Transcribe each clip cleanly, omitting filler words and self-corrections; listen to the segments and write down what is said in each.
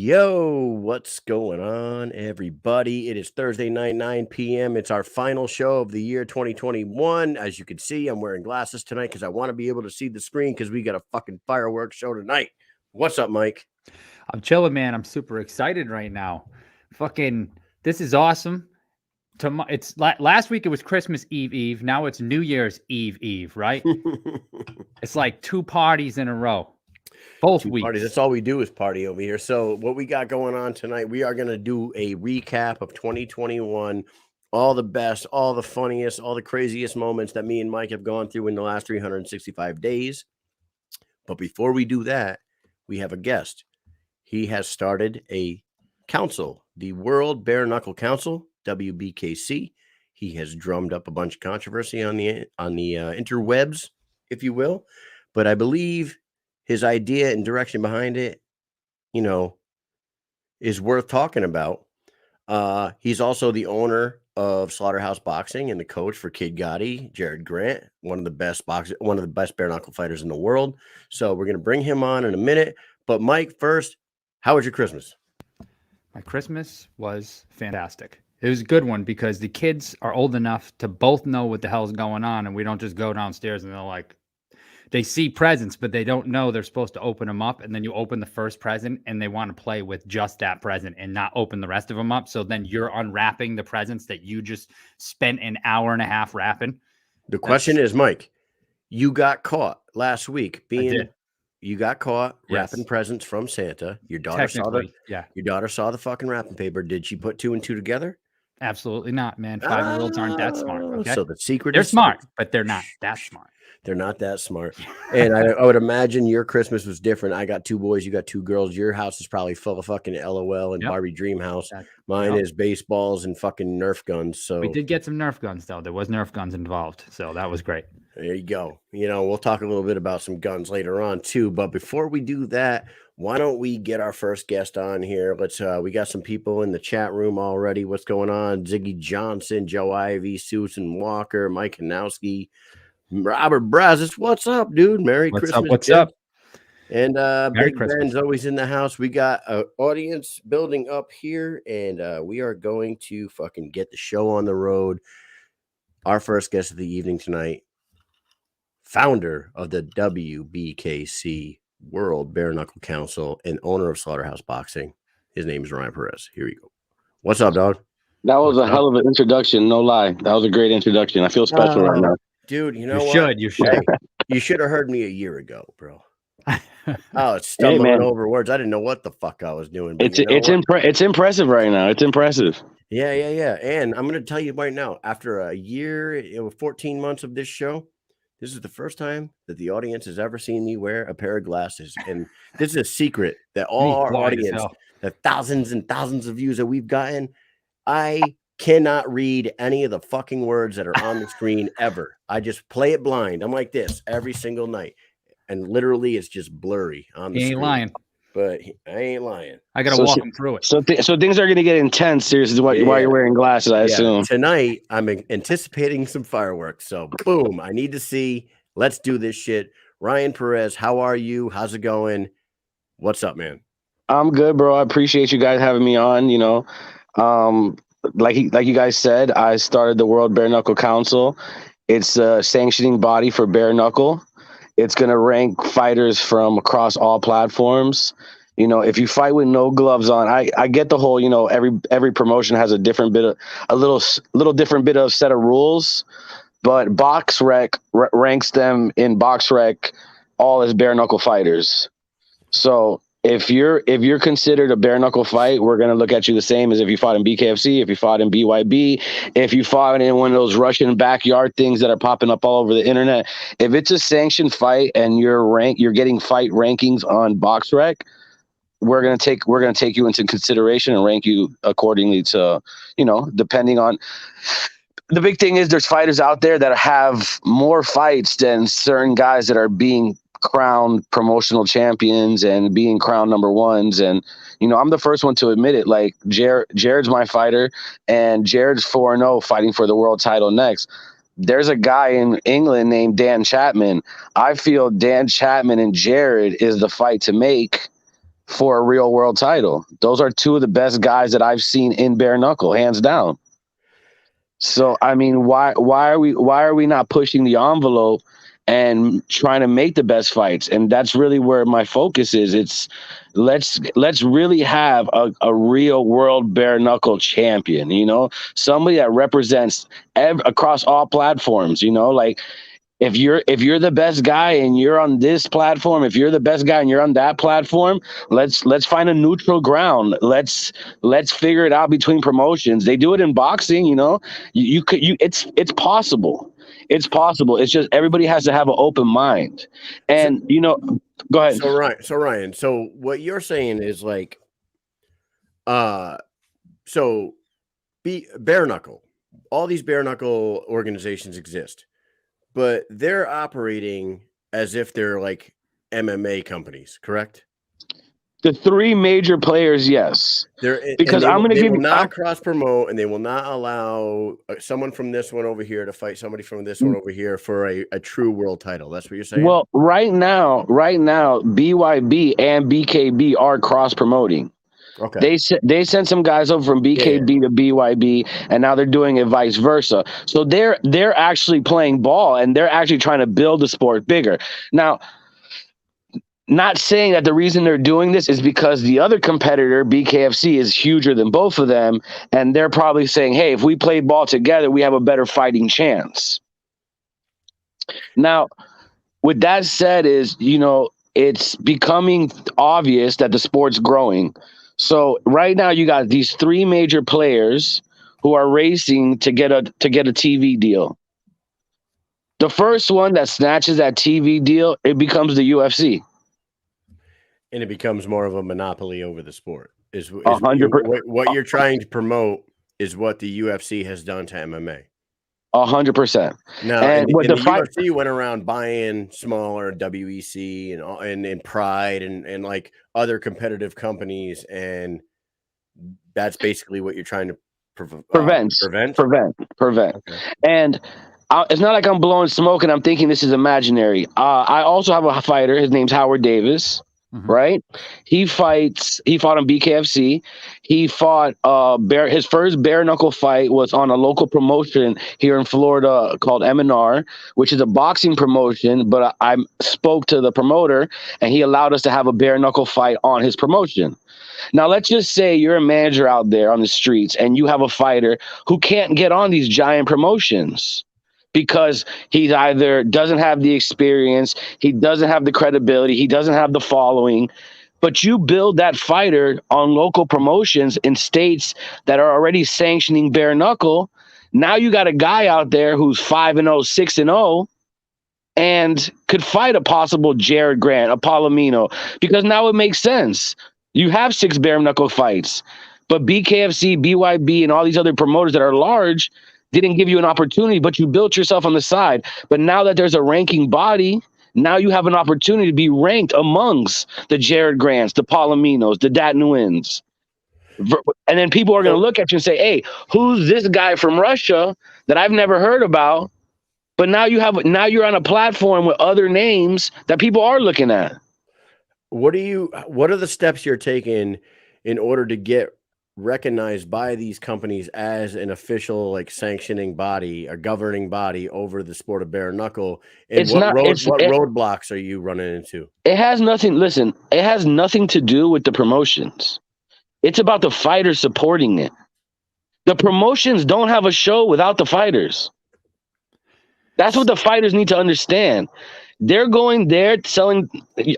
Yo, what's going on, everybody? It is Thursday night, 9 p.m. It's our final show of the year 2021. As you can see, I'm wearing glasses tonight because I want to be able to see the screen because we got a fucking fireworks show tonight. What's up, Mike? I'm chilling, man. I'm super excited right now. This is awesome. It's last week it was Christmas Eve. Now it's New Year's Eve, right? It's like two parties in a row. Both weeks. Parties. That's all we do is party over here. So what we got going on tonight, we are going to do a recap of 2021, all the best, all the funniest, all the craziest moments that me and Mike have gone through in the last 365 days. But before we do that, we have a guest. He has started a council, the World Bare Knuckle Council, WBKC. He has drummed up a bunch of controversy on the interwebs, if you will. But I believe his idea and direction behind it, is worth talking about. He's also the owner of Slaughterhouse Boxing and the coach for Kid Gotti, Jared Grant, one of the best bare knuckle fighters in the world. So we're going to bring him on in a minute. But Mike, first, how was your Christmas? My Christmas was fantastic. It was a good one because the kids are old enough to both know what the hell's going on, and we don't just go downstairs and they're like, they see presents, but they don't know they're supposed to open them up. And then you open the first present and they want to play with just that present and not open the rest of them up. So then you're unwrapping the presents that you just spent an hour and a half wrapping. The question is, Mike, you got caught last week you got caught wrapping presents from Santa. Your daughter saw the fucking wrapping paper. Did she put 2 and 2 together? Absolutely not, man. 5-year-olds aren't that smart. Okay? So the secret they're smart, but they're not that smart. They're not that smart. And I would imagine your Christmas was different. I got 2 boys, you got 2 girls. Your house is probably full of fucking LOL and Barbie Dream House. Mine is baseballs and fucking Nerf guns. So we did get some Nerf guns, though. There was Nerf guns involved. So that was great. There you go. We'll talk a little bit about some guns later on, too. But before we do that, why don't we get our first guest on here? We got some people in the chat room already. What's going on? Ziggy Johnson, Joe Ivy, Susan Walker, Mike Kanowski, Robert Brazos. What's up, dude? Merry Christmas. What's up? And Big Ben's always in the house. We got an audience building up here, and we are going to fucking get the show on the road. Our first guest of the evening tonight, founder of the WBKC, World Bare Knuckle Council, and owner of Slaughterhouse Boxing. His name is Ryan Perez. Here you go. What's up, dog? That was a hell of an introduction. No lie. That was a great introduction. I feel special right now. Dude, you should. You should have heard me a year ago, bro. It's stumbling over words. I didn't know what the fuck I was doing. It's impressive right now. It's impressive. Yeah. And I'm going to tell you right now, after a year, 14 months of this show, this is the first time that the audience has ever seen me wear a pair of glasses. And this is a secret that all our audience, the thousands and thousands of views that we've gotten, I cannot read any of the fucking words that are on the screen ever. I just play it blind. I'm like this every single night. And literally it's just blurry on the screen. He ain't lying. But I ain't lying. I got to walk him through it. So things are going to get intense. Seriously, while you're wearing glasses, I assume. Tonight, I'm anticipating some fireworks. So, boom, I need to see. Let's do this shit. Ryan Perez, how are you? How's it going? What's up, man? I'm good, bro. I appreciate you guys having me on. Like you guys said, I started the World Bare Knuckle Council. It's a sanctioning body for bare knuckle. It's going to rank fighters from across all platforms. If you fight with no gloves on, I get the whole, every promotion has a little different bit of set of rules, but BoxRec ranks them in BoxRec all as bare knuckle fighters. So if you're considered a bare knuckle fight, we're going to look at you the same as if you fought in BKFC, if you fought in BYB, if you fought in one of those Russian backyard things that are popping up all over the internet. If it's a sanctioned fight and you're getting fight rankings on BoxRec, we're going to take you into consideration and rank you accordingly to, depending on. The big thing is there's fighters out there that have more fights than certain guys that are being crowned promotional champions and being crowned number ones. And, I'm the first one to admit it. Like Jared's my fighter, and Jared's 4-0 fighting for the world title next. There's a guy in England named Dan Chapman. I feel Dan Chapman and Jared is the fight to make for a real world title. Those are two of the best guys that I've seen in bare knuckle, hands down. So I mean, why are we not pushing the envelope and trying to make the best fights? And that's really where my focus is. It's let's really have a real world bare knuckle champion, somebody that represents across all platforms, like if you're the best guy and you're on this platform, if you're the best guy and you're on that platform, let's find a neutral ground. Let's figure it out between promotions. They do it in boxing, it's possible. It's possible. It's just everybody has to have an open mind. And go ahead. So Ryan, so what you're saying is like bare knuckle. All these bare knuckle organizations exist, but they're operating as if they're like MMA companies, correct? The three major players, yes. Because I'm going to give you not cross promote, and they will not allow someone from this one over here to fight somebody from this one over here for a true world title. That's what you're saying? Well, right now, BYB and BKB are cross promoting. Okay. They sent some guys over from BKB to BYB, and now they're doing it vice versa. So they're actually playing ball, and they're actually trying to build the sport bigger. Now, not saying that the reason they're doing this is because the other competitor, BKFC, is huger than both of them, and they're probably saying, hey, if we play ball together, we have a better fighting chance. Now, with that said, it's becoming obvious that the sport's growing. So right now you got these three major players who are racing to get a TV deal. The first one that snatches that TV deal, it becomes the UFC. And it becomes more of a monopoly over the sport. Is 100%. What you're trying to promote is what the UFC has done to MMA. 100%. No, and the UFC went around buying smaller WEC and Pride and like other competitive companies, and that's basically what you're trying to prevent. Okay. And it's not like I'm blowing smoke and I'm thinking this is imaginary. I also have a fighter. His name's Howard Davis. Mm-hmm. Right? He fought on BKFC. He fought his first bare knuckle fight was on a local promotion here in Florida called M&R, which is a boxing promotion, but I spoke to the promoter and he allowed us to have a bare knuckle fight on his promotion. Now, let's just say you're a manager out there on the streets and you have a fighter who can't get on these giant promotions because he either doesn't have the experience, he doesn't have the credibility, he doesn't have the following. But you build that fighter on local promotions in states that are already sanctioning bare knuckle. Now you got a guy out there who's 5-0, 6-0, and could fight a possible Jared Grant, a Palomino, because now it makes sense. You have 6 bare knuckle fights, but BKFC, BYB, and all these other promoters that are large didn't give you an opportunity, but you built yourself on the side. But now that there's a ranking body, now you have an opportunity to be ranked amongst the Jared Grants, the Palominos, the Dat Nguyen's. And then people are going to look at you and say, hey, who's this guy from Russia that I've never heard about? But now you're on a platform with other names that people are looking at. What are the steps you're taking in order to get recognized by these companies as an official like sanctioning body, a governing body over the sport of bare knuckle? And what roadblocks are you running into? It has nothing to do with the promotions. It's about the fighters supporting it. The promotions don't have a show without the fighters. That's what the fighters need to understand. They're going there selling,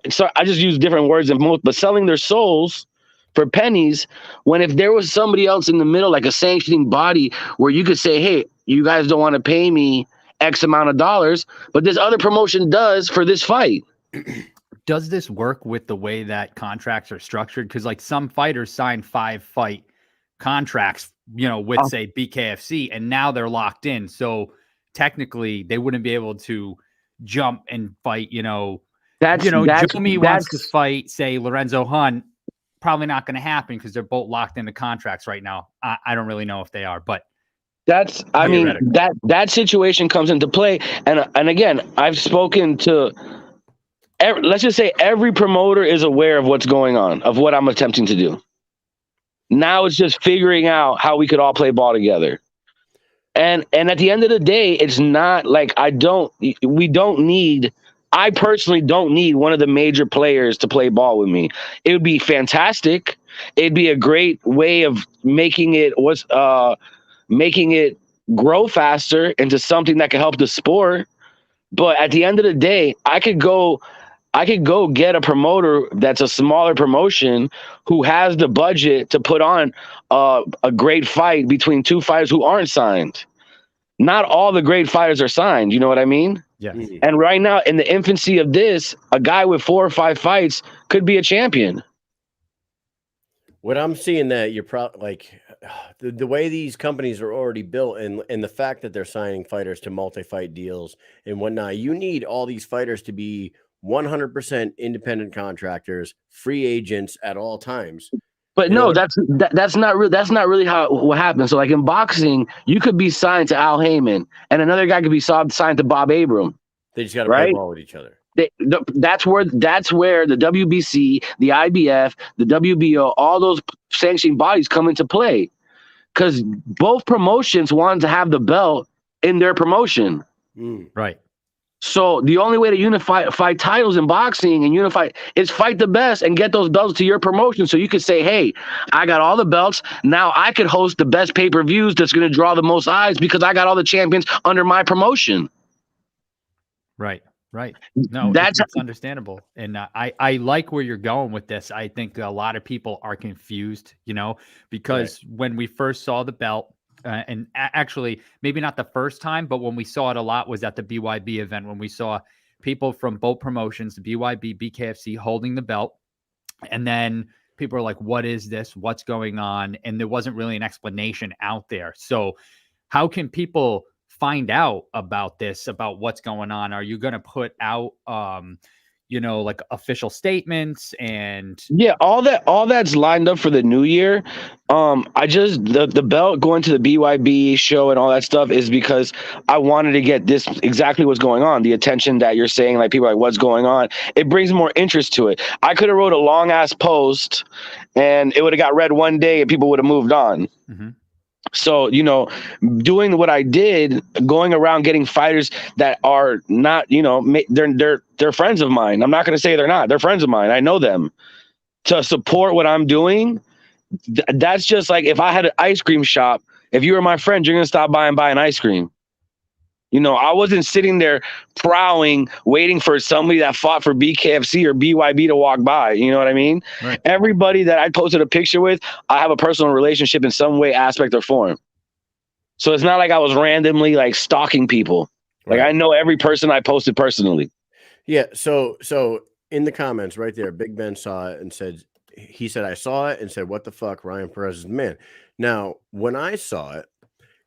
so I just use different words than most, but selling their souls for pennies, when if there was somebody else in the middle, like a sanctioning body, where you could say, hey, you guys don't want to pay me X amount of dollars, but this other promotion does for this fight. Does this work with the way that contracts are structured? Because like some fighters sign 5-fight contracts, with say BKFC, and now they're locked in. So technically they wouldn't be able to jump and fight, Jomi wants to fight, say, Lorenzo Hunt. Probably not going to happen because they're both locked into contracts right now. I don't really know if they are, but that situation comes into play. And again, I've spoken to let's just say every promoter is aware of what's going on, of what I'm attempting to do. Now it's just figuring out how we could all play ball together. And at the end of the day, it's not like I personally don't need one of the major players to play ball with me. It would be fantastic. It'd be a great way of making it grow faster into something that could help the sport. But at the end of the day, I could go get a promoter that's a smaller promotion who has the budget to put on a great fight between two fighters who aren't signed. Not all the great fighters are signed. You know what I mean? Yeah. And right now, in the infancy of this, a guy with 4 or 5 fights could be a champion. What I'm seeing that you're probably like the way these companies are already built and the fact that they're signing fighters to multi-fight deals and whatnot, you need all these fighters to be 100% independent contractors, free agents at all times. But no, that's not really what happens. So like in boxing, you could be signed to Al Heyman and another guy could be signed to Bob Arum. They just got to play ball with each other. That's where the WBC, the IBF, the WBO, all those sanctioning bodies come into play, because both promotions want to have the belt in their promotion. Right. So the only way to fight titles in boxing and unify is fight the best and get those belts to your promotion. So you could say, hey, I got all the belts. Now I could host the best pay-per-views that's going to draw the most eyes because I got all the champions under my promotion. Right. No, it's understandable. And I like where you're going with this. I think a lot of people are confused, because when we first saw the belt, and actually maybe not the first time, but when we saw it a lot was at the BYB event, when we saw people from both promotions, the BYB, BKFC, holding the belt. And then people are like, what is this? What's going on? And there wasn't really an explanation out there. So how can people find out about this, about what's going on? Are you going to put out, like official statements and all that's lined up for the new year? The belt going to the BYB show and all that stuff is because I wanted to get this exactly what's going on, the attention that you're saying, like people are like, what's going on? It brings more interest to it. I could have wrote a long ass post and it would have got read one day and people would have moved on. Mm-hmm. So, doing what I did, going around getting fighters that are not, they're friends of mine. I'm not going to say they're not. They're friends of mine. I know them. To support what I'm doing, that's just like if I had an ice cream shop. If you were my friend, you're going to stop by and buy an ice cream. I wasn't sitting there prowling, waiting for somebody that fought for BKFC or BYB to walk by. You know what I mean? Right. Everybody that I posted a picture with, I have a personal relationship in some way, aspect, or form. So it's not like I was randomly like stalking people. Like I know every person I posted personally. Yeah. So in the comments right there, Big Ben saw it and said, I saw it and said, what the fuck? Ryan Perez is the man. Now, when I saw it,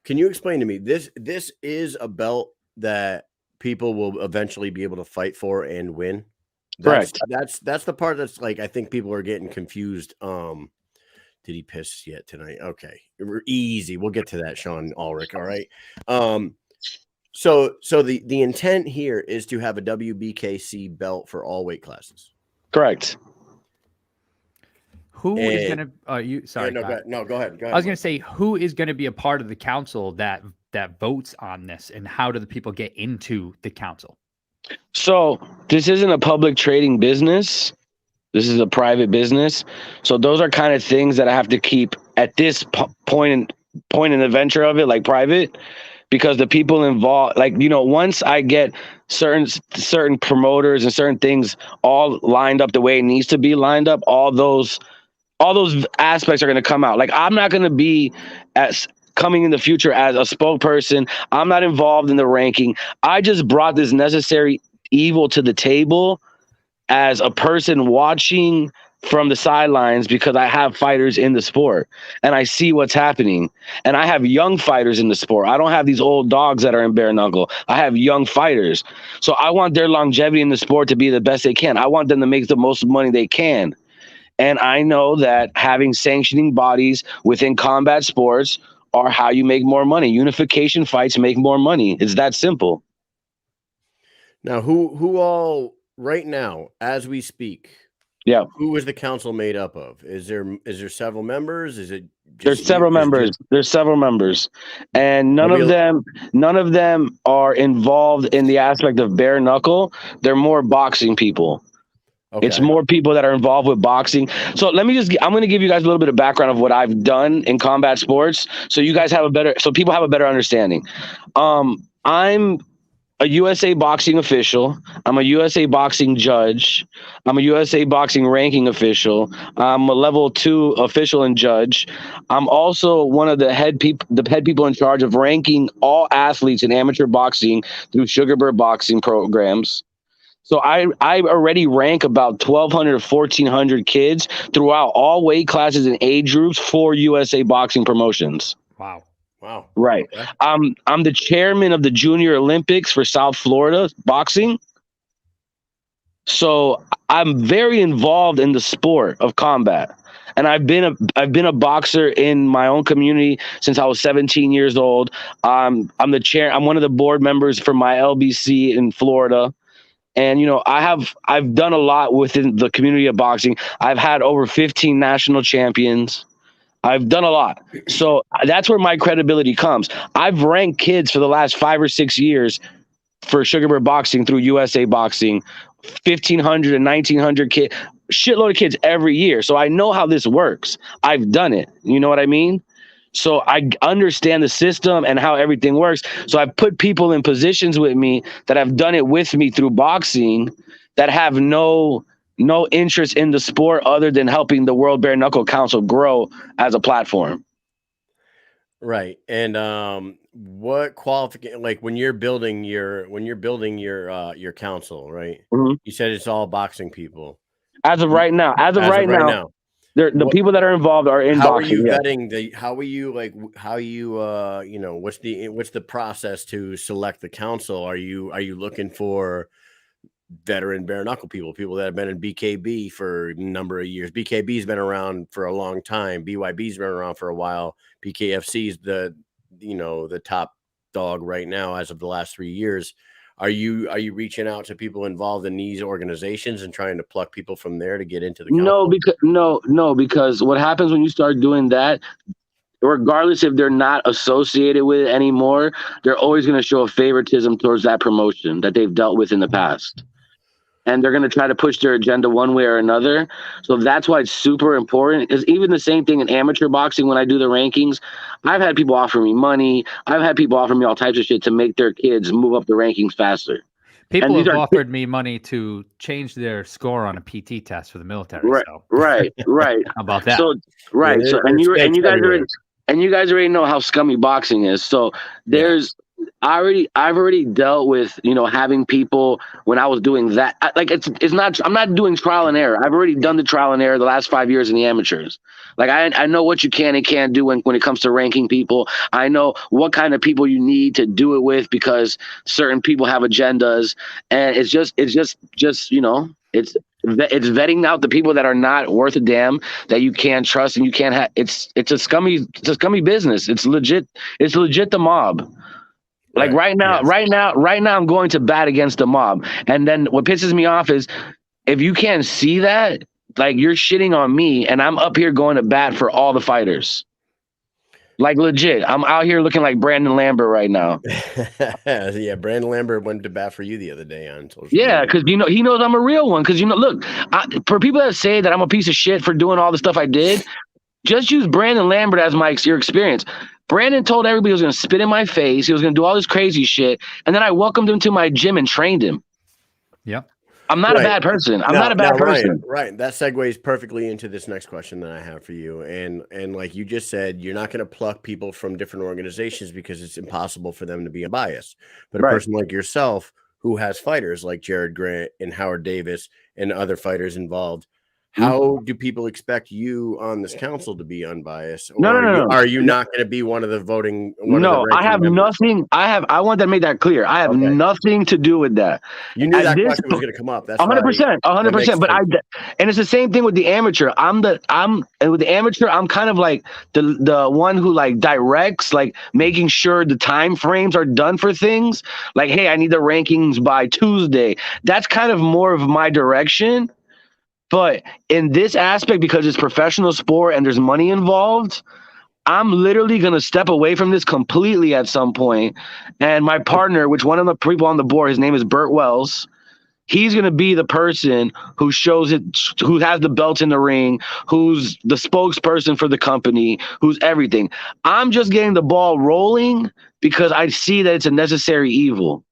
can you explain to me, this is a belt that people will eventually be able to fight for and win? Correct. That's the part that's like, I think people are getting confused. Did he piss yet tonight? Okay. Easy. We'll get to that, Sean Ulrich. All right. So the intent here is to have a WBKC belt for all weight classes. Correct. Who is going to? Sorry. Go ahead. I was going to say, who is going to be a part of the council that votes on this, and how do the people get into the council? So this isn't a public trading business. This is a private business. So those are kind of things that I have to keep at this point in the venture of it, like private, because the people involved, like, once I get certain promoters and certain things all lined up the way it needs to be lined up, all those aspects are going to come out. Like, I'm not going to be coming in the future as a spokesperson. I'm not involved in the ranking. I just brought this necessary evil to the table as a person watching from the sidelines, because I have fighters in the sport and I see what's happening, and I have young fighters in the sport. I don't have these old dogs that are in bare knuckle. I have young fighters. So I want their longevity in the sport to be the best they can. I want them to make the most money they can. And I know that having sanctioning bodies within combat sports are how you make more money. Unification fights make more money. It's that simple. Now, who all right now, as we speak, Yeah. who is the council made up of? Is there several members? Is it just There's several members. There's several members, and none of them are involved in the aspect of bare knuckle. They're more boxing people. Okay. It's more people that are involved with boxing. So I'm going to give you guys a little bit of background of what I've done in combat sports, so you guys so people have a better understanding. I'm a USA boxing official. I'm a USA boxing judge. I'm a USA boxing ranking official. I'm a level 2 official and judge. I'm also one of the head people in charge of ranking all athletes in amateur boxing through Sugarbird boxing programs. So I already rank about 1,200 to 1,400 kids throughout all weight classes and age groups for USA boxing promotions. Wow. Right. Okay. I'm the chairman of the Junior Olympics for South Florida boxing. So I'm very involved in the sport of combat. And I've been a boxer in my own community since I was 17 years old. I'm the chair. I'm one of the board members for my LBC in Florida. And, I've done a lot within the community of boxing. I've had over 15 national champions. I've done a lot. So that's where my credibility comes. I've ranked kids for the last 5 or 6 years for Sugarbird boxing through USA boxing, 1,500 and 1,900 kids, shitload of kids every year. So I know how this works. I've done it. You know what I mean? So I understand the system and how everything works. So I've put people in positions with me that have done it with me through boxing that have no interest in the sport other than helping the World Bare Knuckle Council grow as a platform. Right. And what qualification, like when you're building your council, right? Mm-hmm. You said it's all boxing people. As of right now, the people that are involved are in boxing. How are you what's the process to select the council? Are you looking for veteran bare knuckle people that have been in BKB for a number of years? BKB's been around for a long time. BYB's been around for a while. BKFC's the top dog right now as of the last 3 years. Are you reaching out to people involved in these organizations and trying to pluck people from there to get into the council? No, because what happens when you start doing that, regardless if they're not associated with it anymore, they're always going to show a favoritism towards that promotion that they've dealt with in the past. And they're going to try to push their agenda one way or another. So that's why it's super important. Because even the same thing in amateur boxing, when I do the rankings, I've had people offer me money. I've had people offer me all types of shit to make their kids move up the rankings faster. People have offered me money to change their score on a PT test for the military. Right, so. right. How about that? So, right. Yeah, so, and you guys already know how scummy boxing is. So I've already dealt with, having people when I was doing that. I'm not doing trial and error. I've already done the trial and error the last 5 years in the amateurs. Like I know what you can and can't do when it comes to ranking people. I know what kind of people you need to do it with because certain people have agendas, and it's just it's vetting out the people that are not worth a damn, that you can't trust and you can't have. It's a scummy business. It's legit the mob. Like right now, I'm going to bat against the mob. And then what pisses me off is if you can't see that, like you're shitting on me and I'm up here going to bat for all the fighters. Like legit, I'm out here looking like Brandon Lambert right now. Yeah, Brandon Lambert went to bat for you the other day on social media. Because he knows I'm a real one. Because look, for people that say that I'm a piece of shit for doing all the stuff I did, just use Brandon Lambert as your experience. Brandon told everybody he was going to spit in my face. He was going to do all this crazy shit. And then I welcomed him to my gym and trained him. Yep. I'm not a bad person. I'm not a bad person. Right. That segues perfectly into this next question that I have for you. And like you just said, you're not going to pluck people from different organizations because it's impossible for them to be biased. But a person like yourself who has fighters like Jared Grant and Howard Davis and other fighters involved, How do people expect you on this council to be unbiased? Or No. are you not going to be one of the voting? No, I have nothing. I want to make that clear. I have nothing to do with that. You knew that question was going to come up. That's 100%, 100%. But and it's the same thing with the amateur. With the amateur, I'm kind of like the one who like directs, like making sure the time frames are done for things. Like, hey, I need the rankings by Tuesday. That's kind of more of my direction. But in this aspect, because it's professional sport and there's money involved, I'm literally going to step away from this completely at some point. And my partner, which one of the people on the board, his name is Burt Wells, he's going to be the person who shows it, who has the belts in the ring, who's the spokesperson for the company, who's everything. I'm just getting the ball rolling because I see that it's a necessary evil.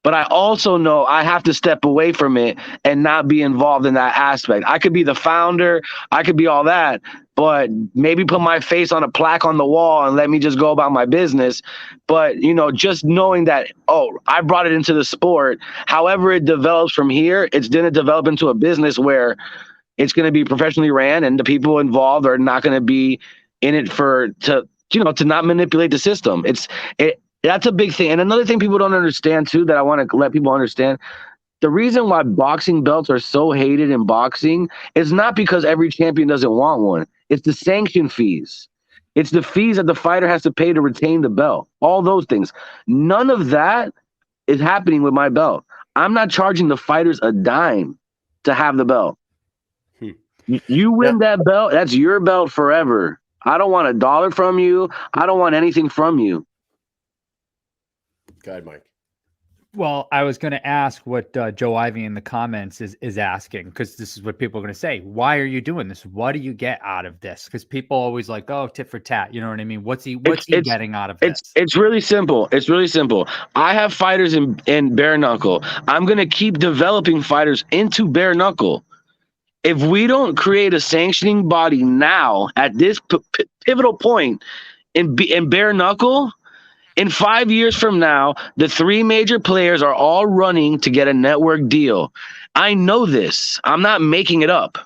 But I also know I have to step away from it and not be involved in that aspect. I could be the founder, I could be all that, but maybe put my face on a plaque on the wall and let me just go about my business. But, you know, just knowing that, oh, I brought it into the sport. However it develops from here, it's going to develop into a business where it's going to be professionally ran and the people involved are not going to be in it to not manipulate the system. That's a big thing. And another thing people don't understand, too, that I want to let people understand, the reason why boxing belts are so hated in boxing is not because every champion doesn't want one. It's the sanction fees. It's the fees that the fighter has to pay to retain the belt. All those things. None of that is happening with my belt. I'm not charging the fighters a dime to have the belt. You win that belt, that's your belt forever. I don't want $1 from you. I don't want anything from you. Go ahead, Mike. Well, I was going to ask what Joe Ivy in the comments is asking, because this is what people are going to say. Why are you doing this? What do you get out of this? Because people always like, oh, tit for tat. You know what I mean? What's he getting out of this? It's really simple. It's really simple. I have fighters in bare knuckle. I'm going to keep developing fighters into bare knuckle. If we don't create a sanctioning body now at this pivotal point in bare knuckle, in 5 years from now, the 3 major players are all running to get a network deal. I know this. I'm not making it up.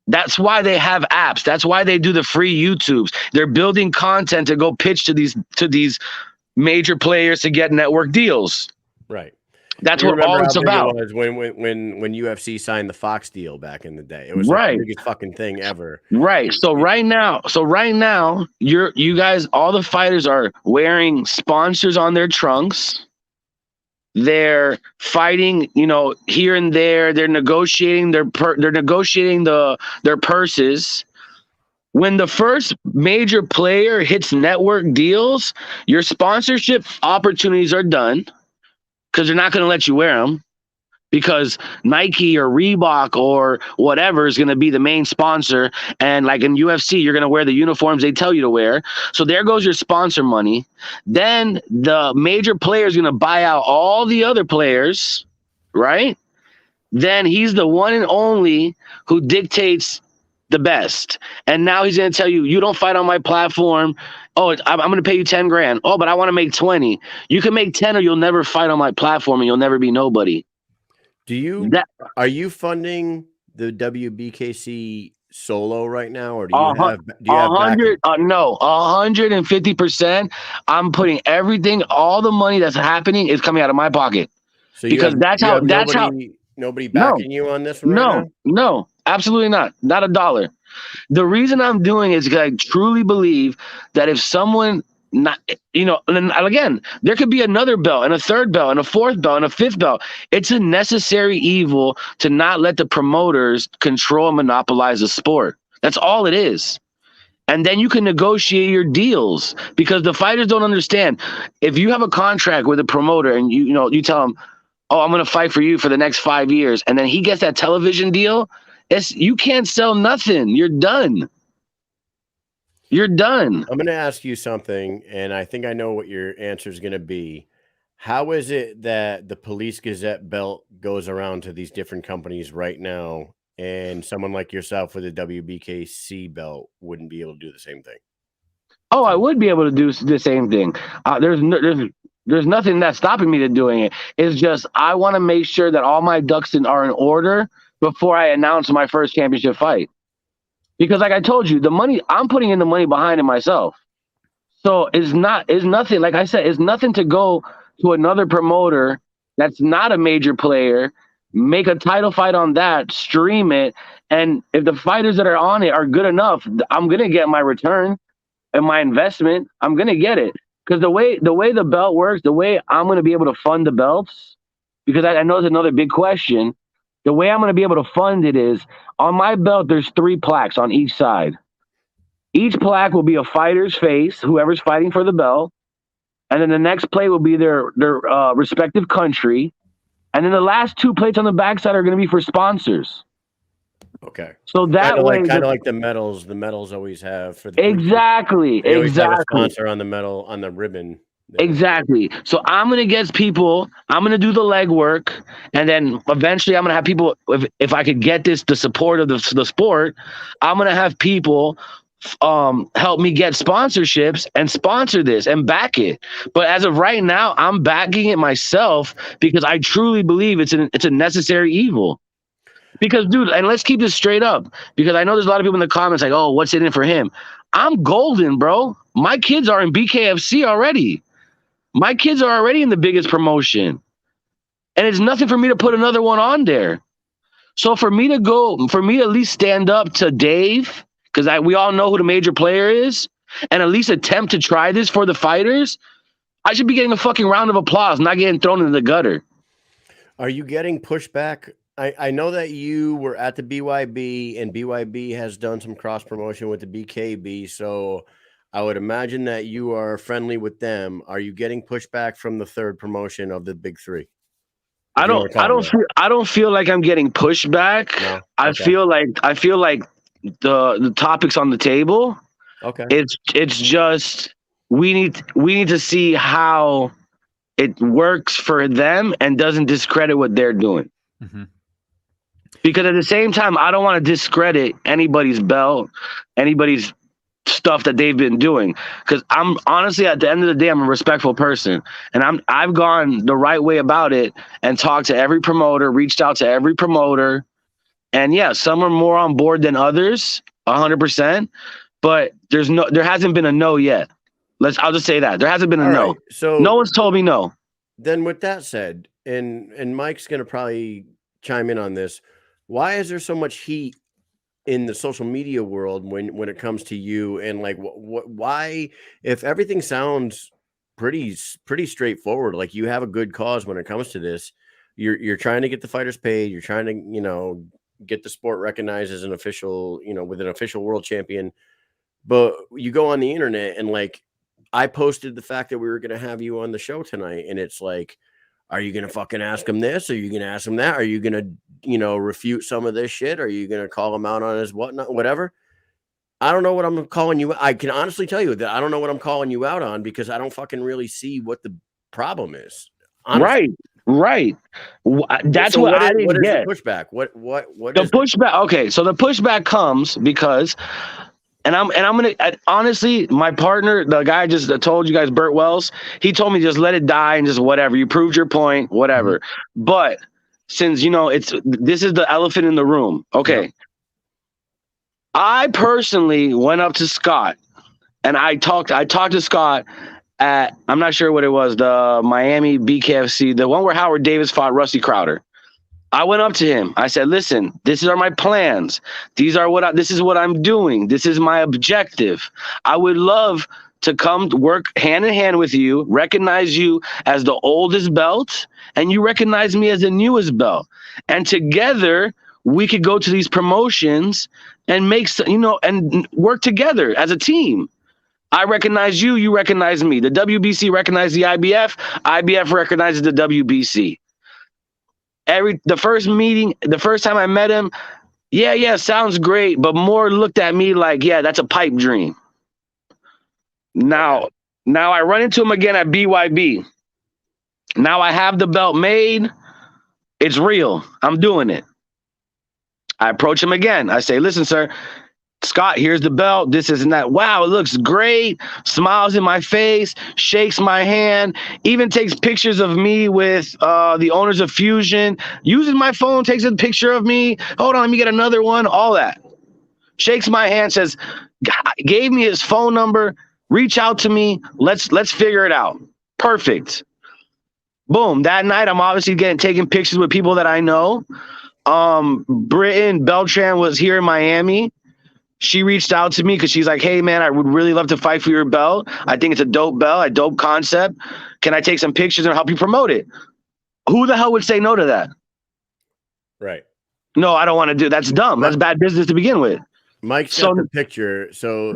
That's why they have apps. That's why they do the free YouTubes. They're building content to go pitch to these major players to get network deals. Right. That's what all it's about. It was when UFC signed the Fox deal back in the day. It was like the biggest fucking thing ever. Right. So right now, you guys, all the fighters are wearing sponsors on their trunks. They're fighting, here and there. They're negotiating their purses. When the first major player hits network deals, your sponsorship opportunities are done. Because they're not going to let you wear them because Nike or Reebok or whatever is going to be the main sponsor. And like in UFC, you're going to wear the uniforms they tell you to wear. So there goes your sponsor money. Then the major player is going to buy out all the other players, right? Then he's the one and only who dictates the best. And now he's going to tell you, you don't fight on my platform. Oh, I'm going to pay you 10 grand. Oh, but I want to make 20. You can make 10 or you'll never fight on my platform and you'll never be nobody. Are you funding the WBKC solo right now? Or do you have 150%. I'm putting everything, all the money that's happening is coming out of my pocket. So nobody backing you on this one right now? No, absolutely not. Not $1. The reason I'm doing it is because I truly believe that if someone and again, there could be another belt and a third belt and a fourth belt and a fifth belt. It's a necessary evil to not let the promoters control and monopolize the sport. That's all it is. And then you can negotiate your deals because the fighters don't understand. If you have a contract with a promoter and you tell him, oh, I'm going to fight for you for the next 5 years, and then he gets that television deal, you can't sell nothing. You're done. You're done. I'm going to ask you something, and I think I know what your answer is going to be. How is it that the Police Gazette belt goes around to these different companies right now, and someone like yourself with a WBKC belt wouldn't be able to do the same thing? Oh, I would be able to do the same thing. There's nothing that's stopping me to doing it. It's just I want to make sure that all my ducks are in order before I announce my first championship fight. Because like I told you, the money, I'm putting in the money behind it myself. So it's nothing, like I said, it's nothing to go to another promoter that's not a major player, make a title fight on that, stream it, and if the fighters that are on it are good enough, I'm gonna get my return and my investment. I'm gonna get it. Because the way the belt works, the way I'm gonna be able to fund the belts, because I know it's another big question. The way I'm gonna be able to fund it is on my belt, there's 3 plaques on each side. Each plaque will be a fighter's face, whoever's fighting for the belt. And then the next plate will be their respective country. And then the last 2 plates on the backside are going to be for sponsors. Okay. So that way, kind of like the medals. The medals always have for the exactly. They always have a sponsor on the medal, on the ribbon. Exactly. So I'm going to get people, I'm going to do the legwork, and then eventually I'm going to have people, if I could get the support of the sport, I'm going to have people help me get sponsorships and sponsor this and back it. But as of right now, I'm backing it myself because I truly believe it's a necessary evil. Because, dude, and let's keep this straight up, because I know there's a lot of people in the comments like, oh, what's in it for him? I'm golden, bro. My kids are in BKFC already. My kids are already in the biggest promotion. And it's nothing for me to put another one on there. So for me to at least stand up to Dave, because we all know who the major player is, and at least attempt to try this for the fighters, I should be getting a fucking round of applause, not getting thrown in the gutter. Are you getting pushback? I know that you were at the BYB, and BYB has done some cross promotion with the BKB, so I would imagine that you are friendly with them. Are you getting pushback from the third promotion of the big 3? I don't feel like I'm getting pushback. No? Okay. I feel like the topics on the table. Okay. It's just we need to see how it works for them and doesn't discredit what they're doing. Mm-hmm. Because at the same time, I don't want to discredit anybody's belt, anybody's stuff that they've been doing. Because I'm honestly, at the end of the day, I'm a respectful person, and I've gone the right way about it and talked to every promoter, reached out to every promoter. And yeah, some are more on board than others, 100%. But there hasn't been a no yet. I'll just say that there hasn't been a no. Right. So no one's told me no. Then, with that said, and Mike's gonna probably chime in on this. Why is there so much heat in the social media world when it comes to you? And like, why, if everything sounds pretty straightforward, like you have a good cause when it comes to this, you're trying to get the fighters paid, you're trying to get the sport recognized as an official, with an official world champion, but you go on the internet and like I posted the fact that we were going to have you on the show tonight, and it's like, are you going to fucking ask him this? Are you going to ask him that? Are you going to, refute some of this shit? Are you going to call him out on his whatnot, whatever? I don't know what I'm calling you. I can honestly tell you that I don't know what I'm calling you out on, because I don't fucking really see what the problem is. Honestly. Right. That's what I didn't get. The pushback? What the pushback? Okay, so the pushback comes because, and I'm gonna honestly, my partner, the guy I just told you guys, Burt Wells, he told me just let it die and just whatever. You proved your point, whatever. Mm-hmm. But since this is the elephant in the room. Okay. Yep. I personally went up to Scott and I talked to Scott at, I'm not sure what it was, the Miami BKFC, the one where Howard Davis fought Rusty Crowder. I went up to him. I said, listen, these are my plans. This is what I'm doing. This is my objective. I would love to come to work hand in hand with you, recognize you as the oldest belt, and you recognize me as the newest belt. And together we could go to these promotions and and work together as a team. I recognize you, you recognize me. The WBC recognizes the IBF, IBF recognizes the WBC. The first time I met him, yeah, sounds great, but more looked at me like, yeah, that's a pipe dream. Now I run into him again at BYB. Now I have the belt made. It's real. I'm doing it. I approach him again. I say, listen, sir, Scott, here's the belt. This isn't that. Wow, it looks great. Smiles in my face, shakes my hand, even takes pictures of me with the owners of Fusion. Uses my phone, takes a picture of me. Hold on, let me get another one. All that. Shakes my hand, says, gave me his phone number. Reach out to me. Let's figure it out. Perfect. Boom. That night, I'm obviously taking pictures with people that I know. Britton Beltran was here in Miami. She reached out to me because she's like, hey, man, I would really love to fight for your belt. I think it's a dope belt, a dope concept. Can I take some pictures and help you promote it? Who the hell would say no to that? Right. No, I don't want to do. That's dumb. That's bad business to begin with. Mike's got the picture. So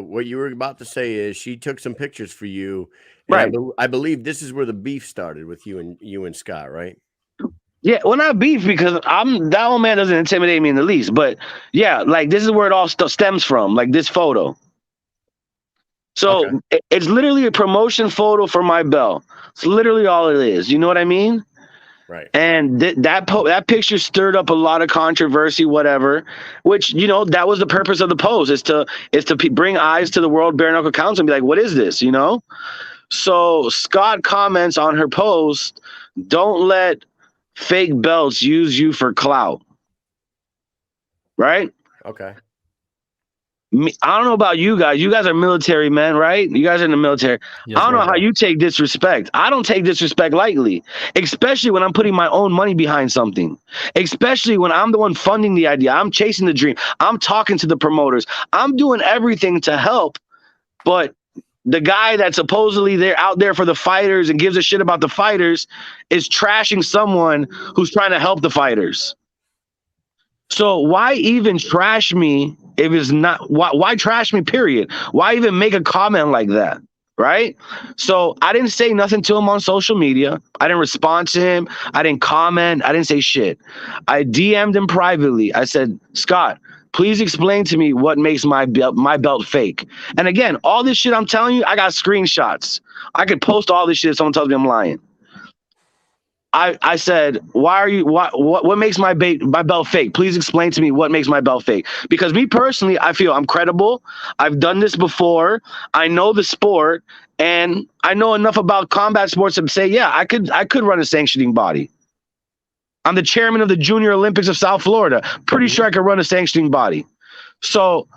what you were about to say is she took some pictures for you. Right. I believe this is where the beef started with you and Scott, right? Yeah, well, not beef because that old man doesn't intimidate me in the least. But yeah, like this is where it all stems from, like this photo. So it's literally a promotion photo for my belt. It's literally all it is. You know what I mean? Right. And that picture stirred up a lot of controversy, whatever. Which that was the purpose of the post is to bring eyes to the World Bare Knuckle Council and be like, what is this? So Scott comments on her post, don't let fake belts use you for clout. Right? Okay. I don't know about you guys. You guys are military men, right? You guys are in the military. Yes, I don't know how you take disrespect. I don't take disrespect lightly, especially when I'm putting my own money behind something, especially when I'm the one funding the idea. I'm chasing the dream. I'm talking to the promoters. I'm doing everything to help. But the guy that's supposedly out there for the fighters and gives a shit about the fighters is trashing someone who's trying to help the fighters. So why even trash me if it's not, why trash me, period? Why even make a comment like that, right? So I didn't say nothing to him on social media. I didn't respond to him. I didn't comment. I didn't say shit. I DM'd him privately. I said, Scott, please explain to me what makes my belt fake. And again, all this shit I'm telling you, I got screenshots. I could post all this shit if someone tells me I'm lying. I said, what makes my belt fake? Please explain to me what makes my belt fake. Because me personally, I feel I'm credible. I've done this before. I know the sport, and I know enough about combat sports to say, yeah, I could run a sanctioning body. I'm the chairman of the Junior Olympics of South Florida. Pretty sure I could run a sanctioning body. So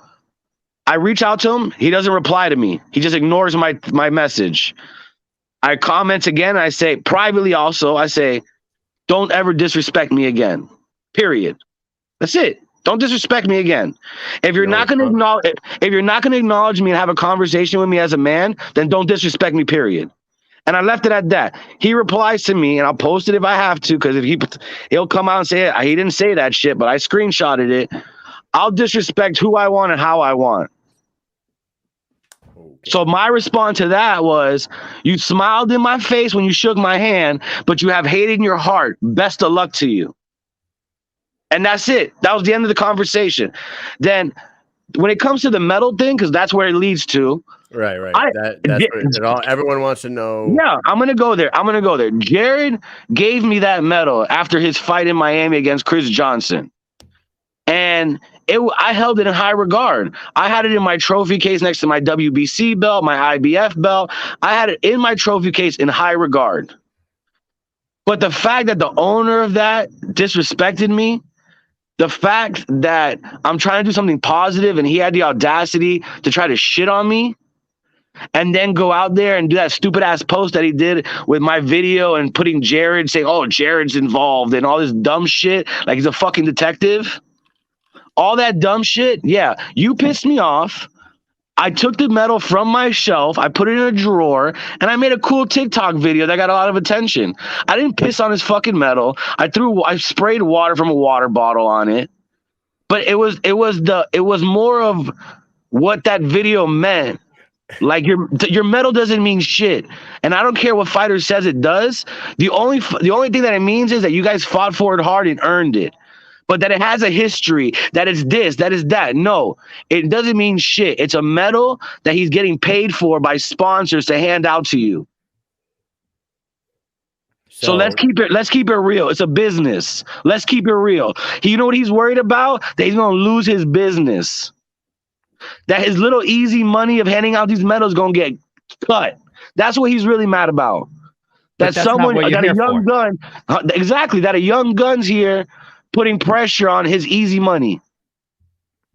I reach out to him. He doesn't reply to me. He just ignores my message. I comment again. I say privately also, I say, don't ever disrespect me again, period. That's it. Don't disrespect me again. If you're not going to acknowledge me and have a conversation with me as a man, then don't disrespect me, period. And I left it at that. He replies to me, and I'll post it if I have to, because he'll come out and say he didn't say that shit, but I screenshotted it. I'll disrespect who I want and how I want. So my response to that was, you smiled in my face when you shook my hand, but you have hate in your heart. Best of luck to you. And that's it. That was the end of the conversation. Then when it comes to the medal thing, because that's where it leads to. Right. That's what everyone wants to know. Yeah, I'm going to go there. Jared gave me that medal after his fight in Miami against Chris Johnson. And I held it in high regard. I had it in my trophy case next to my WBC belt, my IBF belt. I had it in my trophy case in high regard. But the fact that the owner of that disrespected me, the fact that I'm trying to do something positive and he had the audacity to try to shit on me and then go out there and do that stupid ass post that he did with my video and putting Jared, saying, oh, Jared's involved and all this dumb shit, like he's a fucking detective. All that dumb shit, yeah, you pissed me off. I took the medal from my shelf, I put it in a drawer, and I made a cool TikTok video that got a lot of attention. I didn't piss on his fucking medal. I sprayed water from a water bottle on it. But it was more of what that video meant. Like your medal doesn't mean shit. And I don't care what fighter says it does. The only thing that it means is that you guys fought for it hard and earned it. But that it has a history, that it's this, that is that. No, it doesn't mean shit. It's a medal that he's getting paid for by sponsors to hand out to you. So let's keep it real. It's a business. Let's keep it real. You know what he's worried about? That he's going to lose his business. That his little easy money of handing out these medals gonna get cut. That's what he's really mad about. But that's not what you're that a here young for. gun, exactly, that a young gun's here putting pressure on his easy money.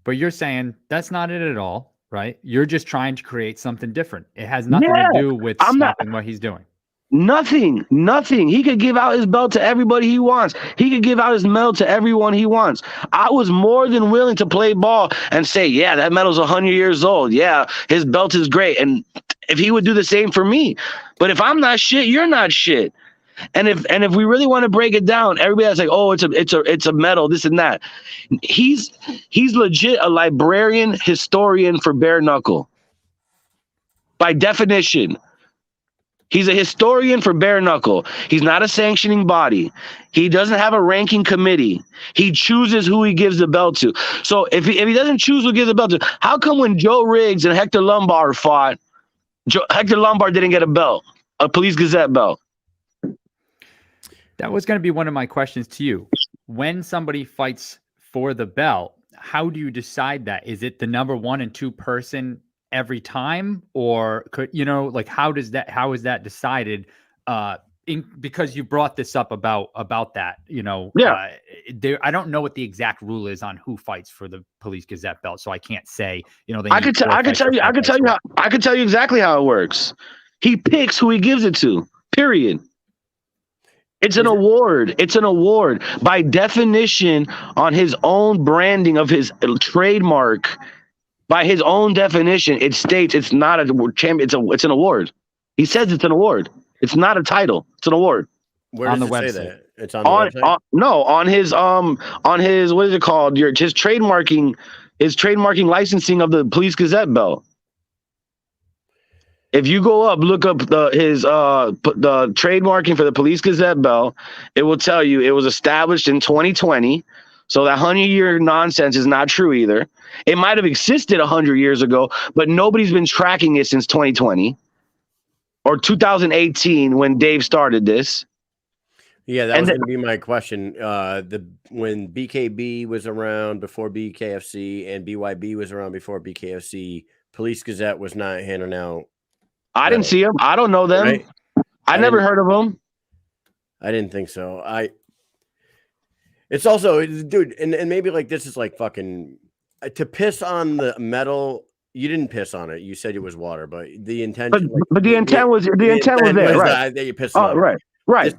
But you're saying that's not it at all, right? You're just trying to create something different. It has nothing to do with stopping what he's doing. Nothing. He could give out his belt to everybody he wants. He could give out his medal to everyone he wants. I was more than willing to play ball and say, yeah, that medal's 100 years old. Yeah, his belt is great. And if he would do the same for me. But if I'm not shit, you're not shit. And if we really want to break it down, everybody's like, oh, it's a medal, this and that. He's legit a librarian, historian for bare knuckle. By definition. He's a historian for bare knuckle. He's not a sanctioning body. He doesn't have a ranking committee. He chooses who he gives the belt to. So if he doesn't choose who gives the belt to, how come when Joe Riggs and Hector Lombard fought, Hector Lombard didn't get a belt, a Police Gazette belt? That was going to be one of my questions to you. When somebody fights for the belt, how do you decide that? Is it the number 1 and 2 person every time, or could like how is that decided? Because you brought this up about that, I don't know what the exact rule is on who fights for the Police Gazette belt, so I can't say I could tell you exactly how it works. He picks who he gives it to, period. It's an award. It's an award by definition on his own branding of his trademark. By his own definition, it states it's not a champion. It's an award. He says it's an award. It's not a title. It's an award. Where does it say that? It's on the website? On his what is it called? His trademarking licensing of the Police Gazette belt. If you go up, look up the trademarking for the Police Gazette belt, it will tell you it was established in 2020. So that 100-year nonsense is not true either. It might have existed 100 years ago, but nobody's been tracking it since 2020 or 2018 when Dave started this. Yeah, that was going to be my question. When BKB was around before BKFC and BYB was around before BKFC, Police Gazette was not handing out. I didn't see them. I don't know them. Right? I never heard of them. I didn't think so. It's also, dude, and maybe like this is like fucking to piss on the medal. You didn't piss on it. You said it was water, but the intention. But the intent was there, right? That you pissed on. Right.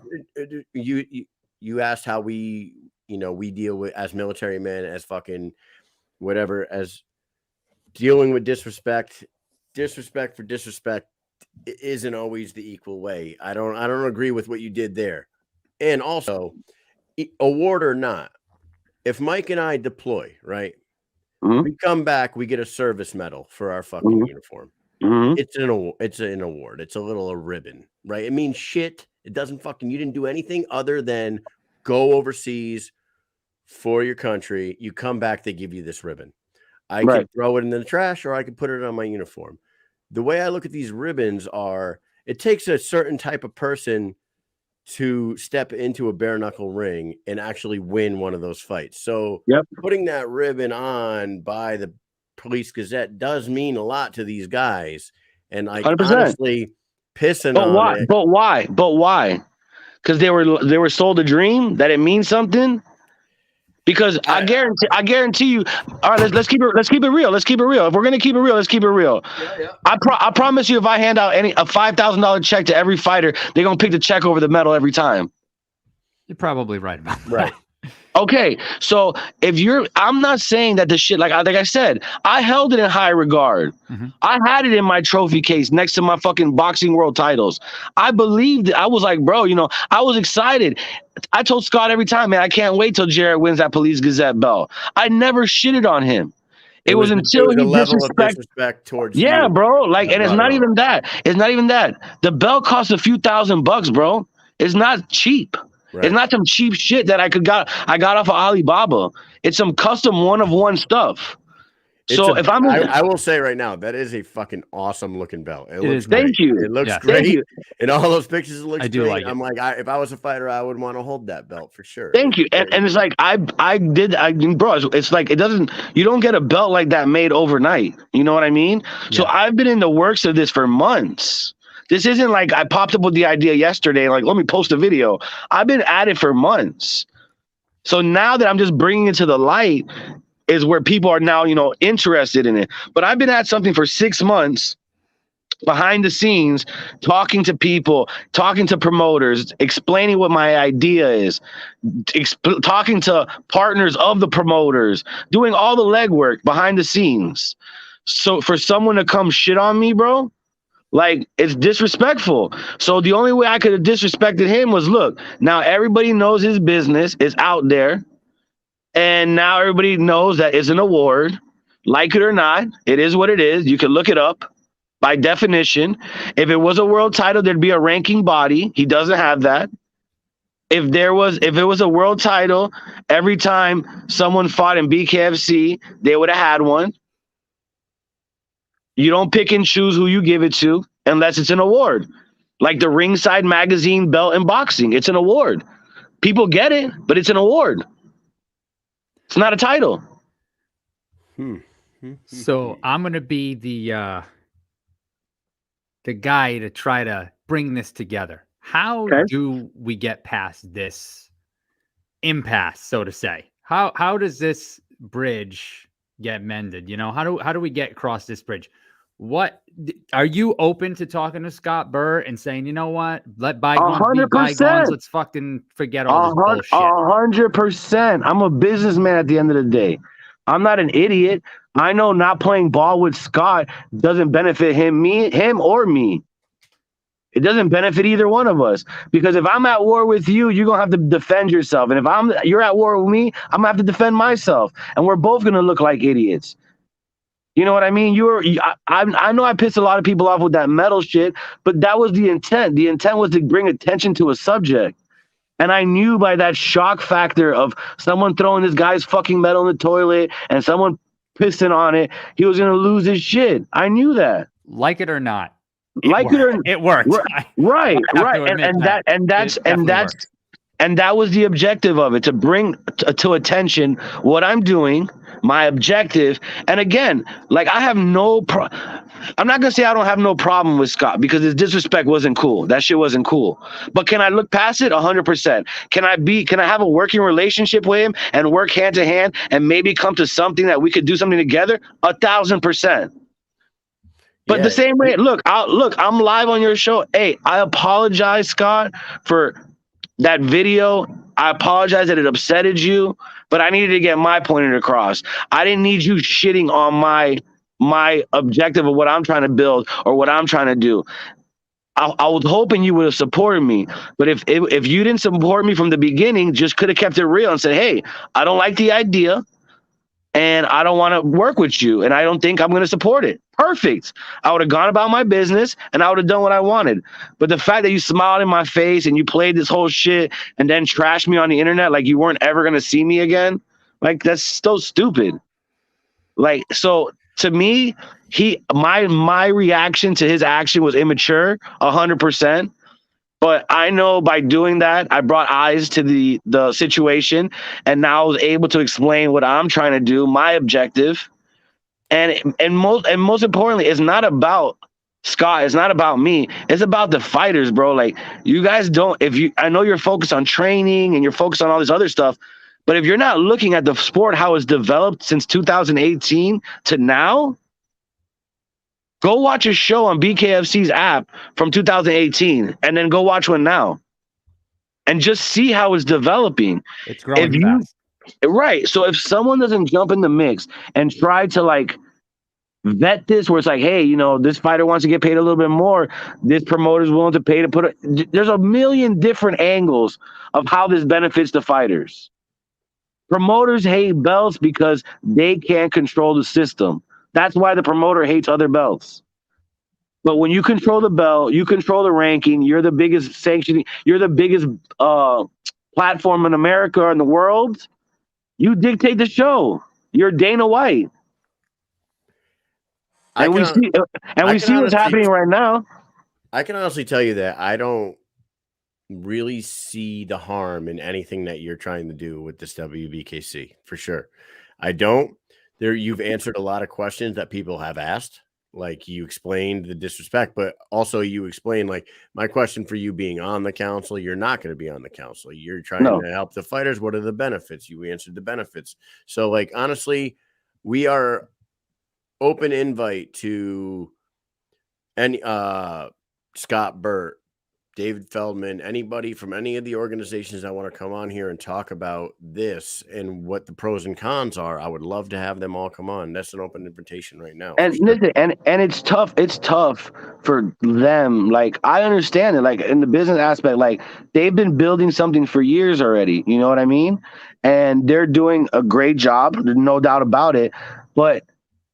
You asked how we deal with as military men, as fucking whatever, as dealing with disrespect. Disrespect for disrespect isn't always the equal way. I don't agree with what you did there, and also. Award or not, if Mike and I deploy, right, we come back, we get a service medal for our fucking uniform. It's an award. It's a ribbon, right? It means shit. It doesn't fucking. You didn't do anything other than go overseas for your country. You come back, they give you this ribbon. I could throw it in the trash, or I could put it on my uniform. The way I look at these ribbons are, it takes a certain type of person to step into a bare knuckle ring and actually win one of those fights. So putting that ribbon on by the Police Gazette does mean a lot to these guys. And like 100%. Honestly pissing on it. But why? Because they were sold a dream that it means something. Because I guarantee you. All right, let's keep it real. Let's keep it real. If we're gonna keep it real, let's keep it real. Yeah. I promise you, if I hand out a $5,000 check to every fighter, they're gonna pick the check over the medal every time. You're probably right about that. Right. Okay, so I'm not saying that the shit, like I said, I held it in high regard. I had it in my trophy case next to my fucking boxing world titles. I believed it. I was like, bro, I was excited. I told Scott every time, man, I can't wait till Jarrett wins that Police Gazette belt. I never shitted on him. It was until he disrespect towards you. Bro. Like, and it's not even that. It's not even that. The belt costs a few $1,000, bro. It's not cheap. Right. It's not some cheap shit that I got off of Alibaba. It's some custom one-of-one stuff. So if I'm, I will say right now, that is a fucking awesome looking belt. It looks great. Thank you. It looks Yes. great. Thank you. In all those pictures, it looks I do great. like it. I'm like, if I was a fighter, I would want to hold that belt for sure. Thank you. And it's like bro, it's like you don't get a belt like that made overnight. You know what I mean? So Yeah. I've been in the works of this for months. This isn't like I popped up with the idea yesterday, like, let me post a video. I've been at it for months. So now that I'm just bringing it to the light is where people are now, interested in it. But I've been at something for 6 months behind the scenes, talking to people, talking to promoters, explaining what my idea is, talking to partners of the promoters, doing all the legwork behind the scenes. So for someone to come shit on me, bro, like, it's disrespectful. So the only way I could have disrespected him was, look, now everybody knows his business is out there. And now everybody knows that it's an award. Like it or not, it is what it is. You can look it up. By definition, if it was a world title, there'd be a ranking body. He doesn't have that. If it was a world title, every time someone fought in BKFC, they would have had one. You don't pick and choose who you give it to unless it's an award. Like the Ringside Magazine belt in boxing. It's an award. People get it, but it's an award. It's not a title. So I'm gonna be the guy to try to bring this together. How do we get past this impasse, so to say? How does this bridge get mended? How do we get across this bridge? What are you open to talking to Scott Burr and saying, you know what, let bygones be bygones. Let's fucking forget all this bullshit. 100%. I'm a businessman at the end of the day. I'm not an idiot. I know not playing ball with Scott doesn't benefit him or me. It doesn't benefit either one of us, because if I'm at war with you, you're gonna have to defend yourself, and if you're at war with me, I'm gonna have to defend myself, and we're both gonna look like idiots. You know what I mean? I know I pissed a lot of people off with that metal shit, but that was the intent. The intent was to bring attention to a subject. And I knew by that shock factor of someone throwing this guy's fucking metal in the toilet and someone pissing on it, he was going to lose his shit. I knew that. Like it or not. It worked. Right. And that was the objective of it, to bring to attention what I'm doing, my objective. And again, like, I have I'm not going to say I don't have no problem with Scott, because his disrespect wasn't cool. That shit wasn't cool. But can I look past it? 100%. Can I have a working relationship with him and work hand to hand and maybe come to something that we could do something together? 1,000%. But the same way, look, I'm live on your show. Hey, I apologize, Scott, for that video. I apologize that it upsetted you, but I needed to get my point across. I didn't need you shitting on my objective of what I'm trying to build or what I'm trying to do. I was hoping you would have supported me, but if you didn't support me from the beginning, just could have kept it real and said, hey, I don't like the idea and I don't want to work with you, and I don't think I'm going to support it. Perfect. I would have gone about my business and I would have done what I wanted. But the fact that you smiled in my face and you played this whole shit and then trashed me on the internet like you weren't ever going to see me again, like, that's so stupid. Like, so to me, my reaction to his action was immature, 100%. But I know by doing that, I brought eyes to the situation, and now I was able to explain what I'm trying to do, my objective. And most importantly, it's not about Scott. It's not about me. It's about the fighters, bro. Like, you guys don't. I know you're focused on training and you're focused on all this other stuff, but if you're not looking at the sport, how it's developed since 2018 to now, go watch a show on BKFC's app from 2018 and then go watch one now and just see how it's developing. It's growing fast. Right. So if someone doesn't jump in the mix and try to, like, vet this, where it's like, hey, this fighter wants to get paid a little bit more, this promoter's willing to pay to put it. There's a million different angles of how this benefits the fighters. Promoters hate belts because they can't control the system. That's why the promoter hates other belts. But when you control the belt, you control the ranking, you're the biggest sanctioning, you're the biggest platform in America or in the world, you dictate the show. You're Dana White. I And we can, see I we can see what's honestly, happening right now. I can honestly tell you that I don't really see the harm in anything that you're trying to do with this WBKC for sure. I don't. You've answered a lot of questions that people have asked. Like you explained the disrespect, but also you explained like my question for you being on the council. You're not going to be on the council. You're trying No. to help the fighters. What are the benefits? You answered the benefits. So like honestly, we are open invite to any Scott Burt, David Feldman, anybody from any of the organizations that want to come on here and talk about this and what the pros and cons are. I would love to have them all come on. That's an open invitation right now. And listen, and it's tough. It's tough for them. Like I understand it. Like in the business aspect, like they've been building something for years already. You know what I mean? And they're doing a great job. There's no doubt about it. But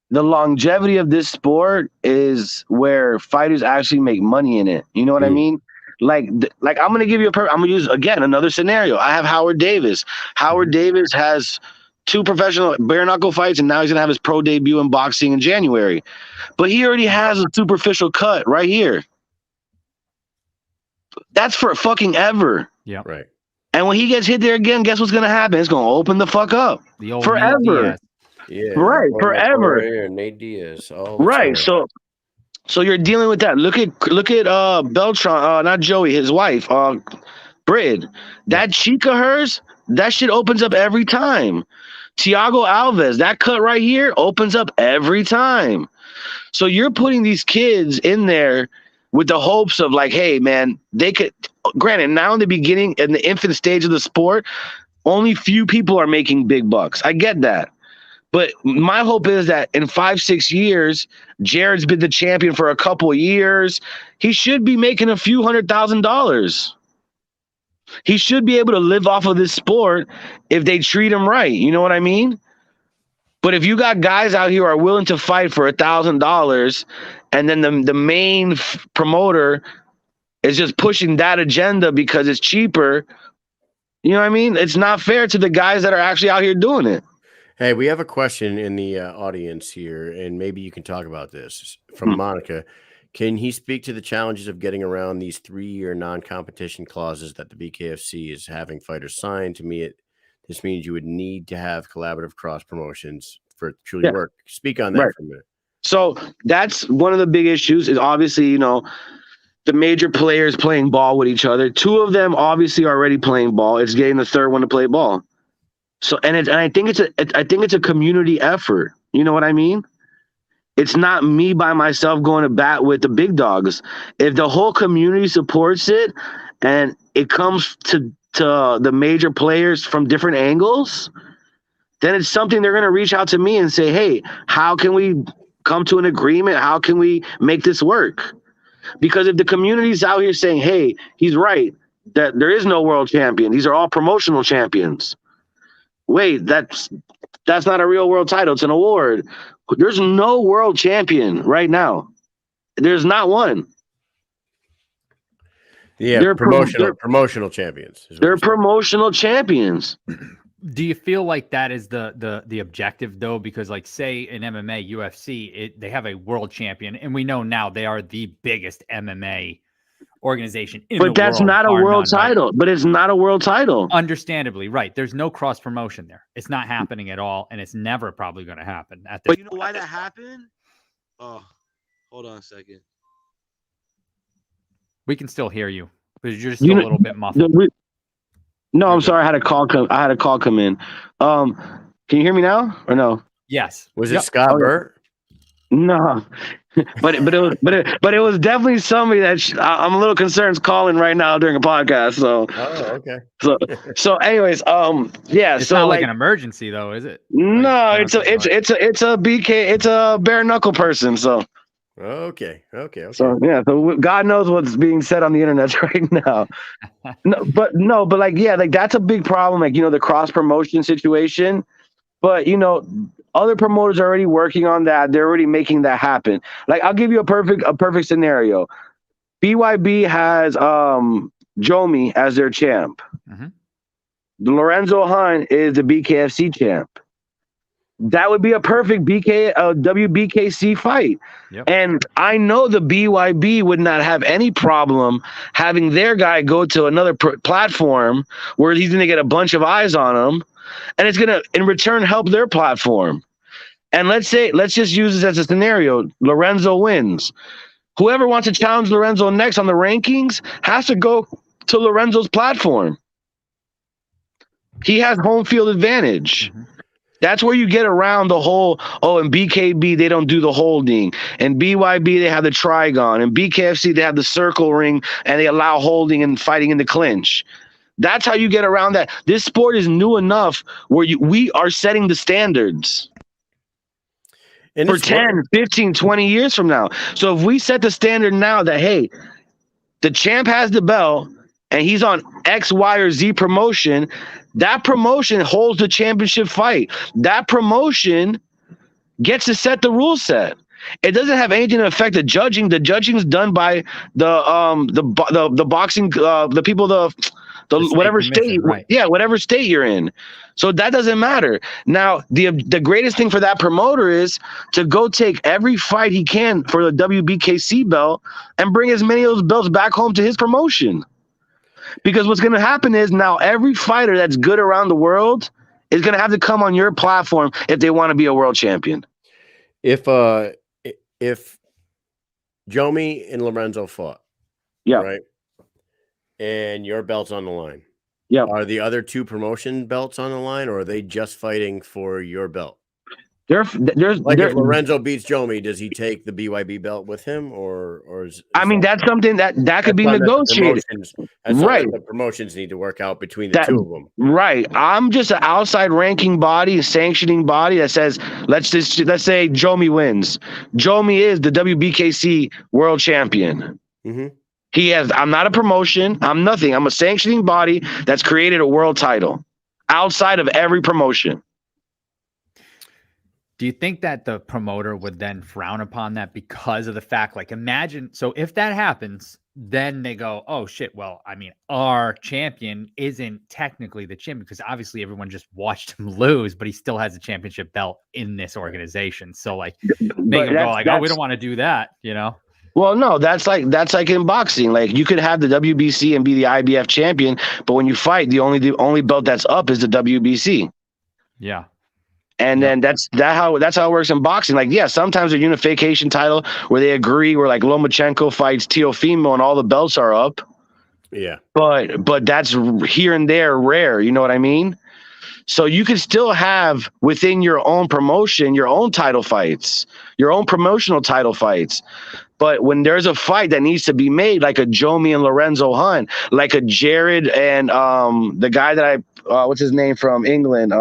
the longevity of this sport is where fighters actually make money in it. You know what I mean? Like I'm gonna give you I'm gonna use again another scenario. I have Howard Davis. Howard Davis has 2 professional bare knuckle fights, and now he's gonna have his pro debut in boxing in January. But he already has a superficial cut right here. That's for fucking ever. Yeah. Right. And when he gets hit there again, guess what's gonna happen? It's gonna open the fuck up. The old Forever. Diaz. Yeah. Right. Forever. Nate Diaz. Right. So you're dealing with that. Look at Beltran, not Joey, his wife, Britt. That cheek of hers, that shit opens up every time. Thiago Alves, that cut right here opens up every time. So you're putting these kids in there with the hopes of like, hey man, they could. Granted, now in the beginning, in the infant stage of the sport, only few people are making big bucks. I get that. But my hope is that in 5-6 years, Jared's been the champion for a couple of years. He should be making a few $100,000. He should be able to live off of this sport if they treat him right. You know what I mean? But if you got guys out here who are willing to fight for $1,000, and then the main promoter is just pushing that agenda because it's cheaper, you know what I mean? It's not fair to the guys that are actually out here doing it. Hey, we have a question in the audience here, and maybe you can talk about this from Monica. Can he speak to the challenges of getting around these 3-year non-competition clauses that the BKFC is having fighters sign? To me, this means you would need to have collaborative cross promotions for it to truly work. Speak on that for a minute. So that's one of the big issues is obviously, you know, the major players playing ball with each other. 2 of them obviously are already playing ball. It's getting the 3rd one to play ball. So I think it's a community effort. You know what I mean? It's not me by myself going to bat with the big dogs. If the whole community supports it and it comes to the major players from different angles, then it's something they're going to reach out to me and say, hey, how can we come to an agreement? How can we make this work? Because if the community's out here saying, hey, he's right, that there is no world champion. These are all promotional champions. Wait, that's not a real world title. It's an award. There's no world champion right now. There's not one. Yeah, they're promotional champions. They're promotional champions. Do you feel like that is the objective though? Because like say in MMA, UFC, they have a world champion, and we know now they are the biggest MMA organization in the world. But that's not a world title. Right? But it's not a world title. Understandably, right. There's no cross promotion there. It's not happening at all, and it's never probably going to happen at this. But you know why that happened? Oh, hold on a second. We can still hear you, but you're just a little bit muffled. No, I'm sorry. I had a call come in. Can you hear me now or no? Yes. Was it Scott Burt? No, but it was definitely somebody that I'm a little concerned is calling right now during a podcast. So okay. So anyways, yeah. It's so not like an emergency though, is it? No, it's a it's a bare knuckle person. So okay. So yeah, so God knows what's being said on the internet right now. but like yeah, like that's a big problem. Like the cross promotion situation, but other promoters are already working on that. They're already making that happen. Like I'll give you a perfect scenario. BYB has Jomi as their champ. Mm-hmm. Lorenzo Hunt is the BKFC champ. That would be a perfect WBKC fight. Yep. And I know the BYB would not have any problem having their guy go to another platform where he's going to get a bunch of eyes on him, and it's going to, in return, help their platform. And let's just use this as a scenario. Lorenzo wins. Whoever wants to challenge Lorenzo next on the rankings has to go to Lorenzo's platform. He has home field advantage. Mm-hmm. That's where you get around the whole, in BKB, they don't do the holding. And BYB, they have the trigon. And BKFC, they have the circle ring, and they allow holding and fighting in the clinch. That's how you get around that. This sport is new enough where we are setting the standards for 10, 15, 20 years from now. So if we set the standard now that, hey, the champ has the belt, and he's on X, Y, or Z promotion, that promotion holds the championship fight. That promotion gets to set the rule set. It doesn't have anything to affect the judging. The judging's done by the boxing the people, the whatever state, right. Yeah, whatever state you're in. So that doesn't matter. Now, the greatest thing for that promoter is to go take every fight he can for the WBKC belt and bring as many of those belts back home to his promotion. Because what's going to happen is now every fighter that's good around the world is going to have to come on your platform if they want to be a world champion. If Jomi and Lorenzo fought, yeah, right, and your belt's on the line, yeah, are the other two promotion belts on the line, or are they just fighting for your belt? There's if Lorenzo beats Jomi, does he take the BYB belt with him, or is that's something that could be negotiated. Right, the promotions need to work out between the two of them. Right, I'm just an outside ranking body, sanctioning body that says let's say Jomi wins. Jomi is the WBKC world champion. Mm-hmm. I'm not a promotion. I'm nothing. I'm a sanctioning body that's created a world title outside of every promotion. Do you think that the promoter would then frown upon that because of the fact, like, imagine, so if that happens, then they go, oh shit, well, I mean, our champion isn't technically the champion because obviously everyone just watched him lose, but he still has a championship belt in this organization. So like, make them go like, oh, we don't want to do that, you know? Well, no, that's like in boxing. Like you could have the WBC and be the IBF champion, but when you fight, the only belt that's up is the WBC. Yeah. And then that's how it works in boxing. Like, yeah, sometimes a unification title where they agree, where like Lomachenko fights Teofimo and all the belts are up. Yeah. But that's here and there rare. You know what I mean? So you can still have within your own promotion, your own title fights, your own promotional title fights. But when there's a fight that needs to be made, like a Jomi and Lorenzo Hunt, like a Jared and the guy that what's his name from England?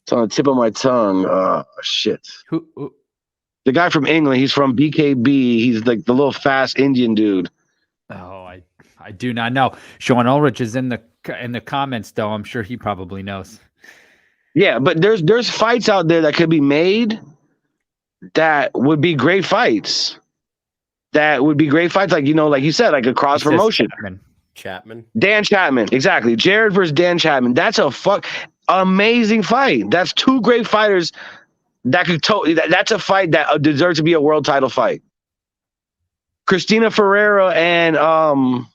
It's on the tip of my tongue. Shit. Who? The guy from England. He's from BKB. He's like the little fast Indian dude. Oh, I do not know. Sean Ulrich is in the comments, though. I'm sure he probably knows. Yeah, but there's fights out there that could be made that would be great fights. Like, like you said, like a cross promotion. Dan Chapman. Exactly. Jared versus Dan Chapman. That's a amazing fight. That's two great fighters that could that's a fight that deserves to be a world title fight. Christina Ferreira and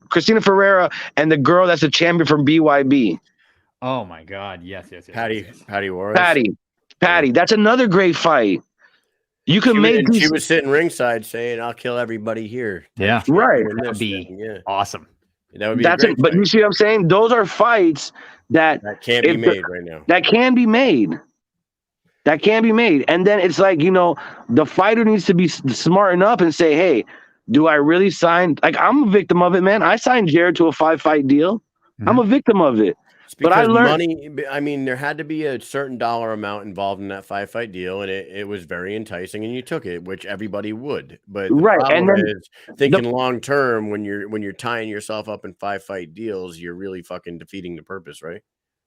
Christina Ferreira and the girl that's the champion from BYB. Oh my God! Yes. Patty Warren. Patty. That's another great fight. You can She was sitting ringside saying, "I'll kill everybody here." Yeah, right. That would be awesome. That would be. But you see what I'm saying? Those are fights that can't be made right now. That can be made. And then it's like, the fighter needs to be smart enough and say, hey, do I really sign? Like, I'm a victim of it, man. I signed Jared to a 5-fight deal. Mm-hmm. I'm a victim of it. But I learned money. I mean, there had to be a certain dollar amount involved in that 5-fight deal, and it was very enticing, and you took it, which everybody would. But the problem is thinking long term when you're tying yourself up in 5-fight deals, you're really fucking defeating the purpose, right?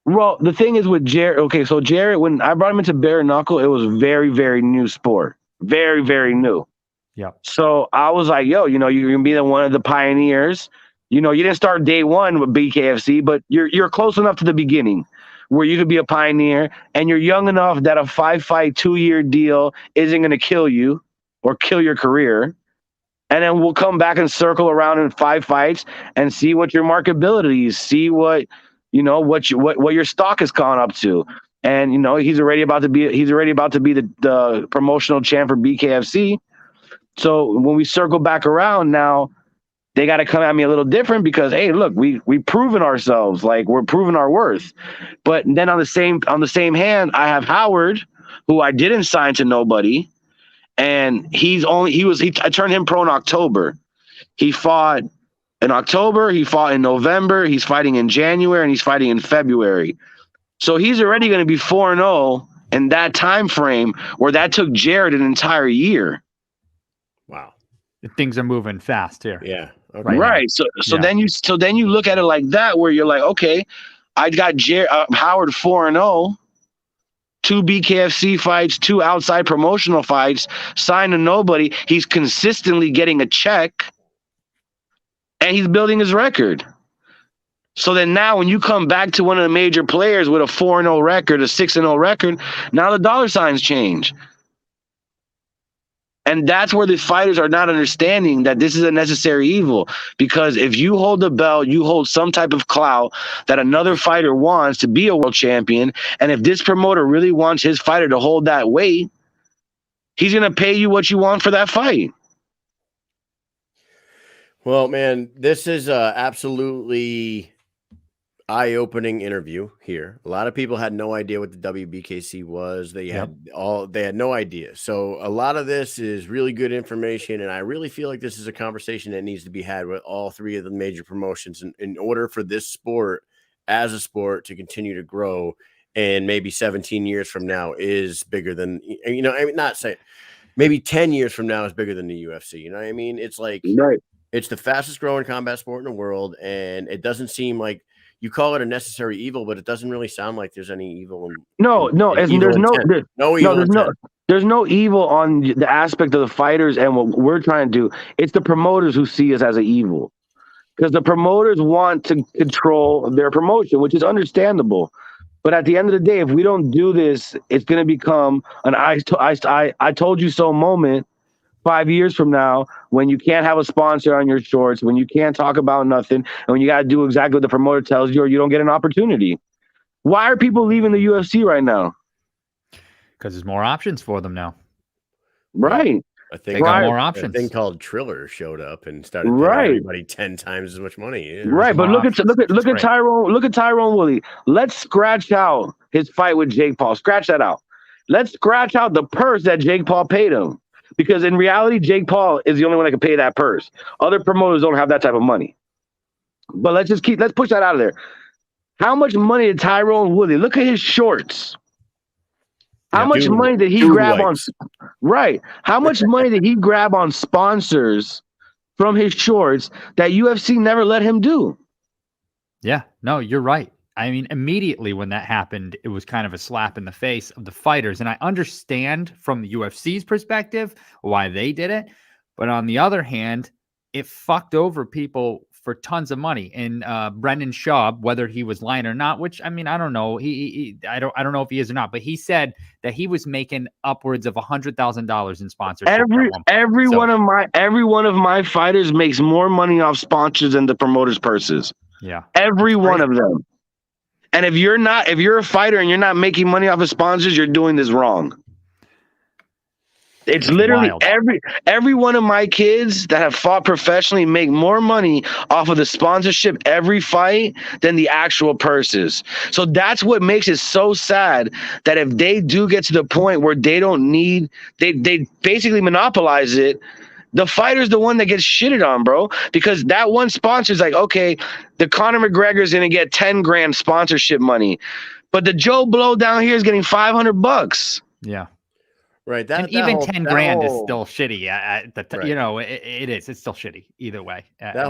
Well, the thing is with Jared. Okay, so Jared, when I brought him into bare knuckle, it was very, very new sport, very, very new. Yeah. So I was like, yo, you're gonna be one of the pioneers. You didn't start day one with BKFC, but you're close enough to the beginning. where you could be a pioneer, and you're young enough that a 5-fight, 2-year deal isn't going to kill you or kill your career. And then we'll come back and circle around in 5 fights and see what your marketability is, see what your stock has gone up to. And he's already about to be the promotional champ for BKFC. So when we circle back around now, they got to come at me a little different because, hey, look, we've proven ourselves, like we're proving our worth. But then on the same hand, I have Howard, who I didn't sign to nobody. And I turned him pro in October. He fought in October, he fought in November, he's fighting in January, and he's fighting in February. So he's already going to be 4-0 in that time frame where that took Jared an entire year. Wow. Things are moving fast here. Yeah. Okay. Right. So then you look at it like that, where you're like, okay, I got Howard 4-0. 2 BKFC fights, 2 outside promotional fights, signed to nobody. He's consistently getting a check, and he's building his record. So then now when you come back to one of the major players with a 4-0 record, a 6-0 record, now the dollar signs change. And that's where the fighters are not understanding that this is a necessary evil. Because if you hold the belt, you hold some type of clout that another fighter wants to be a world champion. And if this promoter really wants his fighter to hold that weight, he's going to pay you what you want for that fight. Well, man, this is absolutely eye-opening interview here. A lot of people had no idea what the WBKC was. They had no idea. So a lot of this is really good information, and I really feel like this is a conversation that needs to be had with all 3 of the major promotions in order for this sport as a sport to continue to grow, and maybe 17 years from now is bigger than, not saying maybe 10 years from now is bigger than the UFC. You know what I mean? It's like, right. It's the fastest growing combat sport in the world, and it doesn't seem like, you call it a necessary evil, but it doesn't really sound like there's any evil. There's no evil on the aspect of the fighters and what we're trying to do. It's the promoters who see us as an evil, because the promoters want to control their promotion, which is understandable. But at the end of the day, if we don't do this, it's going to become an I told you so moment 5 years from now, when you can't have a sponsor on your shorts, when you can't talk about nothing, and when you got to do exactly what the promoter tells you, or you don't get an opportunity. Why are people leaving the UFC right now? Because there's more options for them now. Right. They got more options. A thing called Triller showed up and started paying everybody 10 times as much money. Yeah, right, but look at Tyrone Woodley. Let's scratch out his fight with Jake Paul. Scratch that out. Let's scratch out the purse that Jake Paul paid him. Because in reality, Jake Paul is the only one that can pay that purse. Other promoters don't have that type of money. But let's push that out of there. How much money did Tyrone Woodley? Look at his shorts. How much money did he grab on? Right. How much money did he grab on sponsors from his shorts that UFC never let him do? Yeah, no, you're right. I mean, immediately when that happened, it was kind of a slap in the face of the fighters. And I understand from the UFC's perspective why they did it. But on the other hand, it fucked over people for tons of money. And Brendan Schaub, whether he was lying or not, which, I mean, I don't know. I don't know if he is or not, but he said that he was making upwards of $100,000 in sponsorship. Every one of my fighters makes more money off sponsors than the promoters' purses. Yeah. Every one of them. And if you're a fighter and you're not making money off of sponsors, you're doing this wrong. It's literally wild. Every one of my kids that have fought professionally make more money off of the sponsorship every fight than the actual purses. So that's what makes it so sad that if they do get to the point where they don't need, they basically monopolize it, the fighter's the one that gets shitted on, bro, because that one sponsor's like, okay, the Conor McGregor's going to get 10 grand sponsorship money, but the Joe Blow down here is getting $500. Yeah. Right. Even 10 grand is still shitty. You know, it is. It's still shitty either way. That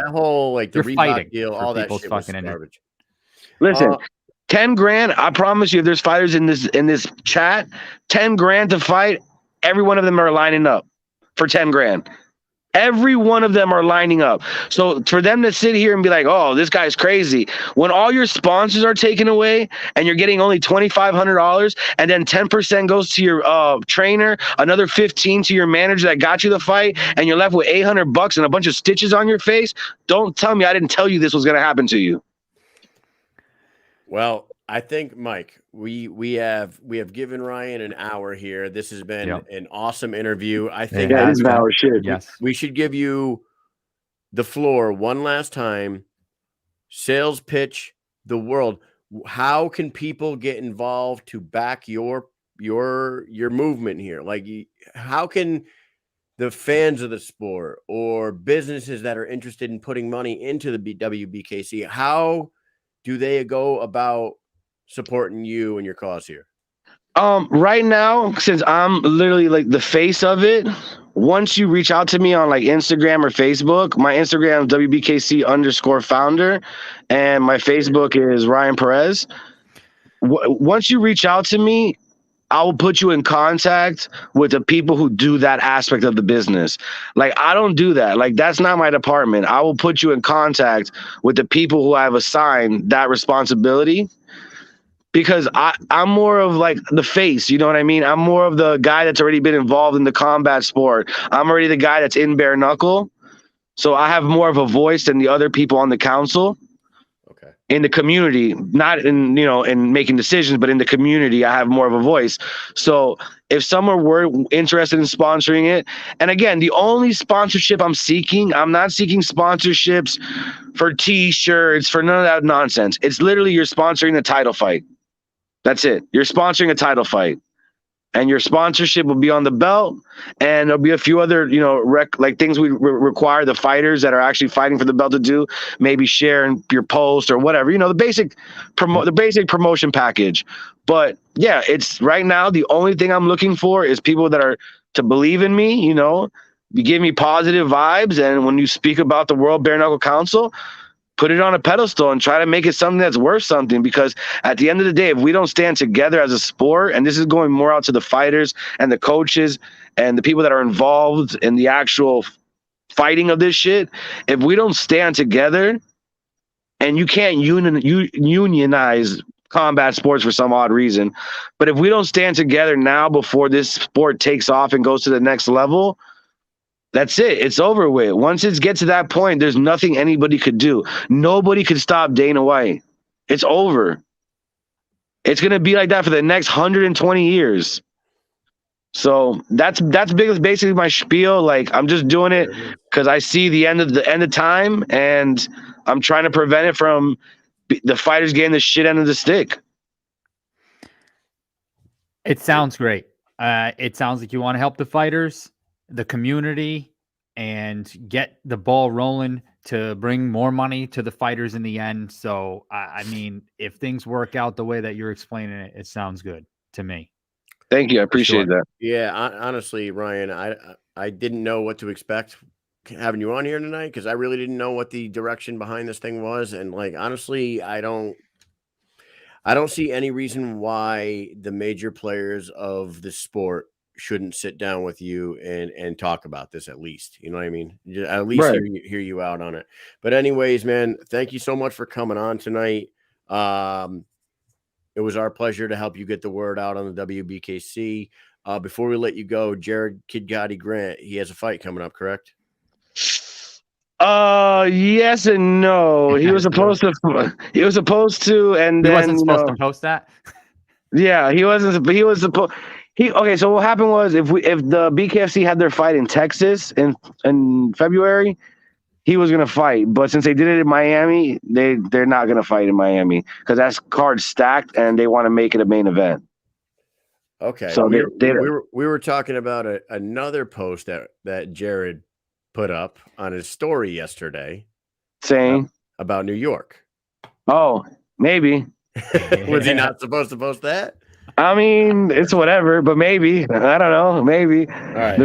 whole like the Reebok deal, all that shit was garbage. Listen, 10 grand. I promise you, if there's fighters in this chat, 10 grand to fight, every one of them are lining up for 10 grand. Every one of them are lining up. So for them to sit here and be like, oh, this guy's crazy, when all your sponsors are taken away and you're getting only $2,500 and then 10% goes to your trainer, another 15 to your manager that got you the fight, and you're left with $800 and a bunch of stitches on your face, don't tell me I didn't tell you this was going to happen to you. Well, I think, Mike, we have given Ryan an hour here. This has been an awesome interview. I think it is an hour shit. Yes. we should give you the floor one last time. Sales pitch the world. How can people get involved to back your movement here? Like, how can the fans of the sport or businesses that are interested in putting money into the WBKC, how do they go about supporting you and your cause here? Right now, since I'm literally like the face of it, once you reach out to me on like Instagram or Facebook, my Instagram is WBKC_founder, and my Facebook is Ryan Perez. Once you reach out to me, I will put you in contact with the people who do that aspect of the business. Like, I don't do that. Like, that's not my department. I will put you in contact with the people who have assigned that responsibility, because I'm more of like the face, you know what I mean? I'm more of the guy that's already been involved in the combat sport. I'm already the guy that's in bare knuckle. So I have more of a voice than the other people on the council. Okay. In the community, not in, in making decisions, but in the community, I have more of a voice. So if someone were interested in sponsoring it, and again, the only sponsorship I'm not seeking sponsorships for T-shirts, for none of that nonsense. It's literally you're sponsoring the title fight. That's it. You're sponsoring a title fight, and your sponsorship will be on the belt, and there'll be a few other, things we require the fighters that are actually fighting for the belt to do, maybe sharing your post or whatever, the basic promotion package. But yeah, it's right now the only thing I'm looking for is people that are to believe in me. You give me positive vibes, and when you speak about the World Bare Knuckle Council, put it on a pedestal and try to make it something that's worth something, because at the end of the day, if we don't stand together as a sport, and this is going more out to the fighters and the coaches and the people that are involved in the actual fighting of this shit, if we don't stand together, and you can't unionize combat sports for some odd reason, but if we don't stand together now before this sport takes off and goes to the next level, that's it. It's over with. Once it gets to that point, there's nothing anybody could do. Nobody could stop Dana White. It's over. It's going to be like that for the next 120 years. So that's basically my spiel. Like, I'm just doing it because I see the end of time, and I'm trying to prevent it from the fighters getting the shit end of the stick. It sounds great. It sounds like you want to help the fighters, the community, and get the ball rolling to bring more money to the fighters in the end. So, I mean, if things work out the way that you're explaining it, it sounds good to me. Thank you. I appreciate that. Yeah, honestly, Ryan, I didn't know what to expect having you on here tonight, because I really didn't know what the direction behind this thing was. And like, honestly, I don't see any reason why the major players of the sport shouldn't sit down with you and talk about this, at least. You know what I mean? At least Right. hear you out on it. But anyways, man, thank you so much for coming on tonight. It was our pleasure to help you get the word out on the WBKC. Before we let you go, Jared Kid Gotti Grant, he has a fight coming up, correct? Yes and no. He was supposed to, and He then wasn't supposed to post that. Yeah, he wasn't. But he was supposed. Okay. So what happened was, if the BKFC had their fight in Texas in February, he was gonna fight. But since they did it in Miami, they're not gonna fight in Miami because that's card stacked, and they want to make it a main event. Okay. So we were talking about another post that Jared put up on his story yesterday, saying about New York. Oh, maybe. Was he not supposed to post that? I mean, it's whatever, but maybe. I don't know. Maybe. All right.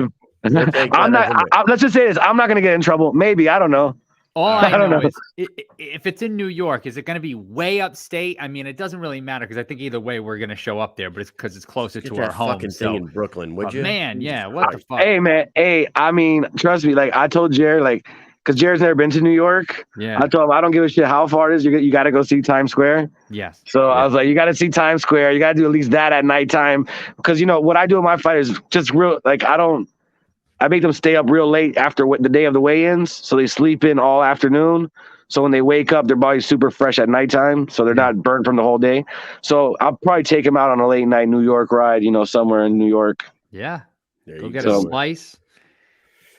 I'm not. Let's just say this. I'm not gonna get in trouble. Maybe. I don't know. All I I don't know know. is if it's in New York, is it going to be way upstate? I mean, it doesn't really matter because I think either way we're going to show up there, but it's because it's closer Get to that our home. fucking thing So, in Brooklyn, would but you? man, Jesus yeah, what the Christ. fuck? Hey, man. Hey, I mean, trust me. Like I told Jared, like, because Jared's never been to New York. Yeah. I told him I don't give a shit how far it is. You got to go see Times Square. Yes. So Yeah. I was like, you got to see Times Square. You got to do at least that at nighttime. Because, you know, what I do with my fighters is just real. Like, I make them stay up real late after the day of the weigh-ins. So they sleep in all afternoon. So when they wake up, their body's super fresh at nighttime. So they're not burnt from the whole day. So I'll probably take them out on a late night New York ride, you know, somewhere in New York. Yeah. There Go you get go. a slice.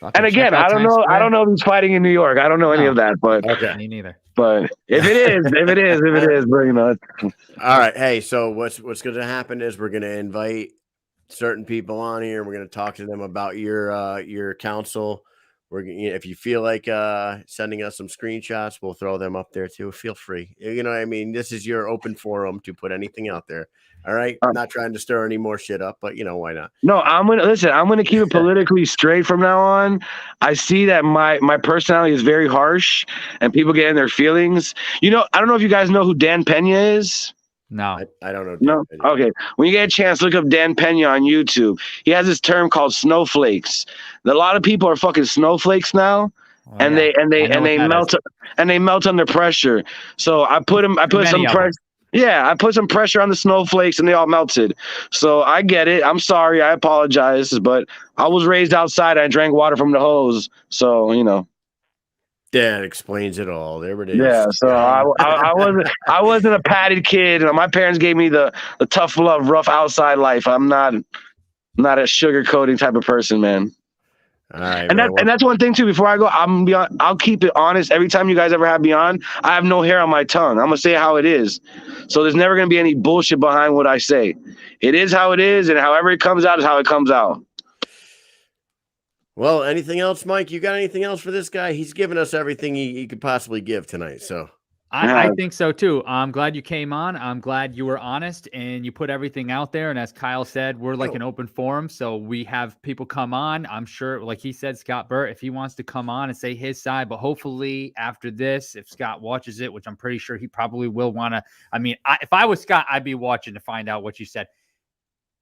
And Fucking check again, out I don't Times know. I Square. don't know if he's fighting in New York. I don't know any No. of that. But Okay. Me neither. but if it is, but you know, All right. Hey, so what's going to happen is we're going to invite certain people on here. We're going to talk to them about your counsel. If you feel like sending us some screenshots, we'll throw them up there too. Feel free. You know what I mean? This is your open forum to put anything out there. All right. I'm not trying to stir any more shit up, but you know, why not? no, I'm gonna keep it politically straight from now on. I see that my personality is very harsh and people get in their feelings. You know, I don't know if you guys know who Dan Pena is. No. I don't know. No. Dan Pena. Okay. When you get a chance, look up Dan Pena on YouTube. He has this term called snowflakes. A lot of people are fucking snowflakes now, Oh, and yeah. they melt under pressure. So I put some many of pressure. Yeah, I put some pressure on the snowflakes and they all melted. So I get it. I'm sorry. I apologize, but I was raised outside. I drank water from the hose. So you know. That explains it all. There it is. Yeah, so I wasn't a padded kid. My parents gave me the tough love, rough outside life. I'm not a sugarcoating type of person, man. All right, And that's one thing too. Before I go, I'll keep it honest. Every time you guys ever have me on, I have no hair on my tongue. I'm gonna say how it is. So there's never gonna be any bullshit behind what I say. It is how it is, and however it comes out is how it comes out. Well, anything else, Mike? You got anything else for this guy? He's given us everything he could possibly give tonight. So I think so too. I'm glad you came on. I'm glad you were honest and you put everything out there. And as Kyle said, we're like an open forum. So we have people come on. I'm sure, like he said, Scott Burt, if he wants to come on and say his side, but hopefully after this, if Scott watches it, which I'm pretty sure he probably will want to, I mean, if I was Scott, I'd be watching to find out what you said.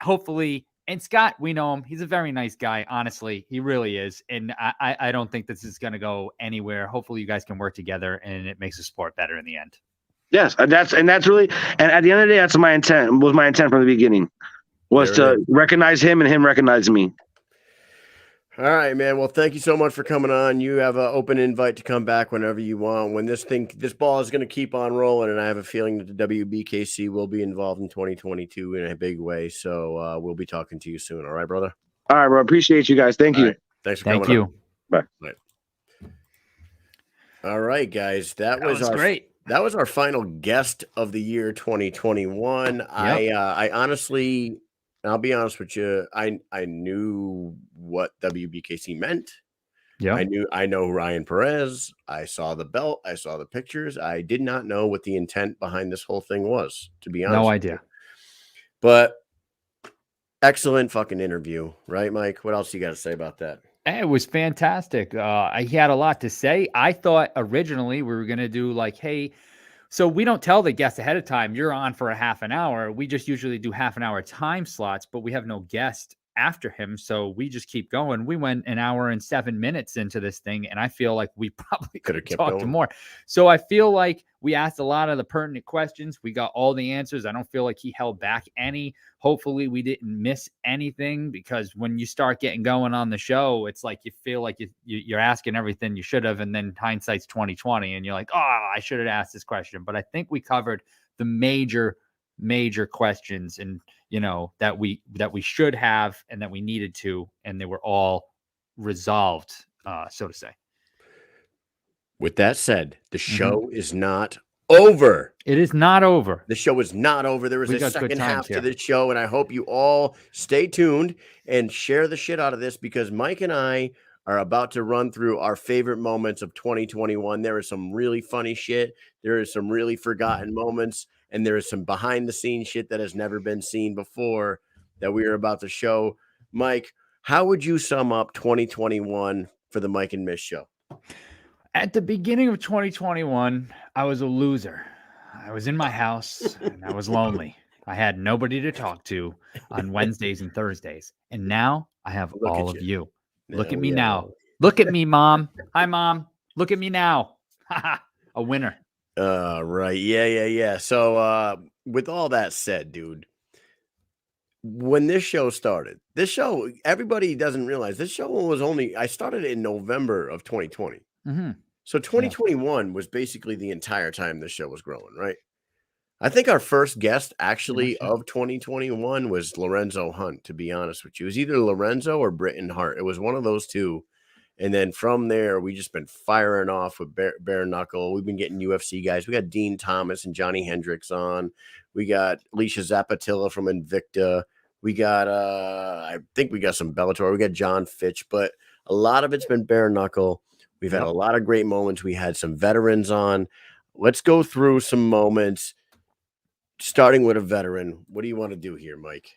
Hopefully. And Scott, we know him. He's a very nice guy. Honestly, he really is. And I don't think this is going to go anywhere. Hopefully you guys can work together and it makes the sport better in the end. Yes, and that's really, and at the end of the day, that's my intent. Was my intent from the beginning, was to recognize him and him recognize me. All right, man. Well, thank you so much for coming on. You have an open invite to come back whenever you want. When this ball is going to keep on rolling, and I have a feeling that the WBKC will be involved in 2022 in a big way. So we'll be talking to you soon. All right, brother? All right, bro. Appreciate you guys. Thank you. Right. Thanks for coming on. Bye. All right, guys. That was great. That was our final guest of the year 2021. Yep. I honestly... I'll be honest with you. I knew what WBKC meant. Yeah. I know Ryan Perez. I saw the belt. I saw the pictures. I did not know what the intent behind this whole thing was, to be honest. No idea. But excellent fucking interview, right, Mike? What else you got to say about that? It was fantastic. He had a lot to say. I thought originally we were going to do like, hey, so we don't tell the guests ahead of time, you're on for a half an hour. We just usually do half an hour time slots, but we have no guest after him. So we just keep going. We went an hour and 7 minutes into this thing, and I feel like we probably could have talked more. So I feel like we asked a lot of the pertinent questions. We got all the answers. I don't feel like he held back any. Hopefully we didn't miss anything, because when you start getting going on the show, it's like you feel like you're asking everything you should have, and then hindsight's 2020, and you're like, oh, I should have asked this question. But I think we covered the major questions, and that we should have and that we needed to, and they were all resolved, so to say. With that said, the show is not over. It is not over. The show is not over. There is a second half to this show, and I hope you all stay tuned and share the shit out of this, because Mike and I are about to run through our favorite moments of 2021. There is some really funny shit. There is some really forgotten moments, and there is some behind the scenes shit that has never been seen before that we are about to show. Mike, how would you sum up 2021 for the Mike and Mish show? At the beginning of 2021, I was a loser. I was in my house and I was lonely. I had nobody to talk to on Wednesdays and Thursdays. And now I have Look all at of you. you. Look Now at we me have now. all- Look at me, Mom. Hi, Mom. Look at me now. A winner. Right. Yeah. So with all that said, dude, when this show started, everybody doesn't realize this show was I started it in November of 2020. Mm-hmm. So 2021 was basically the entire time this show was growing, right? I think our first guest actually yeah. of 2021 was Lorenzo Hunt, to be honest with you. It was either Lorenzo or Britton Hart. It was one of those two. And then from there, we just been firing off with bare knuckle. We've been getting UFC guys. We got Dean Thomas and Johnny Hendricks on. We got Alicia Zapatilla from Invicta. We got I think we got some Bellator. We got John Fitch, but a lot of it's been bare knuckle. We've had a lot of great moments. We had some veterans on. Let's go through some moments, starting with a veteran. What do you want to do here, Mike?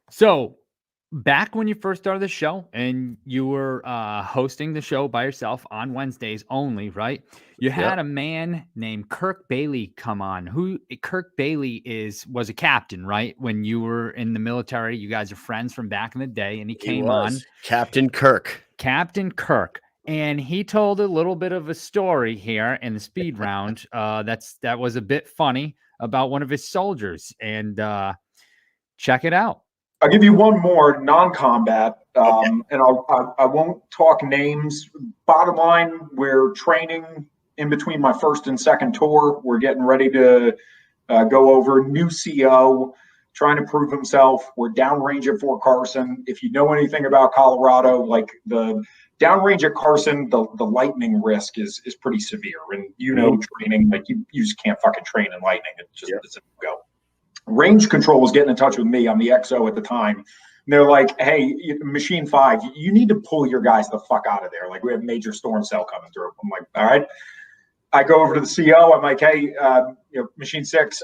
So back when you first started the show and you were hosting the show by yourself on Wednesdays only, right? You had a man named Kirk Bailey come on. Kirk Bailey was a captain, right? When you were in the military, you guys are friends from back in the day, and he came on. Captain Kirk. And he told a little bit of a story here in the speed round that was a bit funny about one of his soldiers. And check it out. I'll give you one more non-combat, and I won't talk names. Bottom line, we're training in between my first and second tour. We're getting ready to go over new CO, trying to prove himself. We're downrange at Fort Carson. If you know anything about Colorado, like the downrange at Carson, the lightning risk is pretty severe. And training, like you just can't fucking train in lightning. It's a go. Range Control was getting in touch with me. I'm the XO at the time. And they're like, hey, Machine 5, you need to pull your guys the fuck out of there. Like, we have major storm cell coming through. I'm like, all right. I go over to the CO. I'm like, hey, Machine 6,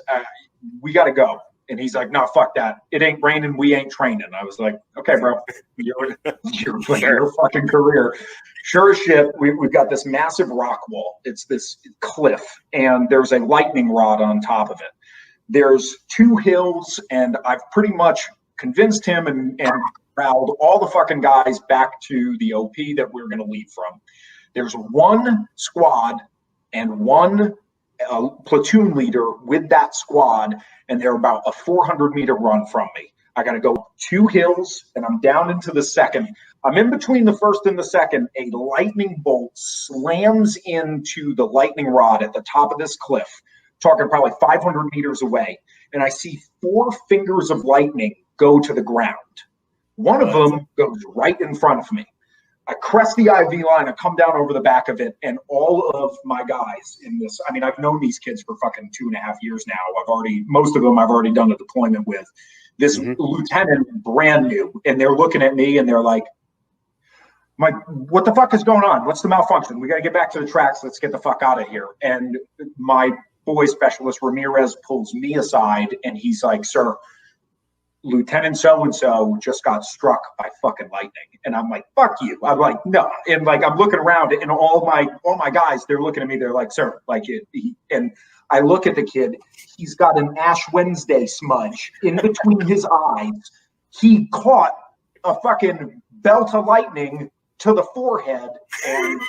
we got to go. And he's like, no, fuck that. It ain't raining. We ain't training. I was like, okay, bro, your fucking career. Sure as shit, we've got this massive rock wall. It's this cliff, and there's a lightning rod on top of it. There's 2 hills, and I've pretty much convinced him and corralled all the fucking guys back to the OP that we're going to leave from. There's 1 squad and 1 platoon leader with that squad, and they're about a 400-meter run from me. I got to go 2 hills, and I'm down into the second. I'm in between the first and the second. A lightning bolt slams into the lightning rod at the top of this cliff, talking probably 500 meters away, and I see 4 fingers of lightning go to the ground. One of them goes right in front of me. I crest the IV line, I come down over the back of it, and all of my guys in this, I mean, I've known these kids for fucking 2.5 years now. Most of them I've already done a deployment with. This lieutenant, brand new, and they're looking at me and they're like, Mike, what the fuck is going on? What's the malfunction? We got to get back to the tracks. Let's get the fuck out of here. And my boy specialist Ramirez pulls me aside and he's like, sir, Lieutenant so-and-so just got struck by fucking lightning. And I'm like, fuck you. I'm like, no. And like, I'm looking around and all my guys, they're looking at me. They're like, sir, and I look at the kid. He's got an Ash Wednesday smudge in between his eyes. He caught a fucking belt of lightning to the forehead. And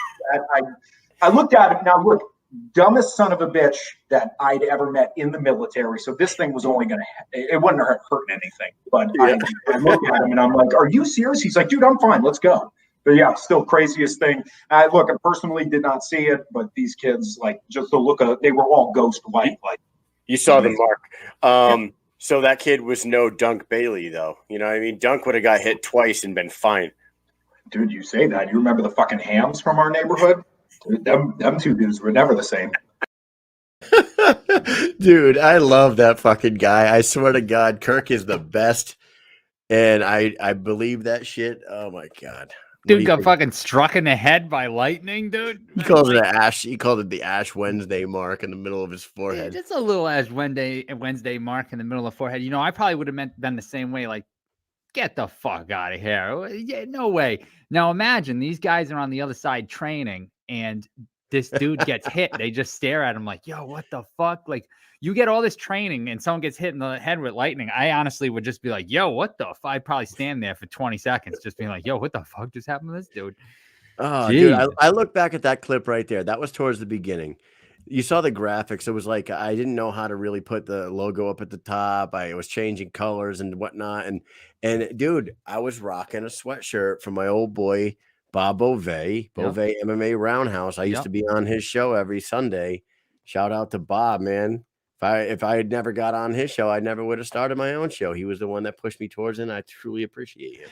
I looked at him. Now look, dumbest son of a bitch that I'd ever met in the military. So this thing was only it wasn't hurting anything. But I looked at him and I'm like, are you serious? He's like, dude, I'm fine. Let's go. But yeah, still craziest thing. I personally did not see it, but these kids, like, just the look of, they were all ghost white. Like, you saw the mark. So that kid was no Dunk Bailey, though. You know what I mean? Dunk would have got hit twice and been fine. Dude, you say that. You remember the fucking hams from our neighborhood? Dude, them 2 dudes were never the same. Dude, I love that fucking guy. I swear to God, Kirk is the best. And I believe that shit. Oh my God. Dude got fucking struck in the head by lightning, dude. He called it the Ash Wednesday mark in the middle of his forehead. Just a little Ash Wednesday mark in the middle of the forehead. You know, I probably would have been the same way. Like, get the fuck out of here. Yeah, no way. Now imagine these guys are on the other side training, and this dude gets hit. They just stare at him like, yo, what the fuck? Like, you get all this training and someone gets hit in the head with lightning. I honestly would just be like, yo, what the fuck? I'd probably stand there for 20 seconds just being like, yo, what the fuck just happened to this dude? Oh, dude, I look back at that clip right there. That was towards the beginning. You saw the graphics. It was like I didn't know how to really put the logo up at the top. I was changing colors and whatnot. And dude, I was rocking a sweatshirt from my old boy Bob Beauvais, MMA Roundhouse. I used to be on his show every Sunday. Shout out to Bob, man. If I had never got on his show, I never would have started my own show. He was the one that pushed me towards it, and I truly appreciate him.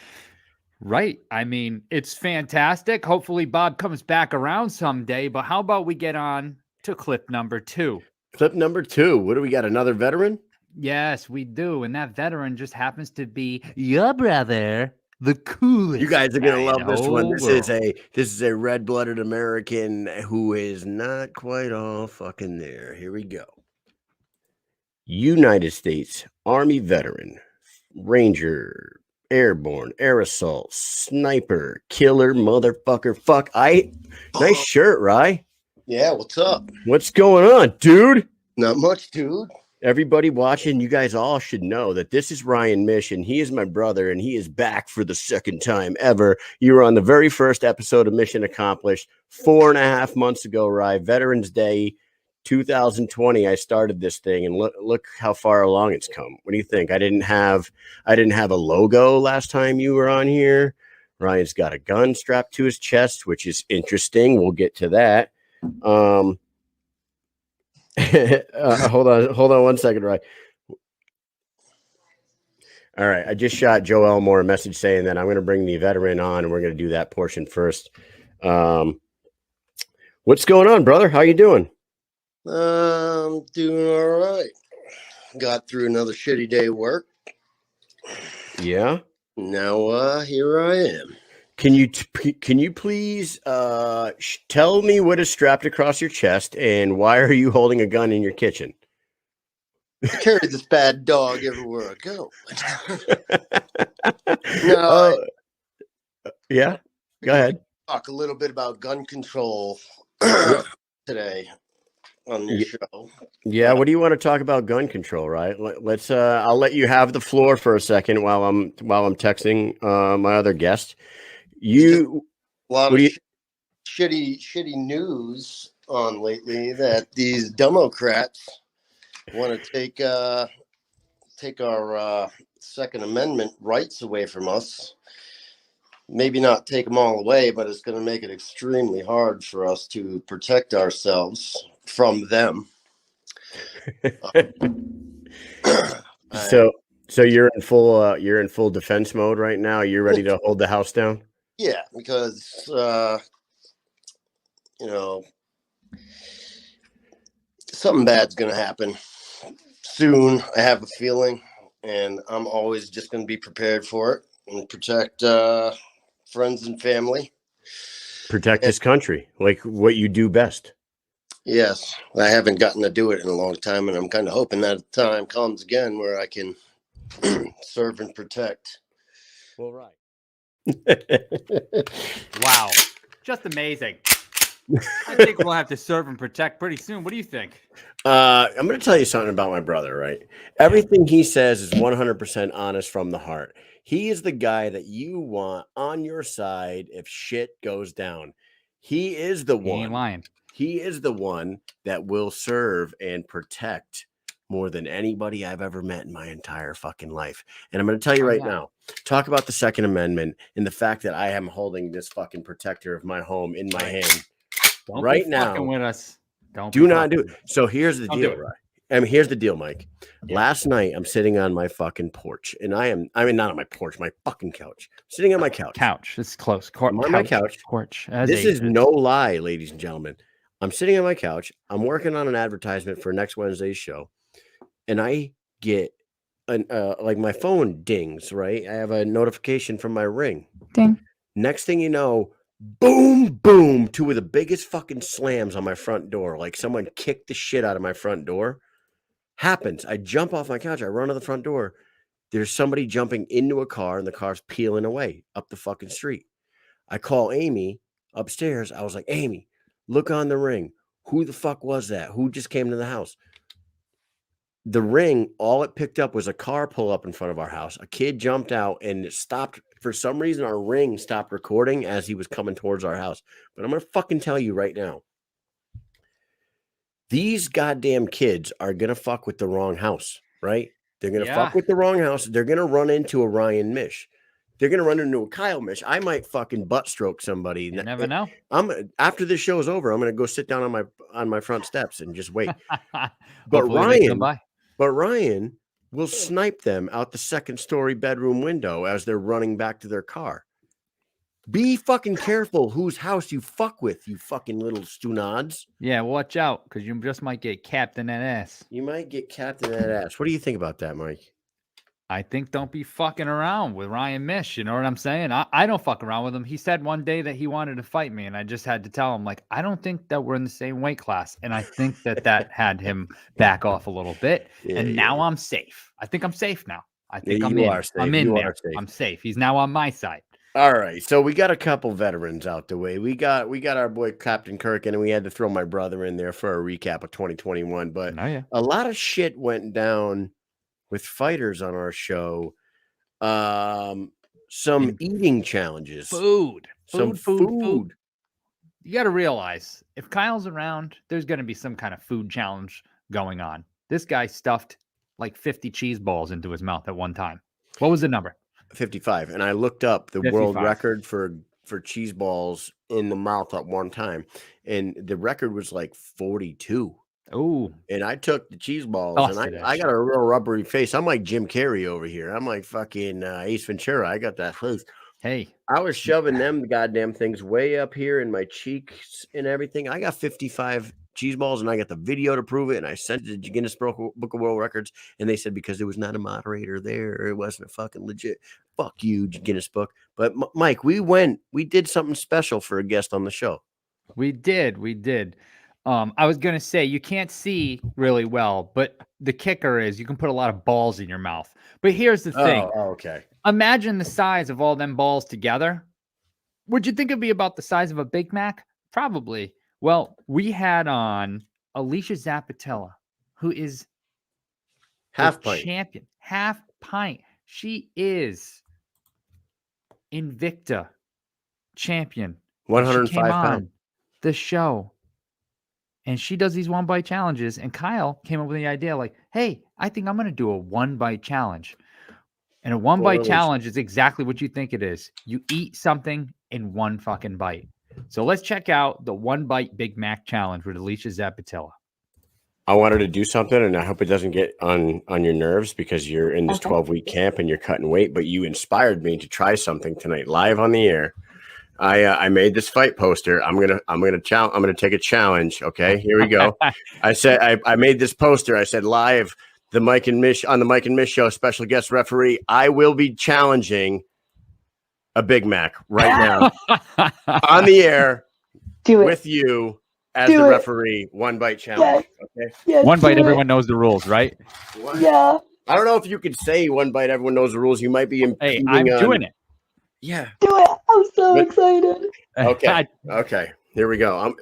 Right. I mean, it's fantastic. Hopefully Bob comes back around someday, but how about we get on to clip number 2? Clip number 2. What do we got? Another veteran? Yes, we do. And that veteran just happens to be your brother, the coolest. You guys are gonna love this one. This world. is a red-blooded American who is not quite all fucking there. Here we go. United States Army veteran, Ranger, Airborne, air assault, sniper, killer, motherfucker. Fuck. Nice shirt, Rye. Yeah, what's up? What's going on, dude? Not much, dude. Everybody watching, you guys all should know that this is Ryan Mish, and he is my brother, and he is back for the second time ever. You were on the very first episode of Mish'N Accomplished 4.5 months ago, Rye. Veterans Day 2020. I started this thing, and look how far along it's come. What do you think? I didn't have a logo last time you were on here. Ryan's got a gun strapped to his chest, which is interesting. We'll get to that. Hold on 1 second, Ryan. All right, I just shot Joe Elmore a message saying that I'm going to bring the veteran on, and we're going to do that portion first. What's going on, brother? How you doing? I'm doing all right. Got through another shitty day of work. Yeah. Now, here I am. Can you please tell me what is strapped across your chest, and why are you holding a gun in your kitchen? I carry this bad dog everywhere I go. No, yeah. Go ahead. Talk a little bit about gun control today on this show. Yeah, what do you want to talk about gun control, right? Let's I'll let you have the floor for a second while I'm texting my other guest. A lot of shitty news on lately that these Democrats want to take our Second Amendment rights away from us. Maybe not take them all away, but it's going to make it extremely hard for us to protect ourselves from them. So you're in full defense mode right now. You're ready to hold the house down? Yeah, because something bad's going to happen soon. I have a feeling, and I'm always just going to be prepared for it and protect friends and family. Protect this country, like what you do best. Yes, I haven't gotten to do it in a long time, and I'm kind of hoping that the time comes again where I can serve and protect. Well, right. Wow. Just amazing. I think we'll have to serve and protect pretty soon. What do you think? I'm going to tell you something about my brother, right? Everything he says is 100% honest from the heart. He is the guy that you want on your side if shit goes down. He is the one. He ain't lying. He is the one that will serve and protect more than anybody I've ever met in my entire fucking life. And I'm going to tell you right now, talk about the Second Amendment and the fact that I am holding this fucking protector of my home in my hand Don't right be now. fucking with us. Do not do it. So here's the Don't deal, do it. right? I mean, here's the deal, Mike. Yeah. Last night, I'm sitting on my fucking porch, and I mean, not on my porch, my fucking couch. I'm sitting on my couch. Couch. It's close. I'm on my couch. Porch. This is no lie, ladies and gentlemen. I'm sitting on my couch. I'm working on an advertisement for next Wednesday's show, and I get like my phone dings, right? I have a notification from my Ring. Ding. Next thing you know, boom, boom, two of the biggest fucking slams on my front door. Like someone kicked the shit out of my front door. Happens. I jump off my couch. I run to the front door. There's somebody jumping into a car, and the car's peeling away up the fucking street. I call Amy upstairs. I was like, Amy, Look on the ring. Who the fuck was that? Who just came to the house? The ring, all it picked up was a car pull up in front of our house. A kid jumped out and it stopped. For some reason, our ring stopped recording as he was coming towards our house. But I'm going to fucking tell you right now. These goddamn kids are going to fuck with the wrong house, right? They're going to fuck with the wrong house. They're going to run into a Ryan Mish. They're going to run into a Kyle Mish. I might fucking butt stroke somebody. You never know. After this show is over, I'm going to go sit down on my front steps and just wait. But Ryan will snipe them out the second-story bedroom window as they're running back to their car. Be fucking careful whose house you fuck with, you fucking little stunads. Yeah, watch out, because you just might get capped in that ass. You might get capped in that ass. What do you think about that, Mike? I think don't be fucking around with Ryan Mish. You know what I'm saying? I don't fuck around with him. He said one day that he wanted to fight me, and I just had to tell him, like, I don't think that we're in the same weight class. And I think that had him back off a little bit. Now I'm safe. I think I'm safe now. I think I'm in. I'm in there. I'm safe. He's now on my side. All right. So we got a couple veterans out the way. We got our boy Captain Kirk, and we had to throw my brother in there for a recap of 2021. But a lot of shit went down with fighters on our show. Some eating challenges. Food. You got to realize if Kyle's around, there's going to be some kind of food challenge going on. This guy stuffed like 50 cheese balls into his mouth at one time. What was the number? 55. And I looked up the 55. world record for cheese balls in the mouth at one time. And the record was like 42. Oh, and I took the cheese balls, and I got a real rubbery face. I'm like Jim Carrey over here. I'm like fucking Ace Ventura. I got that face. Hey, I was shoving them goddamn things way up here in my cheeks and everything. I got 55 cheese balls, and I got the video to prove it. And I sent it to Guinness Book of World Records, and they said because there was not a moderator there, it wasn't fucking legit. Fuck you, Guinness Book. But Mike, we did something special for a guest on the show. We did. I was going to say, you can't see really well, but the kicker is you can put a lot of balls in your mouth. But here's the thing. Oh, okay. Imagine the size of all them balls together. Would you think it'd be about the size of a Big Mac? Probably. Well, we had on Alicia Zapatella, who is half pint champion. Half pint. She is Invicta champion. 105 pounds. The show. And she does these 1 bite challenges. And Kyle came up with the idea like, hey, I think I'm going to do a 1 bite challenge. And a 1 bite challenge is exactly what you think it is. You eat something in 1 fucking bite. So let's check out the 1 bite Big Mac challenge with Alicia Zapatella. I wanted to do something, and I hope it doesn't get on your nerves because you're in this 12-week camp and you're cutting weight, but you inspired me to try something tonight live on the air. I made this fight poster. I'm gonna take a challenge. Okay, here we go. I said I made this poster. I said live the Mike and Mish on the Mike and Mish show, special guest referee. I will be challenging a Big Mac right now on the air with you as the referee. 1 bite challenge. Okay. Yeah, 1 bite. Everyone knows the rules, right? Yeah. I don't know if you could say 1 bite. Everyone knows the rules. You might be. Hey, I'm doing it. Yeah. Do it. I'm so excited. Okay. Here we go.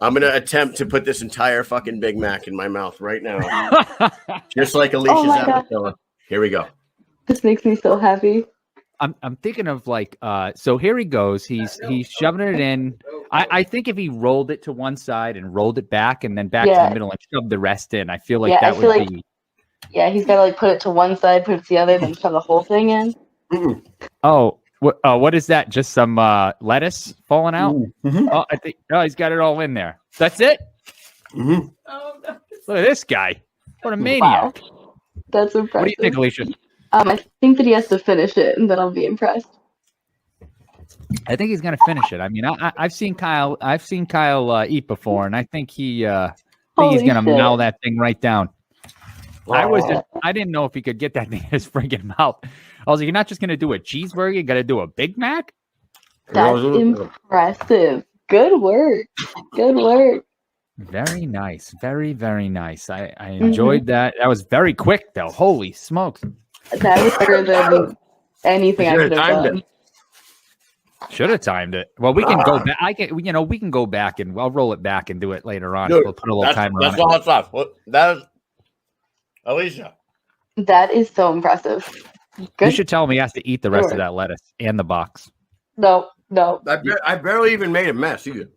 I'm gonna attempt to put this entire fucking Big Mac in my mouth right now. Just like Alicia Zapatella. Here we go. This makes me so happy. I'm thinking of like so here he goes. He's shoving it in. I think if he rolled it to one side and rolled it back and then back to the middle and shoved the rest in, I feel like that would be. Yeah, he's got to like put it to one side, put it to the other, then shove the whole thing in. Mm-mm. Oh, what is that? Just some lettuce falling out? Mm-hmm. Oh, I think he's got it all in there. That's it. Mm-hmm. Oh, no. Look at this guy! What a maniac! Wow. That's impressive. What do you think, Alicia? I think that he has to finish it, and then I'll be impressed. I think he's gonna finish it. I mean, I've seen Kyle. Eat before, and I think he's gonna mow that thing right down. Oh. I didn't know if he could get that thing in his friggin' mouth. I was like, you're not just gonna do a cheeseburger, you gotta do a Big Mac? That's impressive. Good work. Good work. Very nice. Very, very nice. I enjoyed that. That was very quick though. Holy smokes. That was better than anything I could have done. Should have timed it. Well, we can go back. We can go back and I'll roll it back and do it later on. Dude, we'll put a little timer on that's it. all it's off. That is Alicia. That is so impressive. You Good. should tell him he has to eat the rest of Sure. that lettuce and the box. No. I barely even made a mess either.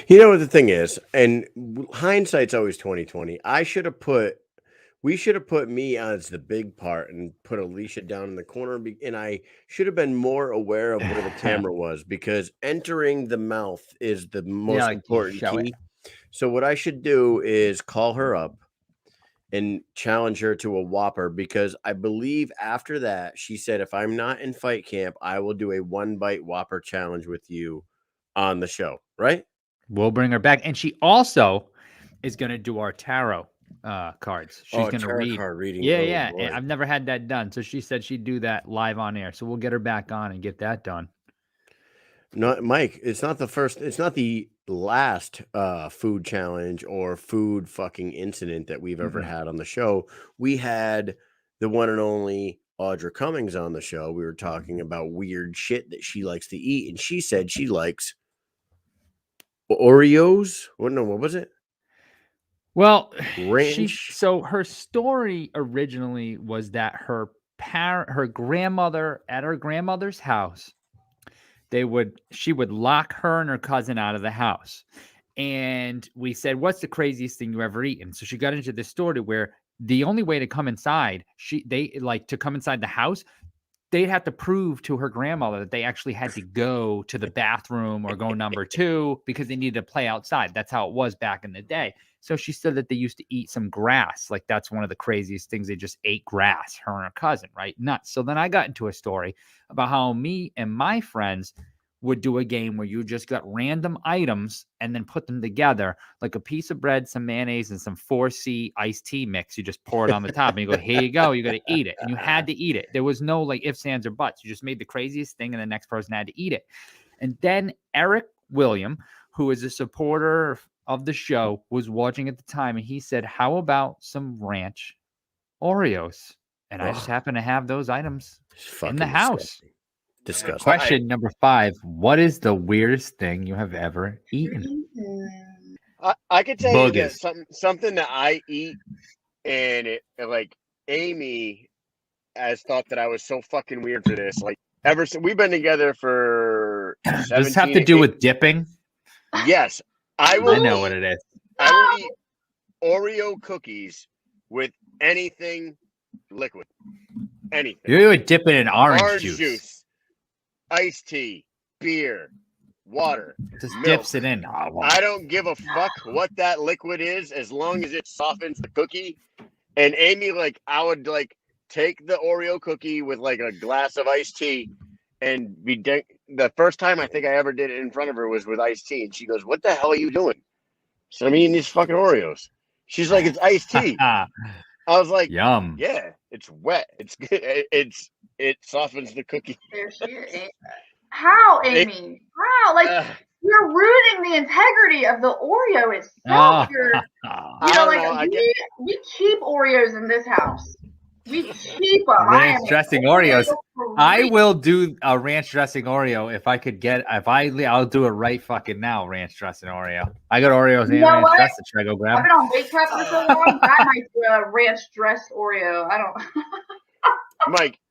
You know what the thing is, and hindsight's always 20/20. We should have put me as the big part and put Alicia down in the corner, and I should have been more aware of where the camera was, because entering the mouth is the most like you important show key. So what I should do is call her up and challenge her to a Whopper, because I believe after that she said, if I'm not in fight camp, I will do a 1-bite Whopper challenge with you on the show, right? We'll bring her back, and she also is going to do our tarot cards. She's going to tarot read. card reading. Yeah, Oh, yeah. boy. And I've never had that done, so she said she'd do that live on air. So we'll get her back on and get that done. No, Mike, it's not the last food challenge or food fucking incident that we've ever had on the show. We had the one and only Audra Cummings on the show. We were talking about weird shit that she likes to eat, and she said she likes Oreos. What was it? Well, Ranch. so her story originally was that her grandmother, at her grandmother's house, she would lock her and her cousin out of the house. And we said, what's the craziest thing you ever eaten? So she got into this story where the only way to come inside, to come inside the house, they'd have to prove to her grandmother that they actually had to go to the bathroom or go number 2 because they needed to play outside. That's how it was back in the day. So she said that they used to eat some grass. Like, that's one of the craziest things. They just ate grass, her and her cousin, right? Nuts. So then I got into a story about how me and my friends would do a game where you just got random items and then put them together, like a piece of bread, some mayonnaise, and some 4C iced tea mix. You just pour it on the top and you go, here you go. You got to eat it. And you had to eat it. There was no like ifs, ands, or buts. You just made the craziest thing and the next person had to eat it. And then Eric William, who is a supporter of the show, was watching at the time, and he said, how about some ranch Oreos? And I just happen to have those items in the house. Disgusting. Question number 5. What is the weirdest thing you have ever eaten? I could tell you Boogers. that something that I eat, and Amy has thought that I was so fucking weird for this. Like, ever since we've been together for 17, Does this have to do with dipping? Yes. I know what it is. I will eat Oreo cookies with anything liquid. Anything. You would dip it in orange juice. Iced tea, beer, water. Just milk. dips it in. Oh, I don't give a fuck what that liquid is as long as it softens the cookie. And Amy, I would take the Oreo cookie with a glass of iced tea and the first time I think I ever did it in front of her was with iced tea. And she goes, what the hell are you doing? So I'm eating these fucking Oreos. She's like, it's iced tea. I was like, yum. Yeah, it's wet. It's good. It softens the cookie. There she is. How, Amy? How? You're ruining the integrity of the Oreo itself. We keep Oreos in this house. We keep them. Ranch dressing Oreos. I will do a ranch dressing Oreo if I could get. I'll do it right fucking now. Ranch dressing Oreo. I got Oreos and ranch dressing. Should I go grab? I've been on weight cuts for so long. I might do a ranch dressed Oreo. I don't.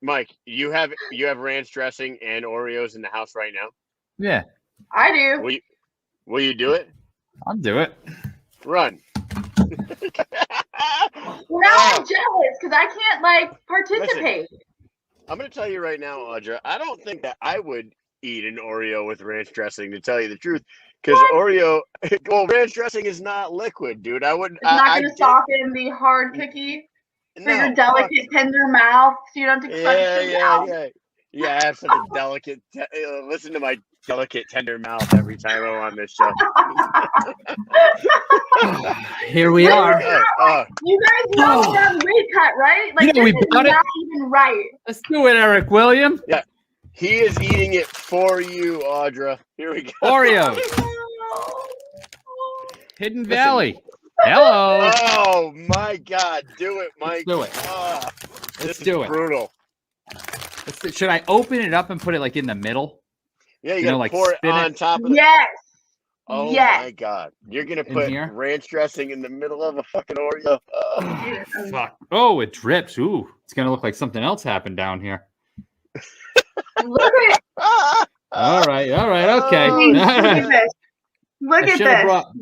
Mike, you have ranch dressing and Oreos in the house right now? Yeah, I do. Will you do it? I'll do it. Run. Now I'm jealous because I can't participate. Listen, I'm going to tell you right now, Audra, I don't think that I would eat an Oreo with ranch dressing, to tell you the truth. Because ranch dressing is not liquid, dude. I wouldn't. It's not going to soften the hard cookie for your delicate, tender mouth, so you don't have to crunch it out. Yeah, I have such a delicate. Listen to my delicate, tender mouth every time I'm on this show. Here we are. You guys know we're on weight cut, right? We bought it. Not even right. Let's do it, Eric William. Yeah, he is eating it for you, Audra. Here we go. Oreos. Hidden Valley. Hello. Oh my God! Do it, Mike. Let's do it. Oh, Let's do it. Brutal. Should I open it up and put it like in the middle? Yeah, you You gotta know, like pour it spin on it? top of the. Yes. Oh Yes. my god! You're gonna In put here? ranch dressing in the middle of a fucking Oreo. Oh, fuck. Oh, it drips. Ooh, it's gonna look like something else happened down here. Look at All right, okay. Oh, look at this. Look I at should have this. brought.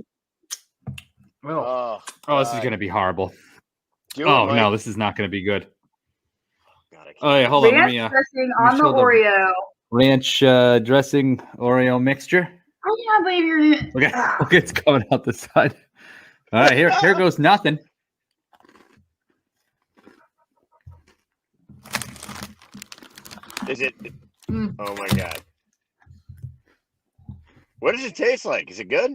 Well, Oh, this is gonna be horrible. Do it, Oh Mike. no, this is not gonna be good. God, I can't. Oh yeah, hold on. Let Ranch me dressing let me on the show the- Oreo. ranch dressing Oreo mixture. I can't believe you're. Okay, it's coming out the side. All right, here goes nothing. Is it? Oh my god! What does it taste like? Is it good?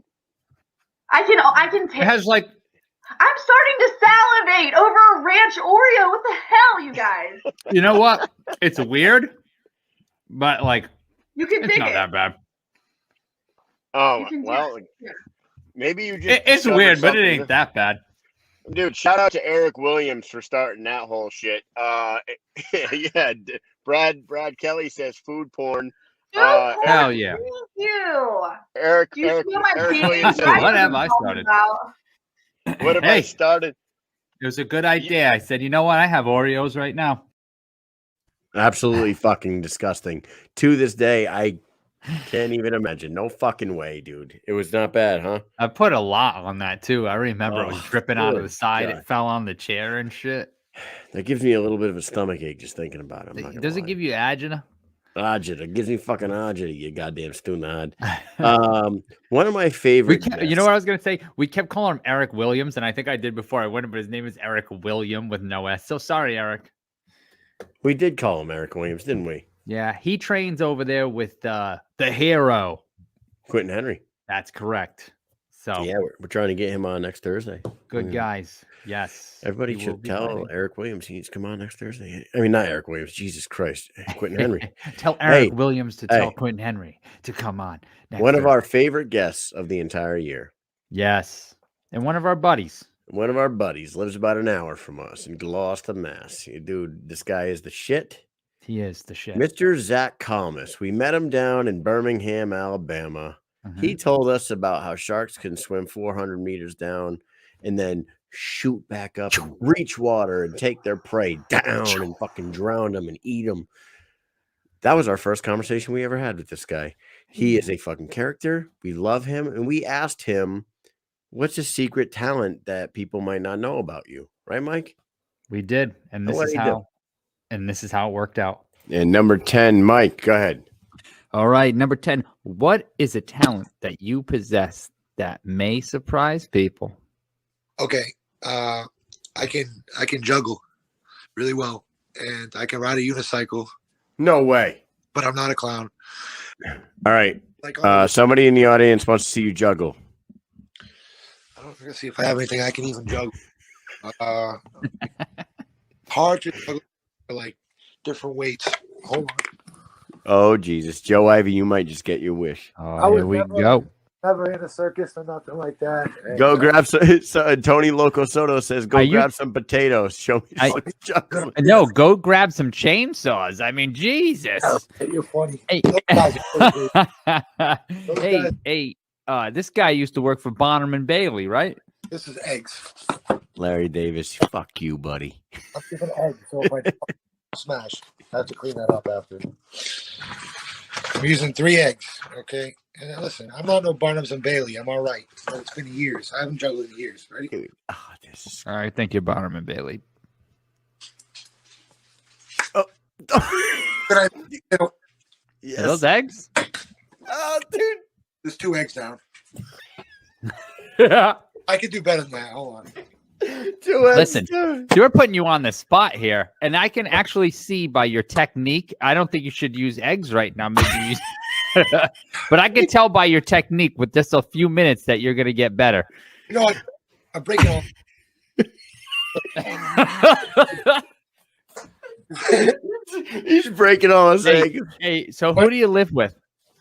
I can It taste. has like I'm starting to salivate over a ranch Oreo. What the hell, you guys? you know what? It's weird, but like You can it's dig not it. that bad. Oh You can do well, it. Yeah. maybe you just. It's discovered weird, but it something ain't that bad. Dude, shout out to Eric Williams for starting that whole shit. Yeah, Brad Kelly says food porn. Dude, porn, Hell yeah. Thank you. Eric Do you steal my Eric penis? Williams Dude, says, what have I started? what have I Hey. started? It was a good idea. I said, you know what? I have Oreos right now. Absolutely fucking disgusting. To this day, I can't even imagine. No fucking way, dude. It was not bad, huh? I put a lot on that too. I remember it was Oh, dripping out of the good side. God. It fell on the chair and shit. That gives me a little bit of a stomach ache just thinking about it. I'm not gonna Does it lie. give you agita? Agita? It gives me fucking agita, you goddamn stunad. One of my We favorite. kept, you know what I was gonna say? We kept calling him Eric Williams, and I think I did before I went, but his name is Eric William with no S. So sorry, Eric. We did call him Eric Williams, didn't we? Yeah, he trains over there with the hero. Quentin Henry. That's correct. So Yeah, we're trying to get him on next Thursday. good Mm. guys. Yes. Everybody he will should be tell fighting. Eric Williams he needs to come on next Thursday. I mean, not Eric Williams. Jesus Christ. Quentin Henry. Tell Eric Hey, Williams to tell hey. Quentin Henry to come on. Next One of our Thursday. favorite guests of the entire year. Yes. And one of our buddies. One of our buddies lives about an hour from us in Gloucester, Mass. Dude, this guy is the shit. He is the shit. Mr. Zach Kalmus. We met him down in Birmingham, Alabama. Mhm. He told us about how sharks can swim 400 meters down and then shoot back up and reach water and take their prey down and fucking drown them and eat them. That was our first conversation we ever had with this guy. He is a fucking character. We love him. And we asked him, what's a secret talent that people might not know about you? Right, Mike? We did. And this What'd is he do? how it worked out. And number 10, Mike, go ahead. All right, number 10. What is a talent that you possess that may surprise people? Okay, I can juggle really well, and I can ride a unicycle, No way. but I'm not a clown. All right. Like all Somebody in the audience wants to see you juggle. I don't know, see if I have anything I can even juggle. Hard to juggle like different weights. Hold on. Oh, Jesus. Joe Ivy, you might just get your wish. Oh, here we go. Never in a circus or nothing like that. Go grab some. Tony Loco Soto says, go Are you- grab some potatoes. Show me some juggling. No, go grab some chainsaws. I mean, Jesus. You're funny. Hey, Those guys are crazy. hey, this guy used to work for Bonham and Bailey, right? This is eggs. Larry Davis, fuck you, buddy. I'm giving eggs, so if I smash, I have to clean that up after. I'm using 3 eggs, okay? And now listen, I'm not no Barnums and Bailey. I'm all right. But it's been years. I haven't juggled in years. Ready? Dude, this is... All right, thank you, Bonham and Bailey. But I, Yes. Are those eggs? Oh, dude. there's 2 eggs down. Yeah. I could do better than that. Hold on. Listen, you're putting you on the spot here, and I can actually see by your technique. I don't think you should use eggs right now. Maybe use, but I can tell by your technique with just a few minutes that you're going to get better. You know what? I'm breaking off. He's breaking all his Hey, eggs. hey, so who do you live with?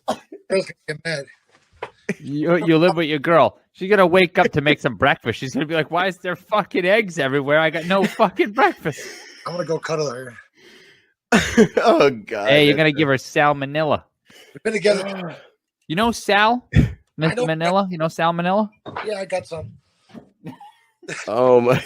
Girls gonna get mad. You live with your girl. She's gonna wake up to make some breakfast. She's gonna be like, "Why is there fucking eggs everywhere? I got no fucking breakfast." I'm gonna go cuddle her. Oh God. Hey, you're gonna give her salmonella. We've been together. You know Sal? I know. Manila? You know salmonella? Yeah, I got some. Oh my.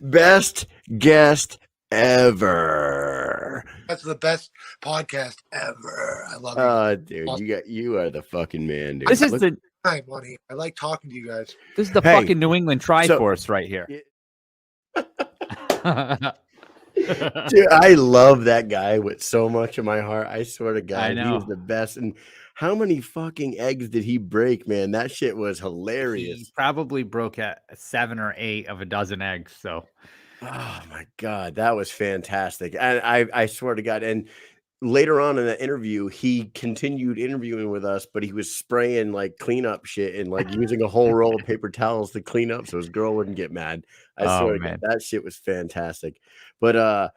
Best guest ever. That's the best podcast ever. I love you. Dude, Awesome. you are the fucking man, dude. This is the Hi, money. I like talking to you guys. Hey, fucking New England Triforce right here. Dude, I love that guy with so much of my heart. I swear to God, he know. is the best. And how many fucking eggs did he break, man? That shit was hilarious. He probably broke at 7 or 8 of a dozen eggs. So, oh my God, that was fantastic. And I swear to God. And later on in the interview, he continued interviewing with us, but he was spraying like cleanup shit and like using a whole roll of paper towels to clean up so his girl wouldn't get mad. I swear to God, that shit was fantastic. But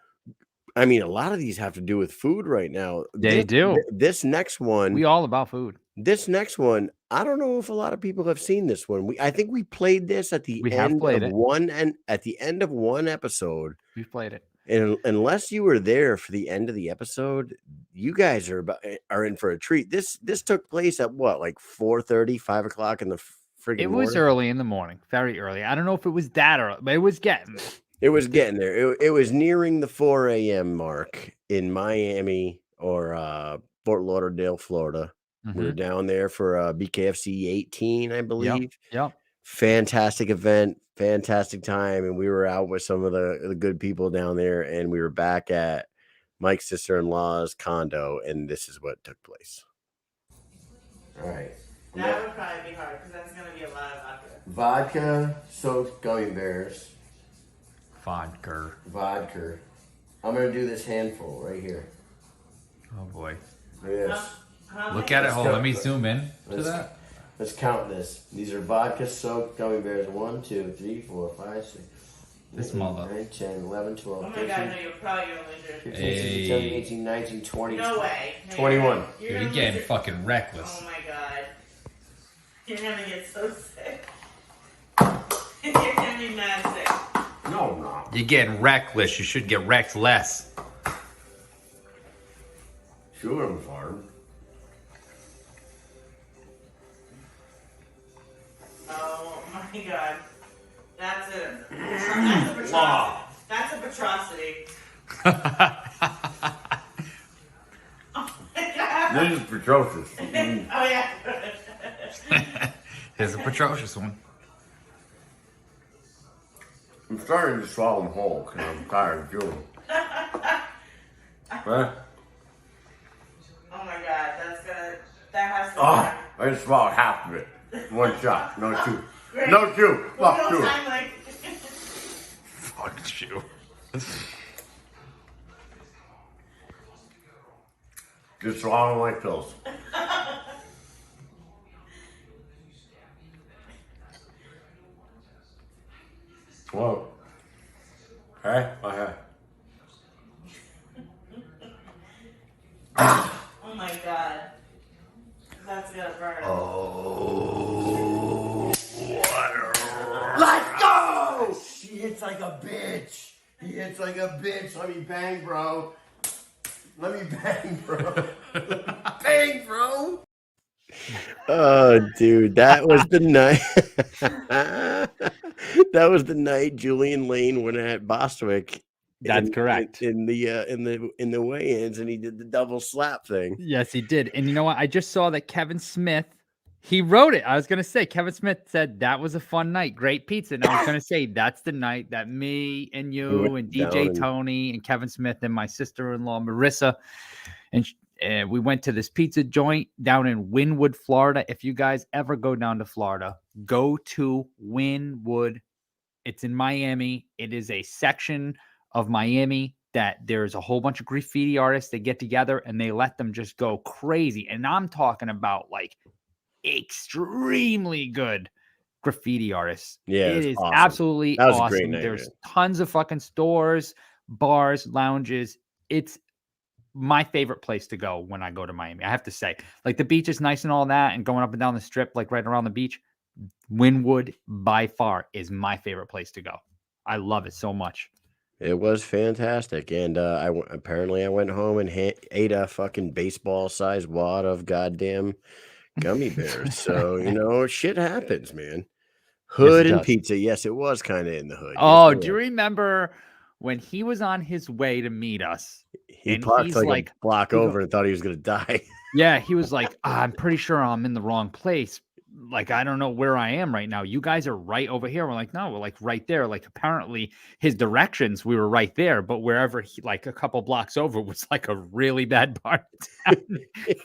I mean, a lot of these have to do with food right now. They do. This next one, we all about food. This next one, I don't know if a lot of people have seen this one. I think we played this at the end of one, and at the end of one episode. We've played it. And unless you were there for the end of the episode, you guys are in for a treat. This took place at what, like 4:30, 5 o'clock in the friggin' It was morning? early in the morning, very early. I don't know if it was that early, but it was getting there. It was getting there. It was nearing the 4 a.m. mark in Miami or Fort Lauderdale, Florida. We were down there for BKFC 18, I believe. Yep. Fantastic event, fantastic time. And we were out with some of the good people down there. And we were back at Mike's sister-in-law's condo. And this is what took place. All right. That would probably be hard because that's going to be a lot of vodka. Vodka-soaked gummy bears. Vodka. I'm going to do this handful right here. Oh, boy. Yes. Look at it. Hold on. Let me zoom in to that. Let's count this. These are vodka-soaked gummy bears. 1, 2, 3, 4, 5, 6. This mother. 9, 10, 11, 12, Oh my 13, God, no, you're probably only drinking. 15, 16, 17, 18, 19, 20. No way. No, 21. You're getting fucking reckless. Oh my God. You're going to get so sick. You're going to be mad sick. No, I'm not. You're getting reckless. You should get wrecked less. Sure, I'm farm. Oh my God. That's a atrocity. That's a atrocity. Oh my God. This is atrocious. Oh yeah. Here's a atrocious one. I'm starting to swallow them whole because I'm tired of chewing. Right? Oh my God, that has to I just swallowed half of it. One shot, no chew. Great. No chew. Fuck We'll chew. time like Fuck you. Just swallow like pills. Whoa. Hey, okay. Oh my God. That's gonna burn. Oh, water. Let's go! He hits like a bitch. Let me bang, bro. Bang, bro. Oh, dude, that was the night. That was the night Julian Lane went at Bostwick. That's correct. In the weigh-ins, and he did the double slap thing. Yes, he did. And you know what? I just saw that Kevin Smith, he wrote it. I was going to say, Kevin Smith said, that was a fun night. Great pizza. And I was going to say, that's the night that me and you and DJ Tony and Kevin Smith and my sister-in-law, Marissa, and we went to this pizza joint down in Wynwood, Florida. If you guys ever go down to Florida, go to Wynwood. It's in Miami. It is a section of Miami that there's a whole bunch of graffiti artists that get together and they let them just go crazy. And I'm talking about like extremely good graffiti artists. Yeah, it is awesome. Absolutely that was awesome. A great night, there's man. tons of fucking stores, bars, lounges. It's my favorite place to go when I go to Miami. I have to say, like, the beach is nice and all that, and going up and down the strip, like right around the beach, Wynwood by far is my favorite place to go. I love it so much. It was fantastic, and apparently I went home and ate a fucking baseball-sized wad of goddamn gummy bears. So shit happens, man. Yes, Hood it and does. pizza. Yes, it was kind of in the hood. Yes, Oh, it do you was. remember when he was on his way to meet us? He and parked he's like like, a block he go- over and thought he was gonna die. yeah, he was like, I'm pretty sure I'm in the wrong place. Like, I don't know where I am right now. You guys are right over here. We're like, no, we're like right there. Like, apparently his directions, we were right there, but wherever he, like a couple blocks over, was like a really bad part of town.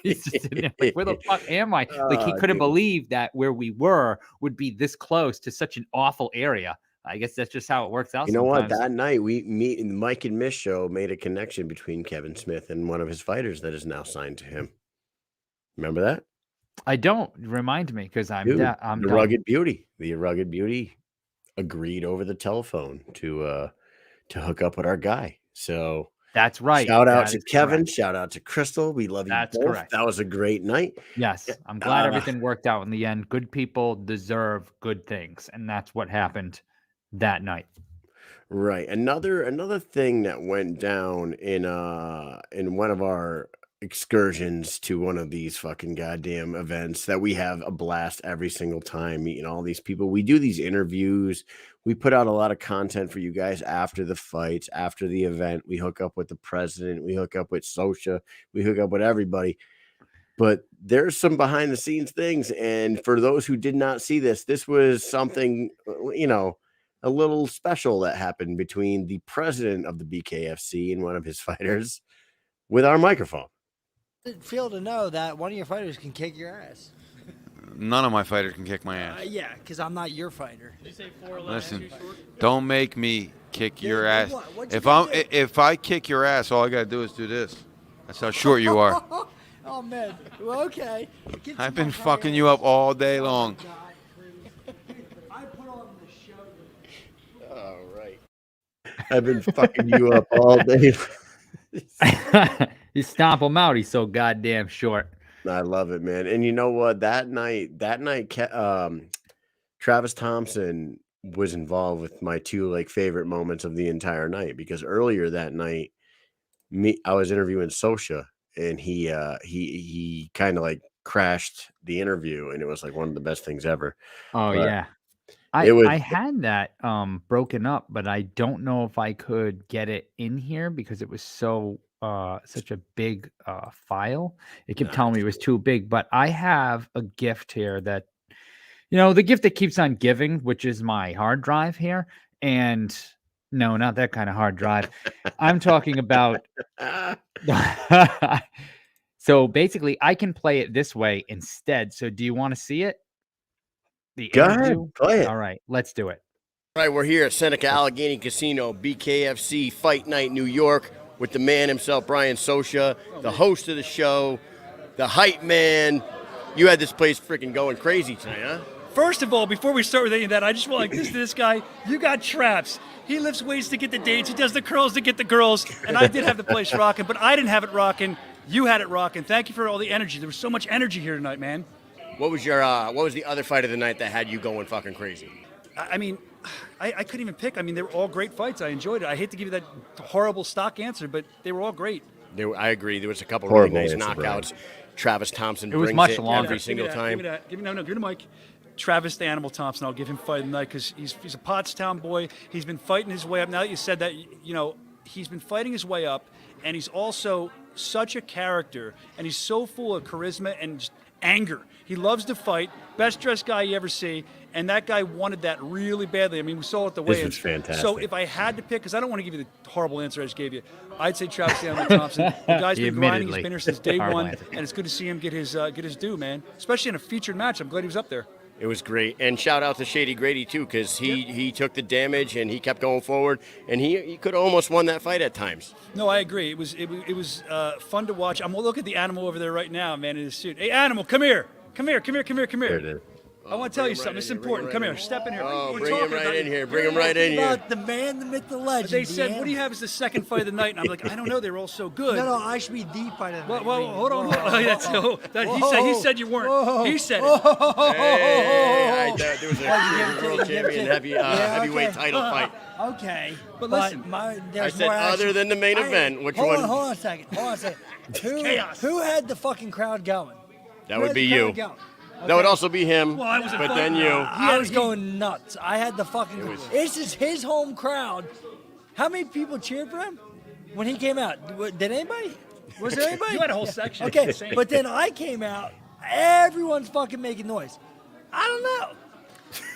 He's just sitting there like, where the fuck am I? Like, he couldn't Dude. believe that where we were would be this close to such an awful area. I guess that's just how it works out. You know what? sometimes. That night the Mike and Mish show made a connection between Kevin Smith and one of his fighters that is now signed to him. Remember that? I don't remind me because I'm Dude, I'm the done. Rugged Beauty. The Rugged Beauty agreed over the telephone to hook up with our guy. So That's right. shout out That to is Kevin. correct. Shout out to Crystal. We love you That's both. correct. That was a great night. Yes, I'm glad Uh, everything worked out in the end. Good people deserve good things, and that's what happened that night. Right. Another thing that went down in one of our excursions to one of these fucking goddamn events that we have a blast every single time meeting all these people. We do these interviews. We put out a lot of content for you guys after the fights, after the event. We hook up with the president, we hook up with Sosha, we hook up with everybody. But there's some behind the scenes things, and for those who did not see this was something a little special that happened between the president of the BKFC and one of his fighters with our microphone. Feel to know that one of your fighters can kick your ass. None of my fighters can kick my ass. Yeah, because I'm not your fighter. Did you say 4'11" Listen, too short? don't make me kick your Yeah, ass. what'd you do? If I kick your ass, all I gotta do is do this. That's how short you are. Oh man. Well, okay. Get I've to been my fucking ass. you up all day long. God, I put on the show. All right. I've been fucking you up all day. You stomp him out. He's so goddamn short. I love it, man. And you know what? That night, Travis Thompson was involved with my two favorite moments of the entire night, because earlier that night, I was interviewing Sosha, and he kind of crashed the interview, and it was one of the best things ever. Oh But yeah. it was I had that broken up, but I don't know if I could get it in here because it was such a big file. It kept telling me it was too big, but I have a gift here that the gift that keeps on giving, which is my hard drive here. And no, not that kind of hard drive. I'm talking about so basically I can play it this way instead. So do you want to see it? Go ahead, interview? play it. All right, let's do it. All right, we're here at Seneca Allegheny Casino, BKFC Fight Night, New York, with the man himself, Brian Sosha, the host of the show, the hype man. You had this place freaking going crazy tonight, huh? First of all, before we start with any of that, I just want to listen to this guy. You got traps. He lifts weights to get the dates. He does the curls to get the girls. And I did have the place rocking, but I didn't have it rocking. You had it rocking. Thank you for all the energy. There was so much energy here tonight, man. What was the other fight of the night that had you going fucking crazy? I mean, I couldn't even pick. I mean, they were all great fights. I enjoyed it. I hate to give you that horrible stock answer, but they were all great. I agree. There was a couple Horrible really nice answer, knockouts. Brian. Travis Thompson It was brings much it longer. every single time. Give me the mic. Travis the Animal Thompson. I'll give him fight of the night because he's a Pottstown boy. He's been fighting his way up. Now that you said that, he's been fighting his way up, and he's also such a character, and he's so full of charisma and just anger. He loves to fight. Best dressed guy you ever see, and that guy wanted that really badly. I mean, we saw it the This way. was fantastic. So if I had to pick, because I don't want to give you the horrible answer I just gave you, I'd say Travis the Animal Thompson. The guy's He been grinding. He's admittedly been here since day horrible one, answer. and it's good to see him get his due, man. Especially in a featured match. I'm glad he was up there. It was great. And shout out to Shady Grady, too, because he took the damage and he kept going forward, and he could have almost won that fight at times. No, I agree. It was fun to watch. I'm gonna look at the animal over there right now, man, in his suit. Hey, animal, come here. Come here. There it is. I want to tell you something. It's important. Come here. Step in here. Oh, We're bring him talking right about- in here. Bring him right in here. About the man, the myth, the legend. They said, Deanna. "What do you have as the second fight of the night?" And I'm like, "I don't know. They were all so good." No, I should be the fight of the night. Well, hold on. Whoa. He said you weren't. Whoa. He said it. Hey, there was a world champion heavyweight title fight. Okay, But listen, I said other than the main event, which one? Hold on a second. Chaos. Who had the fucking crowd going? That Who would had be the you. crowd going? That would also be him. Well, I was but then you. I was going nuts. I had the fucking. This is his home crowd. How many people cheered for him when he came out? Did anybody? Was there anybody? You had a whole section. Okay, but then I came out. Everyone's fucking making noise. I don't know.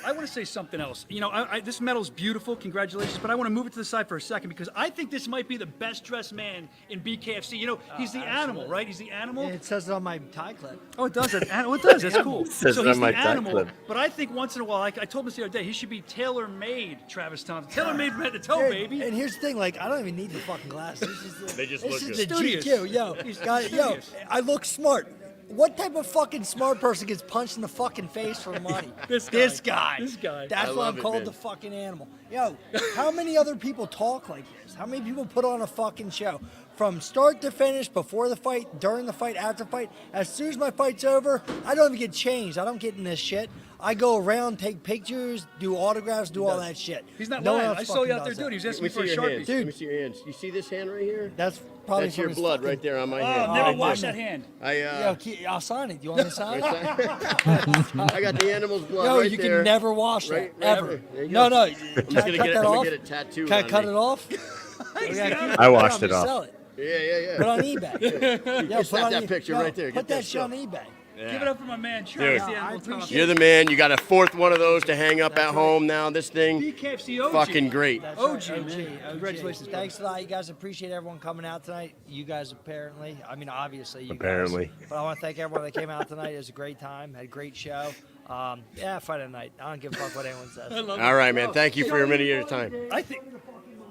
I want to say something else. You know, this medal's beautiful. Congratulations. But I want to move it to the side for a second because I think this might be the best dressed man in BKFC. You know, he's the animal, right? He's the animal. It says it on my tie clip. Oh, it does. It does. That's cool. Says So it he's on my the tie animal. clip. But I think once in a while, I told him this the other day, he should be tailor-made Travis Thompson. Tailor-made from head to toe, Dude, baby. And here's the thing, like, I don't even need the fucking glasses. They just This look is good. the Studious. GQ. Yo, He's yo, studious. I look smart. What type of fucking smart person gets punched in the fucking face for money? This guy. guy. That's I why I'm love it, called man. the fucking animal. Yo, how many other people talk like this? How many people put on a fucking show? From start to finish, before the fight, during the fight, after the fight. As soon as my fight's over, I don't even get changed. I don't get in this shit. I go around, take pictures, do autographs, do all that shit. He's not No lying. one I else saw you out fucking there does doing. that. He was asking Let me me for a see your hands. Sharpie. Let me see your hands. You see this hand right here? That's probably That's your from his blood fucking- right there on my Oh, hand. never Oh, wash my that hand. I'll sign it. Do you want me to sign it? I got the animal's blood Yo, right you there. can never wash that, Right ever. there. There you No, go. no. I'm Can just I gonna cut get it. that I'm gonna off? get it tattooed. Can I on cut me. it off? I washed it off. Sell it. Yeah. Put it on eBay. You can snap that picture right there. Put Get that shit on stuff. eBay. Yeah. Give it up for my man, Travis Dude. the Animal I appreciate Thompson. You're the man. You got a fourth one of those to hang up at home now. This thing, BKFC OG. fucking great. That's OG, right, man. Congratulations, Thanks a lot, you guys. Appreciate everyone coming out tonight. You guys apparently. I mean, obviously. You Apparently. Guys. But I want to thank everyone that came out tonight. It was a great time. Had a great show. Yeah, fight at night. I don't give a fuck what anyone says. All right, man. Thank you for your many years time.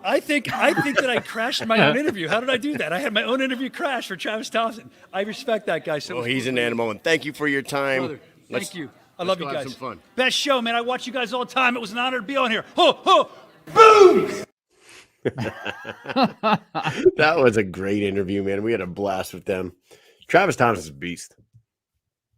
I think that I crashed my own interview. How did I do that? I had my own interview crash for Travis Thompson. I respect that guy so Well, much. he's an animal, and thank you for your time. Brother, thank you. I let's love go you have guys. some fun. Best show, man. I watch you guys all the time. It was an honor to be on here. Ho, ho, boom! That was a great interview, man. We had a blast with them. Travis Thompson's a beast.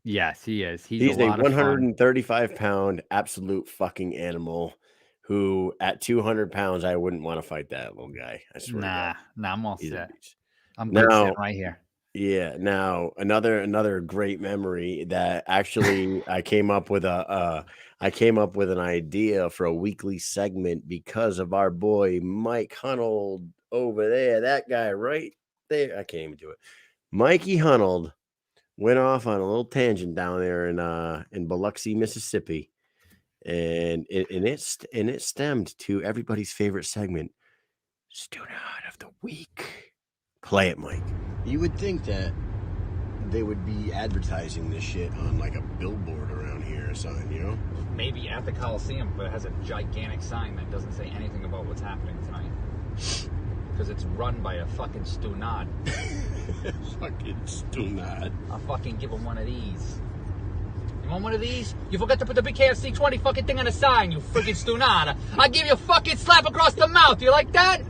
Yes, he is. He's a a lot of fun. 135-pound absolute fucking animal who, at 200 pounds, I wouldn't want to fight that little guy. I swear to God. Nah, I'm all He's a set. beast. I'm good Now- sitting right here. Yeah. Now another great memory that actually I came up with an idea for a weekly segment because of our boy Mike Hunold over there. That guy right there. I can't even do it. Mikey Hunold went off on a little tangent down there in Biloxi, Mississippi, and it stemmed to everybody's favorite segment, Student of the Week. Play it, Mike. You would think that they would be advertising this shit on like a billboard around here or something, you know? Maybe at the Coliseum, but it has a gigantic sign that doesn't say anything about what's happening tonight. Because it's run by a fucking stunad. Fucking stunad. I'll fucking give him one of these. You want one of these? You forgot to put the BKFC 20 fucking thing on the sign, you freaking stunad. I'll give you a fucking slap across the mouth. You like that?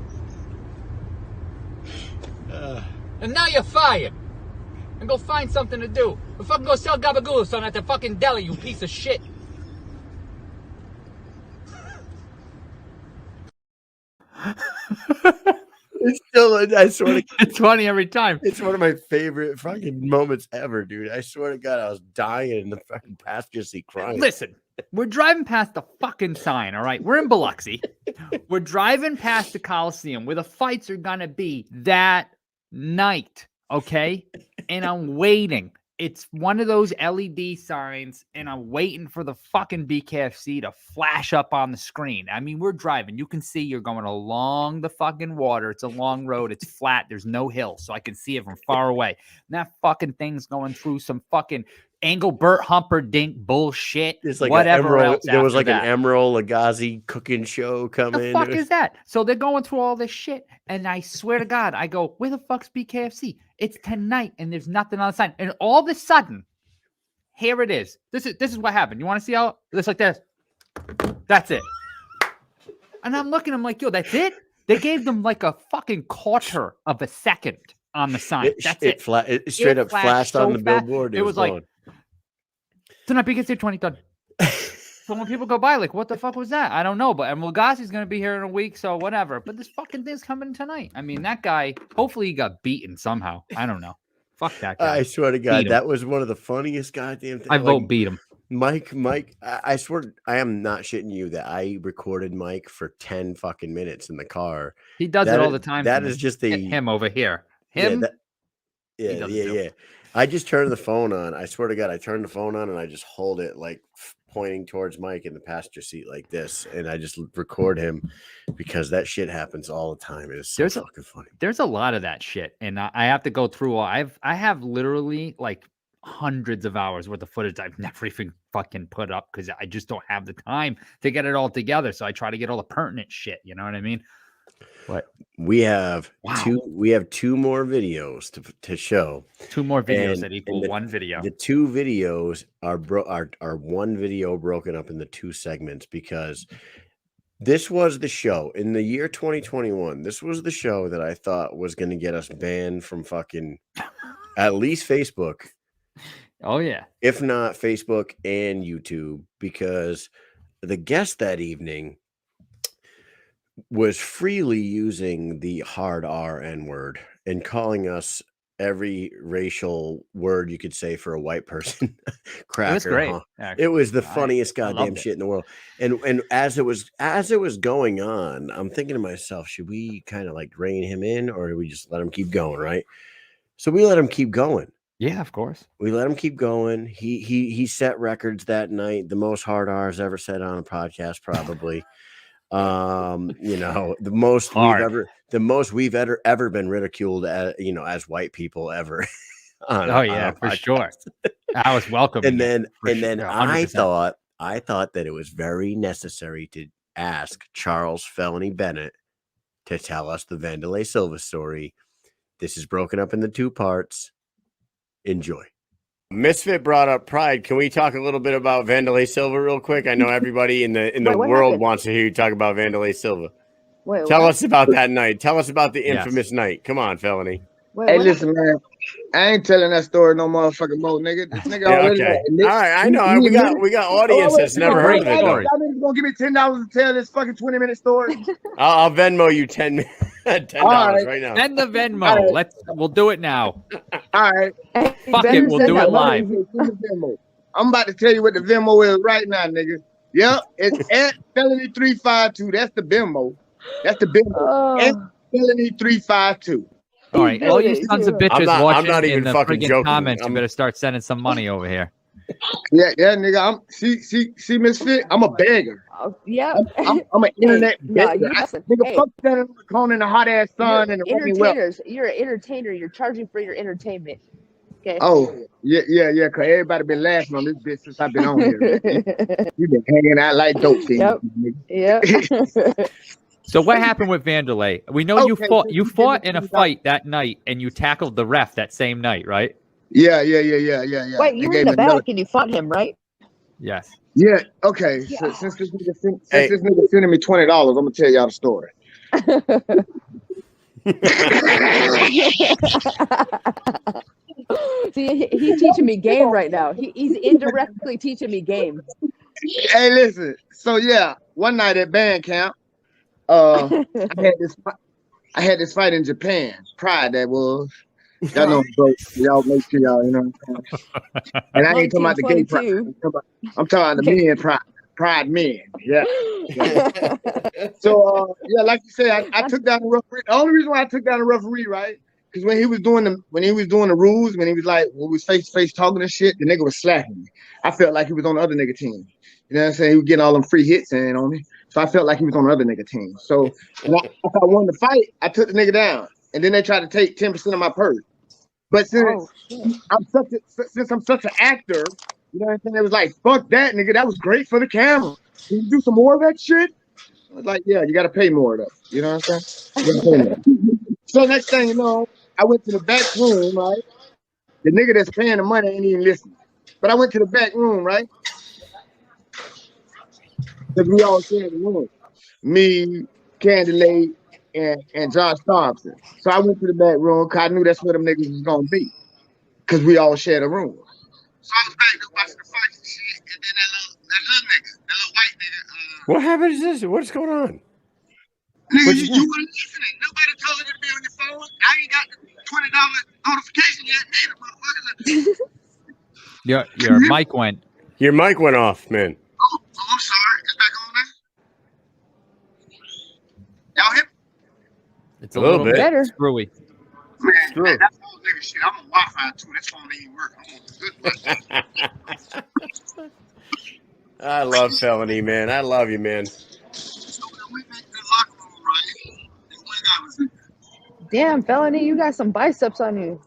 And now you're fired. And go find something to do. Or fucking go sell gabagool son at the fucking deli, you piece of shit. It's still, I swear to It's funny every time. It's one of my favorite fucking moments ever, dude. I swear to God, I was dying in the fucking passenger seat crying. Listen, we're driving past the fucking sign, all right? We're in Biloxi. We're driving past the Coliseum where the fights are going to be that night, okay? And I'm waiting. It's one of those LED signs, and I'm waiting for the fucking BKFC to flash up on the screen. I mean, we're driving. You can see you're going along the fucking water. It's a long road. It's flat. There's no hill, so I can see it from far away. And that fucking thing's going through some fucking Engelbert Humperdinck bullshit. It's like whatever else. there was after like that. an Emerald Lagasse cooking show coming. The fuck is that? So they're going through all this shit, and I swear to God, I go, where the fuck's BKFC? It's tonight, and there's nothing on the sign. And all of a sudden, Here it is. This is what happened. You want to see how it's like this? That's it. And I'm looking, I'm like, yo, that's it? They gave them like a fucking quarter of a second on the sign. That's it. It straight up flashed on the billboard. It was like, tonight begins at 20 done. So when people go by, like, what the fuck was that? I don't know. But and Mulgassi's going to be here in a week, so whatever. But this fucking thing's coming tonight. I mean, that guy, hopefully he got beaten somehow. I don't know. Fuck that guy. I swear to God, that was one of the funniest goddamn things. I vote beat him. Mike, I swear, I am not shitting you that I recorded Mike for 10 fucking minutes in the car. He does it all the time. That is just him over here. Him? Yeah. I just turned the phone on. I swear to God, I turned the phone on and I just hold it like pointing towards Mike in the passenger seat like this, and I just record him because that shit happens all the time. It is so fucking funny. There's a lot of that shit, and I have to go through. I have literally like hundreds of hours worth of footage I've never even fucking put up because I just don't have the time to get it all together. So I try to get all the pertinent shit. You know what I mean? What we have two more videos to show. Two more videos that equal one video. The two videos are one video broken up into two segments because this was the show in the year 2021. This was the show that I thought was going to get us banned from fucking at least Facebook. Oh yeah. If not Facebook and YouTube, because the guest that evening was freely using the hard R N-word and calling us every racial word you could say for a white person. Cracker. It was great. It was the funniest goddamn shit in the world. And as it was going on, I'm thinking to myself, should we kind of like rein him in or do we just let him keep going, right? So we let him keep going. Yeah, of course. We let him keep going. He set records that night, the most hard R's ever said on a podcast, probably. The most we've ever been ridiculed as white people ever. For sure. I was welcome. And then I thought that it was very necessary to ask Charles Felony Bennett to tell us the Vanderlei Silva story. This is broken up into two parts. Enjoy. Misfit brought up Pride. Can we talk a little bit about Vanderlei Silva real quick? I know everybody in the world wants to hear you talk about Vanderlei Silva. Tell us about that night. Tell us about the infamous night. Come on, Felony. Hey, listen, man. I ain't telling that story no motherfucking more, nigga. This nigga already. Okay. All right, I know. We got audience that's never heard of it. Y'all niggas gonna give me $10 to tell this fucking 20-minute story? I'll Venmo you $10 right now. Send the Venmo. Right. We'll do it now. All right. Fuck it, we'll do it live. I'm about to tell you what the Venmo is right now, nigga. Yep, it's at Felony 352. That's the Venmo. That's the Venmo. At Felony 352. All right, all you sons of bitches watching I'm not even in the fucking friggin' joking. comments, you better start sending some money over here. Yeah, nigga. See, Misfit. I'm a beggar. Yeah. I'm an internet beggar. Listen, Nigga, fuck standing on the corner in the hot ass sun and the raining weather. entertainers. You're an entertainer. You're charging for your entertainment. Okay. Oh, yeah. Cause everybody been laughing on this bitch since I've been on here. You been hanging out like dope things. Yep. So what happened with Vanderlei? We know you fought in a fight that night and you tackled the ref that same night, right? Yeah. Wait, you were in the back and you fought him, right? Yes. Yeah. Okay. So since this nigga sending me $20, I'm gonna tell y'all the story. See, he's teaching me game right now. He's indirectly teaching me game. Hey, listen. So yeah, one night at band camp, I had this fight in Japan. Pride, that was. Y'all know, bro. Y'all make sure y'all, you know what I'm saying? And I ain't talking about the gay pride. I'm talking about the men pride. Pride men. Yeah. So like you said, I took down the referee. The only reason why I took down the referee, right? Because when he was doing the rules, when he was like, when we was face to face talking and shit, the nigga was slapping me. I felt like he was on the other nigga team. You know what I'm saying? He was getting all them free hits in on me. So I felt like he was on the other nigga team. So if I won the fight, I took the nigga down. And then they tried to take 10% of my purse. But since I'm such an actor, you know what I'm saying? It was like, fuck that, nigga. That was great for the camera. Can you do some more of that shit? I was like, yeah, you got to pay more though. You know what I'm saying? So next thing you know, I went to the back room, right? The nigga that's paying the money ain't even listening. But I went to the back room, right? Because we all shared the room. Me, Candlelight, and Josh Thompson. So I went to the back room because I knew that's where them niggas was gonna be. Because we all shared a room. So I was back there watching the fights and shit, and then that little nigga, that little white nigga. What happened is this? What's going on? Nigga, you weren't listening. Nobody told you to be on your phone. I ain't got the $20 notification yet, neither, motherfuckers. Your mic went. Your mic went off, man. Oh, I'm sorry. It's back on now. Y'all hear me? It's a little bit better. Screwy. Man, that's old nigga shit. I'm on Wi-Fi too. This phone ain't working. I'm on good Wi-Fi. I love Felony, man. I love you, man. So we went to the locker room, right? And one guy was in there. Damn, Felony, you got some biceps on you.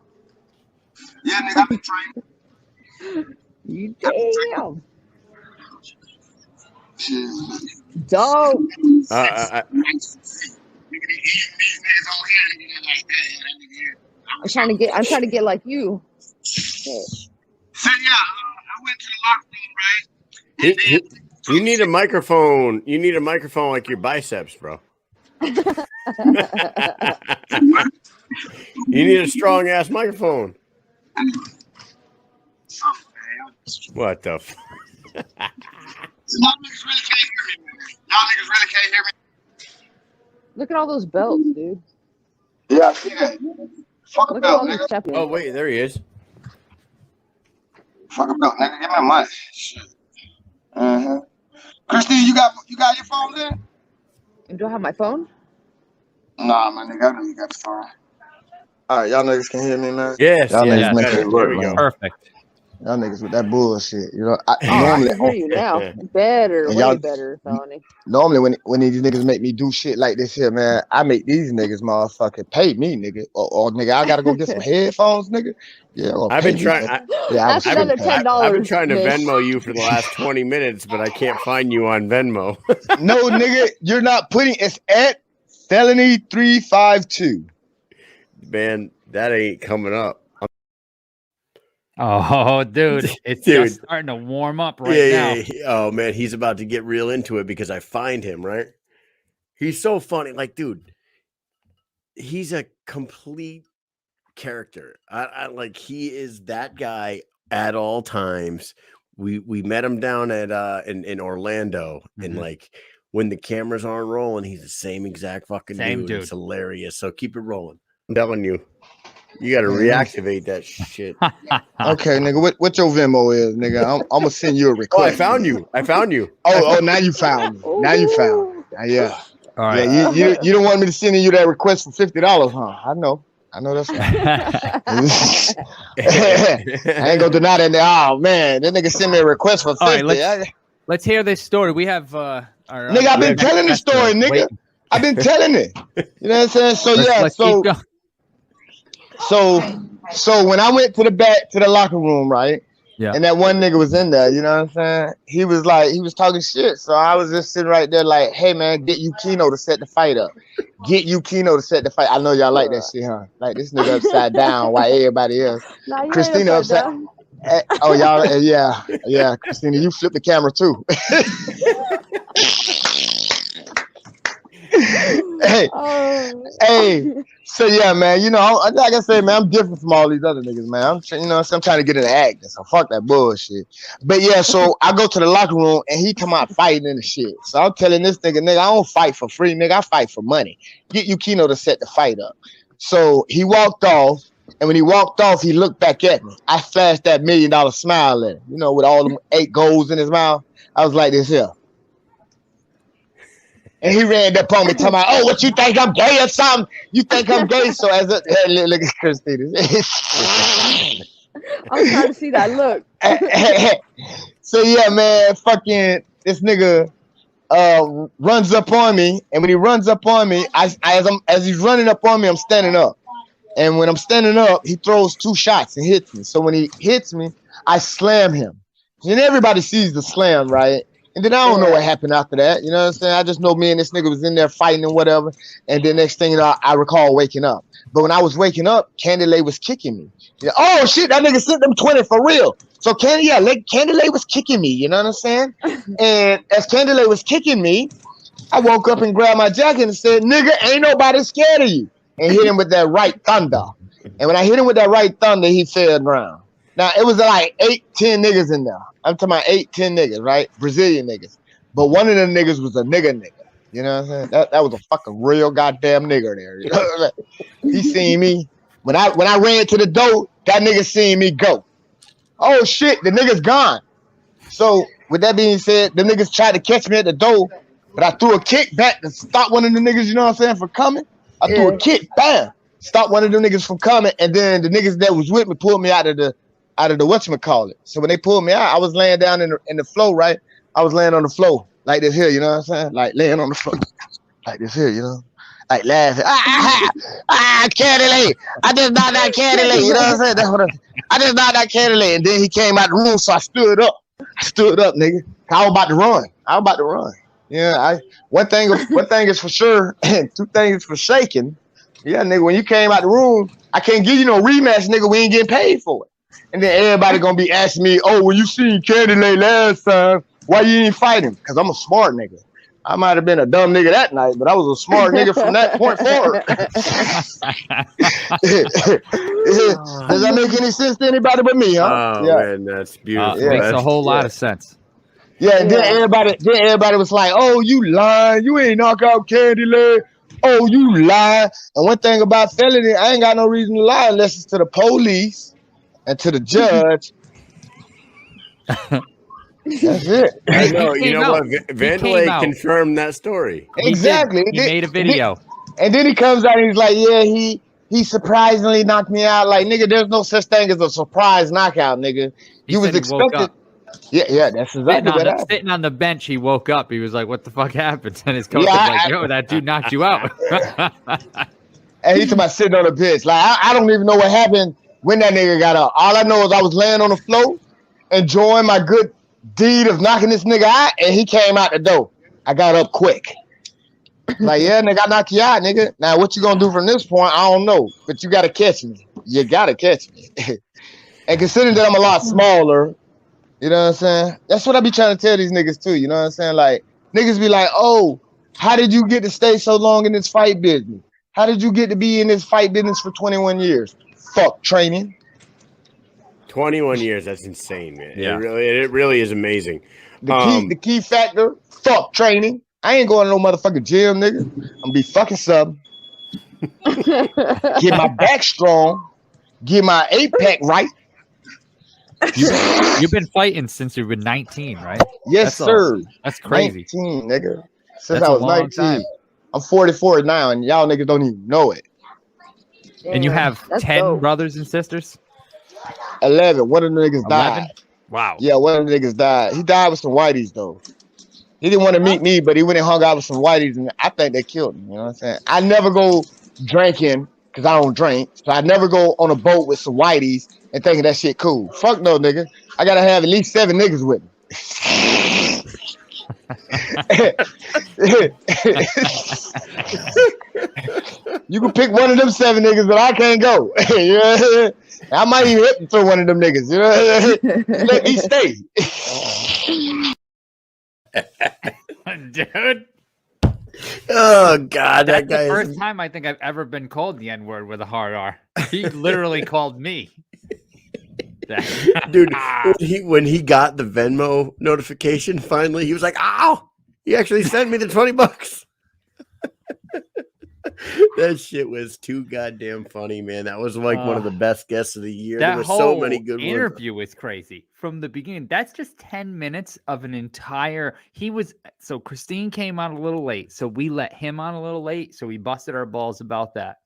Yeah, nigga, I've been training. You damn. Dope. I'm trying to get like you. Shit. So yeah, I went to the locker room, right? You need a microphone. You need a microphone like your biceps, bro. You need a strong ass microphone. What the? Y'all niggas really can't hear me, man. Y'all niggas really can't hear me. Look at all those belts, dude. Yeah, I see that. Fuck a Look at all belt, these nigga. champions. Oh wait, there he is. Fuck a belt, nigga. Give me my money. Uh-huh. Christine, you got your phone there? Do I have my phone? Nah, my nigga, I know you got the phone. All right, y'all niggas can hear me, man. Yes, y'all yes, niggas make better. it work, There we man. go. Perfect. Y'all niggas with that bullshit, you know. I Normally, can hear you now. Better, And way y'all- better, Felony. normally when these niggas make me do shit like this here, man, I make these niggas motherfucking pay me, nigga. Or nigga, I gotta go get some headphones, nigga. Yeah, I've been trying. That's another $10. I've been trying to Mish. Venmo you for the last 20 minutes, but I can't find you on Venmo. No, nigga, you're not putting it's at felony 352. Man, that ain't coming up. Oh, dude, it's Dude. just starting to warm up right now. Yeah. Oh man, he's about to get real into it because I find him, right? He's so funny. Like, dude, he's a complete character. I like he is that guy at all times. We met him down at in Orlando, and like when the cameras aren't rolling, he's the same exact fucking Same dude. It's dude. hilarious. So keep it rolling. I'm telling you. You got to reactivate that shit. Okay, nigga, what your Venmo is, nigga? I'm gonna send you a Oh, request. I found you. Oh, now you found me. Now you found me. Yeah. All right. Yeah, you don't want me to send you that request for $50, huh? I know that's right. I ain't gonna deny that. Oh man, that nigga send me a request for 50. All right, let's hear this story. We have our Nigga, I've been telling the story, nigga. Wait. I've been telling it. You know what I'm saying? So Let's keep going. So when I went to the locker room, right? Yeah. And that one nigga was in there, you know what I'm saying? He was talking shit. So I was just sitting right there like, hey man, get Yukino to set the fight up. Get Yukino to set the fight. I know y'all like that shit, huh? Like this nigga upside down while everybody else. Nah, you Christina ain't upside. down. Oh y'all, yeah. Christina, you flip the camera too. Hey. So yeah, man. You know, like I say, man, I'm different from all these other niggas, man. I'm trying to get in the acting. So fuck that bullshit. But yeah, so I go to the locker room and he come out fighting and shit. So I'm telling this nigga, I don't fight for free, nigga. I fight for money. Get Yukino to set the fight up. So he walked off. And when he walked off, he looked back at me. I flashed that $1 million smile at him, you know, with all them 8 goals in his mouth. I was like this here. And he ran up on me talking about, oh, what you think I'm gay or something? You think I'm gay? So look at Christina. I'm trying to see that look. So yeah, man, fucking this nigga runs up on me. And when he runs up on me, as he's running up on me, I'm standing up. And when I'm standing up, he throws 2 shots and hits me. So when he hits me, I slam him. And everybody sees the slam, right? And then I don't know what happened after that. You know what I'm saying? I just know me and this nigga was in there fighting and whatever. And then next thing you know, I recall waking up. But when I was waking up, Candy was kicking me. Yeah, oh shit, that nigga sent them 20 for real. So Candy was kicking me, you know what I'm saying? And as Candy was kicking me, I woke up and grabbed my jacket and said, nigga, ain't nobody scared of you. And hit him with that right thunder. And when I hit him with that right thunder, he fell down. Now, it was like 8, 10 niggas in there. I'm talking about 8, 10 niggas, right? Brazilian niggas. But one of them niggas was a nigga. You know what I'm saying? That was a fucking real goddamn nigger there. You know? He seen me. When I ran to the door, that nigga seen me go. Oh, shit, the nigga's gone. So, with that being said, the niggas tried to catch me at the door, but I threw a kick back to stop one of the niggas, you know what I'm saying, from coming. I threw a kick, bam, stop one of them niggas from coming, and then the niggas that was with me pulled me out of the whatchamacallit. So when they pulled me out, I was laying down in the floor, right? I was laying on the floor like this here, you know what I'm saying? Like laying on the floor like this here, you know? Like laughing. Candy, I just knocked that Candy, you know what I'm saying? That's what I just knocked that Candy, and then he came out the room, so I stood up. Nigga. I was about to run. Yeah, one thing is for sure, and 2 things for shaking. Yeah, nigga, when you came out the room, I can't give you no rematch, nigga. We ain't getting paid for it. And then everybody gonna be asking me, oh, when you seen Candy last time, why you ain't fighting? Because I'm a smart nigga. I might have been a dumb nigga that night, but I was a smart nigga from that point forward. Does that make any sense to anybody but me, huh? Oh, man, that's beautiful. Makes a whole lot of sense. Yeah, and then everybody was like, oh, you lying. You ain't knock out Candy Leg. Oh, you lying. And one thing about felony, I ain't got no reason to lie unless it's to the police and to the judge. That's it. I know. You know what? Vandalay confirmed that story. Exactly. He made a video. And then he comes out and he's like, yeah, he surprisingly knocked me out. Like, nigga, there's no such thing as a surprise knockout, nigga. You was expected. Yeah, that's exactly what happened. Sitting on the bench, he woke up. He was like, what the fuck happened? And his coach was like, yo, that dude knocked you out. And he's talking about sitting on the bench. Like, I don't even know what happened when that nigga got up. All I know is I was laying on the floor, enjoying my good deed of knocking this nigga out, and he came out the door. I got up quick. Like, yeah, nigga, I knocked you out, nigga. Now, what you gonna do from this point, I don't know. But you gotta catch me. You gotta catch me. And considering that I'm a lot smaller, you know what I'm saying? That's what I be trying to tell these niggas too, you know what I'm saying? Like, niggas be like, oh, how did you get to stay so long in this fight business? How did you get to be in this fight business for 21 years? Fuck training. 21 years, that's insane, man. Yeah. It really is amazing. The key factor, fuck training. I ain't going to no motherfucking gym, nigga. I'm gonna be fucking sub. Get my back strong. Get my 8-pack right. You've been fighting since you've been 19, right? Yes, sir. That's crazy. 19, nigga. Since That's I was a long 19. time. I'm 44 now, and y'all niggas don't even know it. And you have 10 brothers and sisters? 11. One of the niggas 11? died. Wow. Yeah, one of the niggas died. He died with some whiteys, though. He didn't want to meet me, but he went and hung out with some whiteys, and I think they killed him. You know what I'm saying? I never go drinking because I don't drink. So I never go on a boat with some whiteys and thinking that shit cool. Fuck no, nigga. I got to have at least 7 niggas with me. You can pick one of them 7 niggas, but I can't go. You know? I might even hit for one of them niggas. You know? Let me stay. Dude. Oh God, That's that guy the is first time I think I've ever been called the N-word with a hard R. He literally called me. Dude, when he got the Venmo notification finally, he was like, "Ow!" He actually sent me the $20. That shit was too goddamn funny, man. That was like one of the best guests of the year. There were so many good ones. Interview was crazy from the beginning. That's just 10 minutes of an entire. So Christine came on a little late, so we let him on a little late, so we busted our balls about that,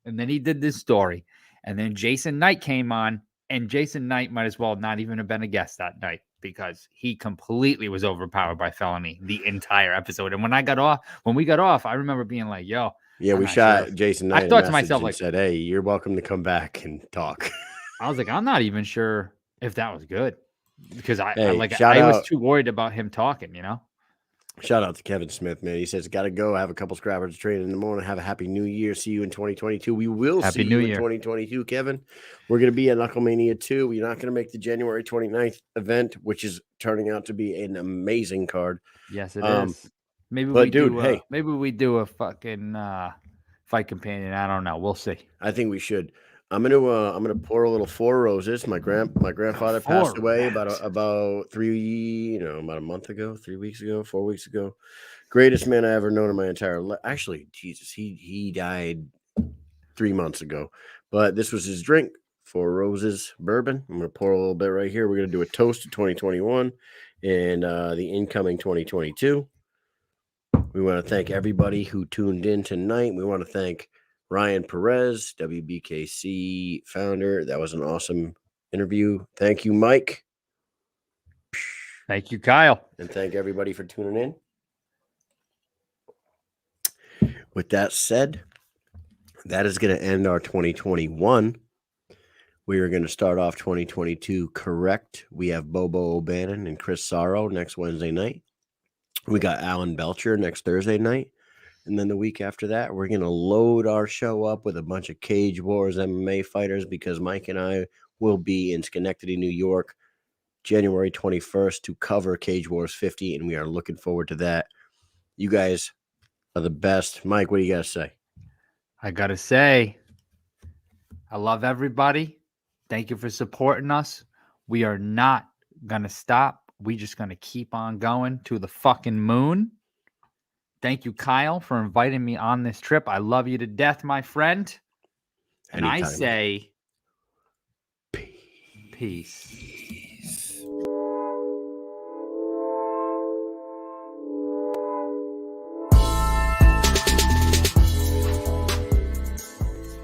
and then he did this story, and then Jason Knight came on. And Jason Knight might as well not even have been a guest that night because he completely was overpowered by felony the entire episode. And when we got off, I remember being like, yo. Yeah, we shot Jason Knight. I thought to myself, like, said, hey, you're welcome to come back and talk. I was like, I'm not even sure if that was good. because I shout was out. too worried about him talking, Shout out to Kevin Smith, man. He says, got to go. Have a couple scrappers training in the morning. Have a happy new year. See you in 2022. We will Happy see New you in Year. 2022, Kevin. We're going to be at Knucklemania 2. We're not going to make the January 29th event, which is turning out to be an amazing card. Yes, it is. Maybe but we dude, do. hey, Maybe we do a fucking fight companion. I don't know. We'll see. I think we should. I'm gonna pour a little Four Roses. My grandfather passed away about a month ago, 3 weeks ago, 4 weeks ago. Greatest man I ever known in my entire life. Actually, Jesus, he died 3 months ago. But this was his drink, Four Roses bourbon. I'm gonna pour a little bit right here. We're gonna do a toast to 2021 and the incoming 2022. We want to thank everybody who tuned in tonight. We want to thank Ryan Perez, WBKC founder. That was an awesome interview. Thank you, Mike. Thank you, Kyle. And thank everybody for tuning in. With that said, that is going to end our 2021. We are going to start off 2022 correct. We have Bobo O'Bannon and Chris Sorrow next Wednesday night. We got Alan Belcher next Thursday night. And then the week after that, we're going to load our show up with a bunch of Cage Wars MMA fighters because Mike and I will be in Schenectady, New York, January 21st to cover Cage Wars 50. And we are looking forward to that. You guys are the best. Mike, what do you got to say? I got to say, I love everybody. Thank you for supporting us. We are not going to stop. We just going to keep on going to the fucking moon. Thank you, Kyle, for inviting me on this trip. I love you to death, my friend. And Anytime. I say, peace.